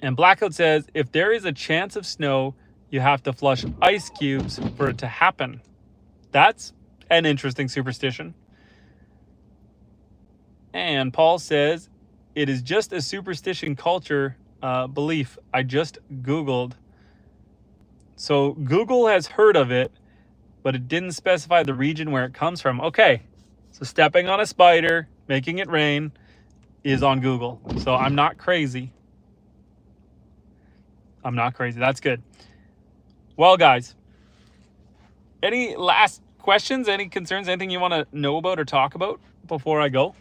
And Blackout says, if there is a chance of snow, you have to flush ice cubes for it to happen. That's an interesting superstition. And Paul says, it is just a superstition culture belief. I just Googled. So Google has heard of it, but it didn't specify the region where it comes from. Okay, so stepping on a spider, making it rain, is on Google. So I'm not crazy. I'm not crazy. That's good. Well, guys, any last questions, any concerns, anything you want to know about or talk about before I go?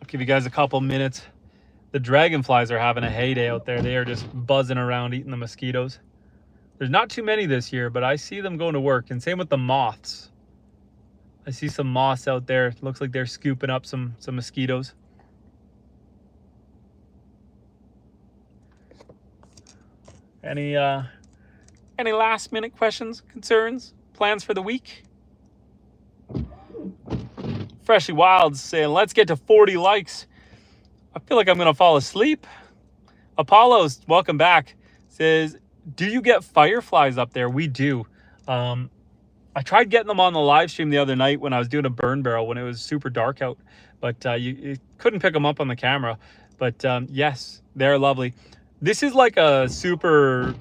I'll give you guys a couple minutes. The dragonflies are having a heyday out there. They are just buzzing around eating the mosquitoes. There's not too many this year, but I see them going to work. And same with the moths. I see some moths out there. It looks like they're scooping up some mosquitoes. Any last minute questions, concerns, plans for the week? Freshly Wild saying, let's get to 40 likes. I feel like I'm going to fall asleep. Apollo's, welcome back, says, do you get fireflies up there? We do. I tried getting them on the live stream the other night when I was doing a burn barrel when it was super dark out, but you couldn't pick them up on the camera. But yes, they're lovely. This is like a super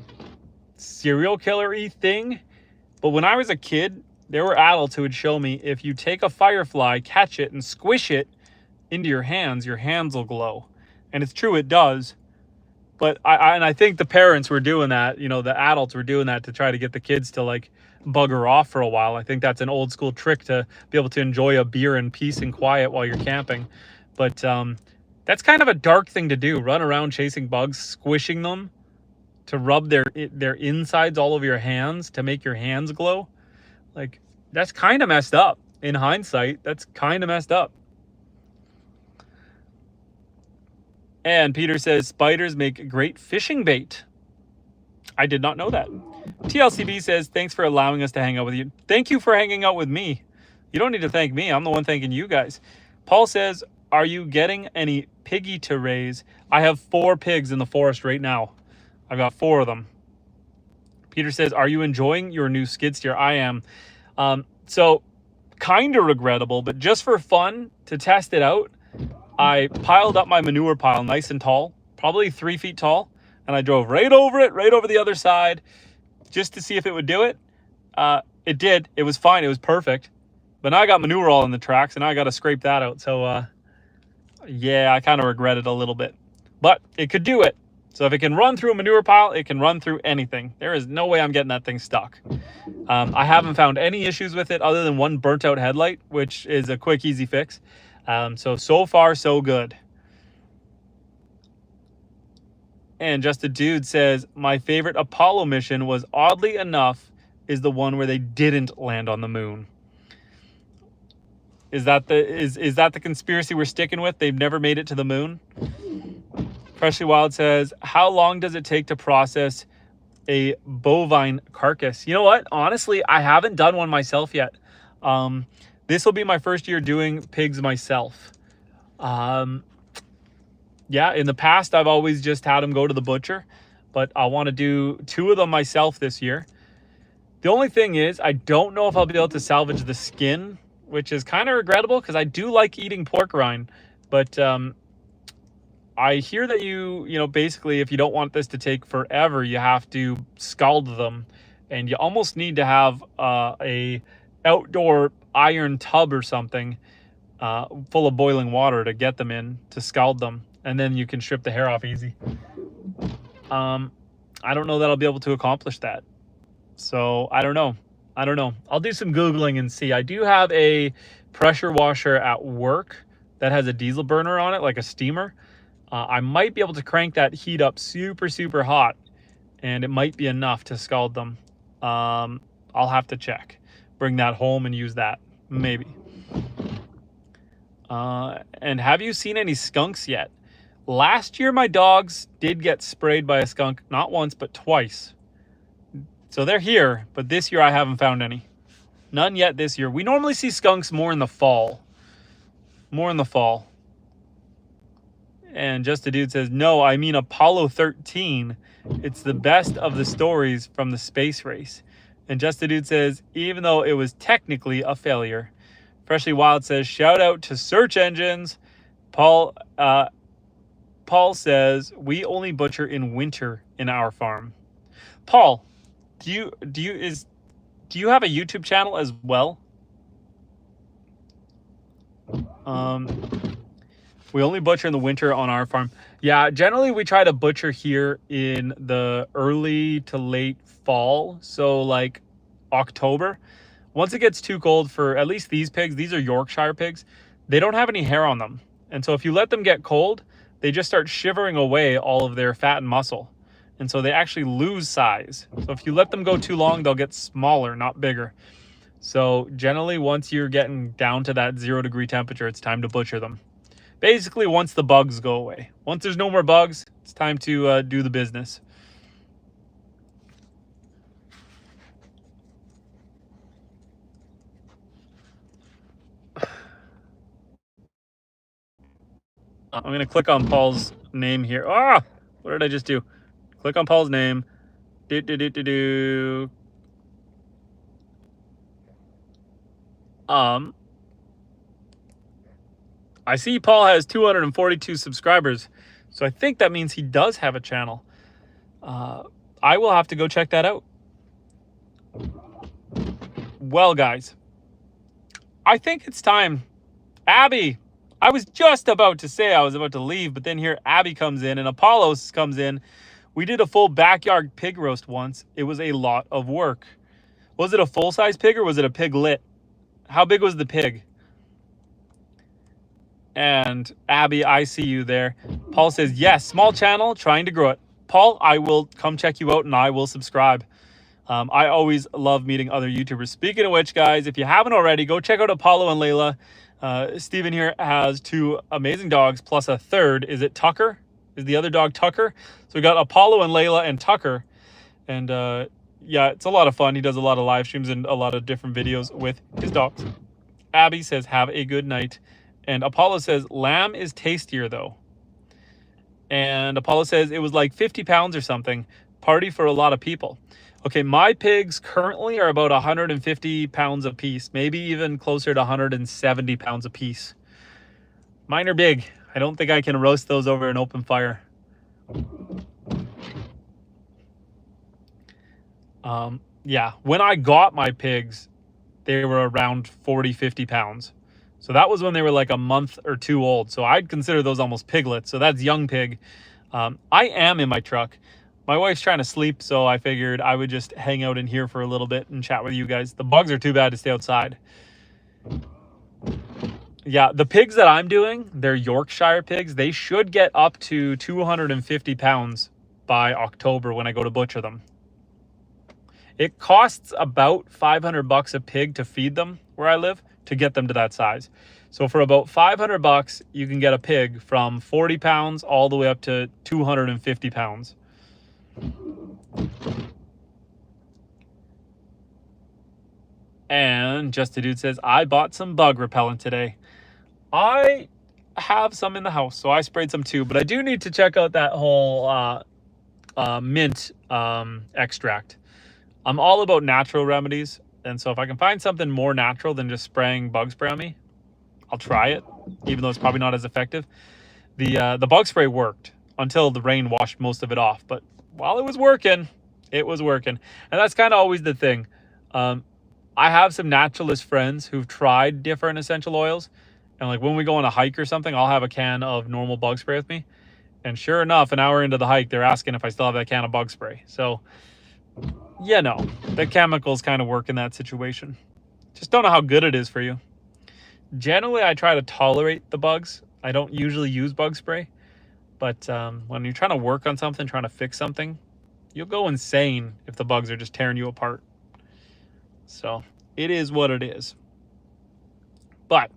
serial killer-y thing, but when I was a kid, there were adults who would show me if you take a firefly, catch it, and squish it into your hands will glow. And it's true, it does. But I think the parents were doing that, you know, the adults were doing that to try to get the kids to like bugger off for a while. I think that's an old school trick to be able to enjoy a beer in peace and quiet while you're camping. But that's kind of a dark thing to do, run around chasing bugs, squishing them to rub their insides all over your hands to make your hands glow. Like, that's kind of messed up. In hindsight, that's kind of messed up. And Peter says, spiders make great fishing bait. I did not know that. TLCB says, thanks for allowing us to hang out with you. Thank you for hanging out with me. You don't need to thank me. I'm the one thanking you guys. Paul says, are you getting any piggy to raise? I have 4 pigs in the forest right now. I've got 4 of them. Peter says, are you enjoying your new skid steer? I am. So kind of regrettable, but just for fun to test it out, I piled up my manure pile nice and tall, probably 3 feet tall, and I drove right over it, right over the other side, just to see if it would do it. It did. It was fine. It was perfect. But now I got manure all in the tracks, and now I got to scrape that out. So, yeah, I kind of regret it a little bit. But it could do it. So if it can run through a manure pile, it can run through anything. There is no way I'm getting that thing stuck. I haven't found any issues with it other than one burnt out headlight, which is a quick, easy fix. So far, so good. And Just a Dude says, my favorite Apollo mission was, oddly enough, is the one where they didn't land on the moon. Is that the conspiracy we're sticking with? They've never made it to the moon? Freshly Wild says, how long does it take to process a bovine carcass. You know what? Honestly, I haven't done one myself yet. This will be my first year doing pigs myself. Yeah, in the past, I've always just had them go to the butcher, but I want to do 2 of them myself this year. The only thing is, I don't know if I'll be able to salvage the skin, which is kind of regrettable because I do like eating pork rind. But I hear that you know, basically, if you don't want this to take forever, you have to scald them. And you almost need to have a outdoor iron tub or something full of boiling water to get them in, to scald them. And then you can strip the hair off easy. I don't know that I'll be able to accomplish that. So I don't know. I'll do some Googling and see. I do have a pressure washer at work that has a diesel burner on it, like a steamer. I might be able to crank that heat up super, super hot, and it might be enough to scald them. I'll have to check. Bring that home and use that, maybe. And have you seen any skunks yet? Last year, my dogs did get sprayed by a skunk, not once, but twice. So they're here, but this year I haven't found any. None yet this year. We normally see skunks more in the fall. And Just a Dude says, no, I mean Apollo 13. It's the best of the stories from the space race. And Just a Dude says, even though it was technically a failure. Freshly Wild says, shout out to search engines. Paul says, we only butcher in winter in our farm. Paul, do you have a YouTube channel as well? We only butcher in the winter on our farm. Yeah, generally we try to butcher here in the early to late fall. So like October. Once it gets too cold for at least these pigs, these are Yorkshire pigs, they don't have any hair on them. And so if you let them get cold, they just start shivering away all of their fat and muscle. And so they actually lose size. So if you let them go too long, they'll get smaller, not bigger. So generally, once you're getting down to that 0-degree temperature, it's time to butcher them. Basically, once the bugs go away. Once there's no more bugs, it's time to do the business. I'm going to click on Paul's name here. Ah, what did I just do? Click on Paul's name. I see Paul has 242 subscribers. So I think that means he does have a channel. I will have to go check that out. Well, guys, I think it's time. Abby, I was just about to say I was about to leave, but then here Abby comes in and Apollos comes in. We did a full backyard pig roast once. It was a lot of work. Was it a full-size pig or was it a piglet? How big was the pig? And Abby, I see you there. Paul says, yes, small channel, trying to grow it. Paul, I will come check you out and I will subscribe. I always love meeting other YouTubers. Speaking of which, guys, if you haven't already, go check out Apollo and Layla. Steven here has 2 amazing dogs plus a third. Is it Tucker? Is the other dog Tucker? So we got Apollo and Layla and Tucker. And yeah, it's a lot of fun. He does a lot of live streams and a lot of different videos with his dogs. Abby says, have a good night. And Apollo says, lamb is tastier though. And Apollo says, it was like 50 pounds or something. Party for a lot of people. Okay, my pigs currently are about 150 pounds a piece. Maybe even closer to 170 pounds a piece. Mine are big. I don't think I can roast those over an open fire. Yeah, when I got my pigs, they were around 40, 50 pounds. So that was when they were like a month or 2 old. So I'd consider those almost piglets. So that's young pig. I am in my truck. My wife's trying to sleep, so I figured I would just hang out in here for a little bit and chat with you guys. The bugs are too bad to stay outside. Yeah, the pigs that I'm doing, they're Yorkshire pigs. They should get up to 250 pounds by October when I go to butcher them. It costs about 500 bucks a pig to feed them where I live to get them to that size. So for about 500 bucks, you can get a pig from 40 pounds all the way up to 250 pounds. And Just a Dude says, I bought some bug repellent today. I have some in the house, so I sprayed some too, but I do need to check out that whole mint extract. I'm all about natural remedies, and so if I can find something more natural than just spraying bug spray on me, I'll try it, even though it's probably not as effective. The bug spray worked until the rain washed most of it off, but while it was working, and that's kind of always the thing. I have some naturalist friends who've tried different essential oils, and like when we go on a hike or something, I'll have a can of normal bug spray with me, and sure enough, an hour into the hike, they're asking if I still have that can of bug spray. So you know, the chemicals kind of work in that situation. Just don't know how good it is for you. Generally, I try to tolerate the bugs. I don't usually use bug spray, but when you're trying to work on something, trying to fix something, you'll go insane if the bugs are just tearing you apart. So it is what it is. But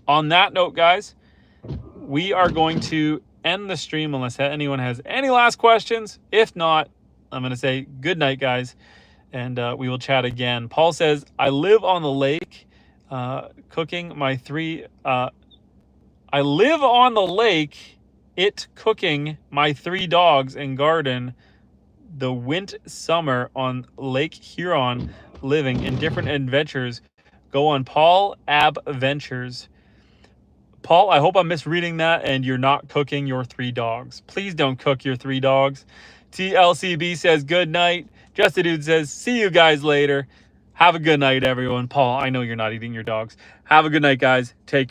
on that note, guys, we are going to end the stream unless anyone has any last questions. If not, I'm going to say good night, guys, and we will chat again. Paul says, I live on the lake cooking my three... I live on the lake, cooking my 3 dogs and garden the wint summer on Lake Huron, living in different adventures. Go on Paul Ab Ventures. Paul, I hope I'm misreading that and you're not cooking your 3 dogs. Please don't cook your 3 dogs. TLCB says good night. Just a Dude says see you guys later. Have a good night, everyone. Paul, I know you're not eating your dogs. Have a good night, guys. Take care.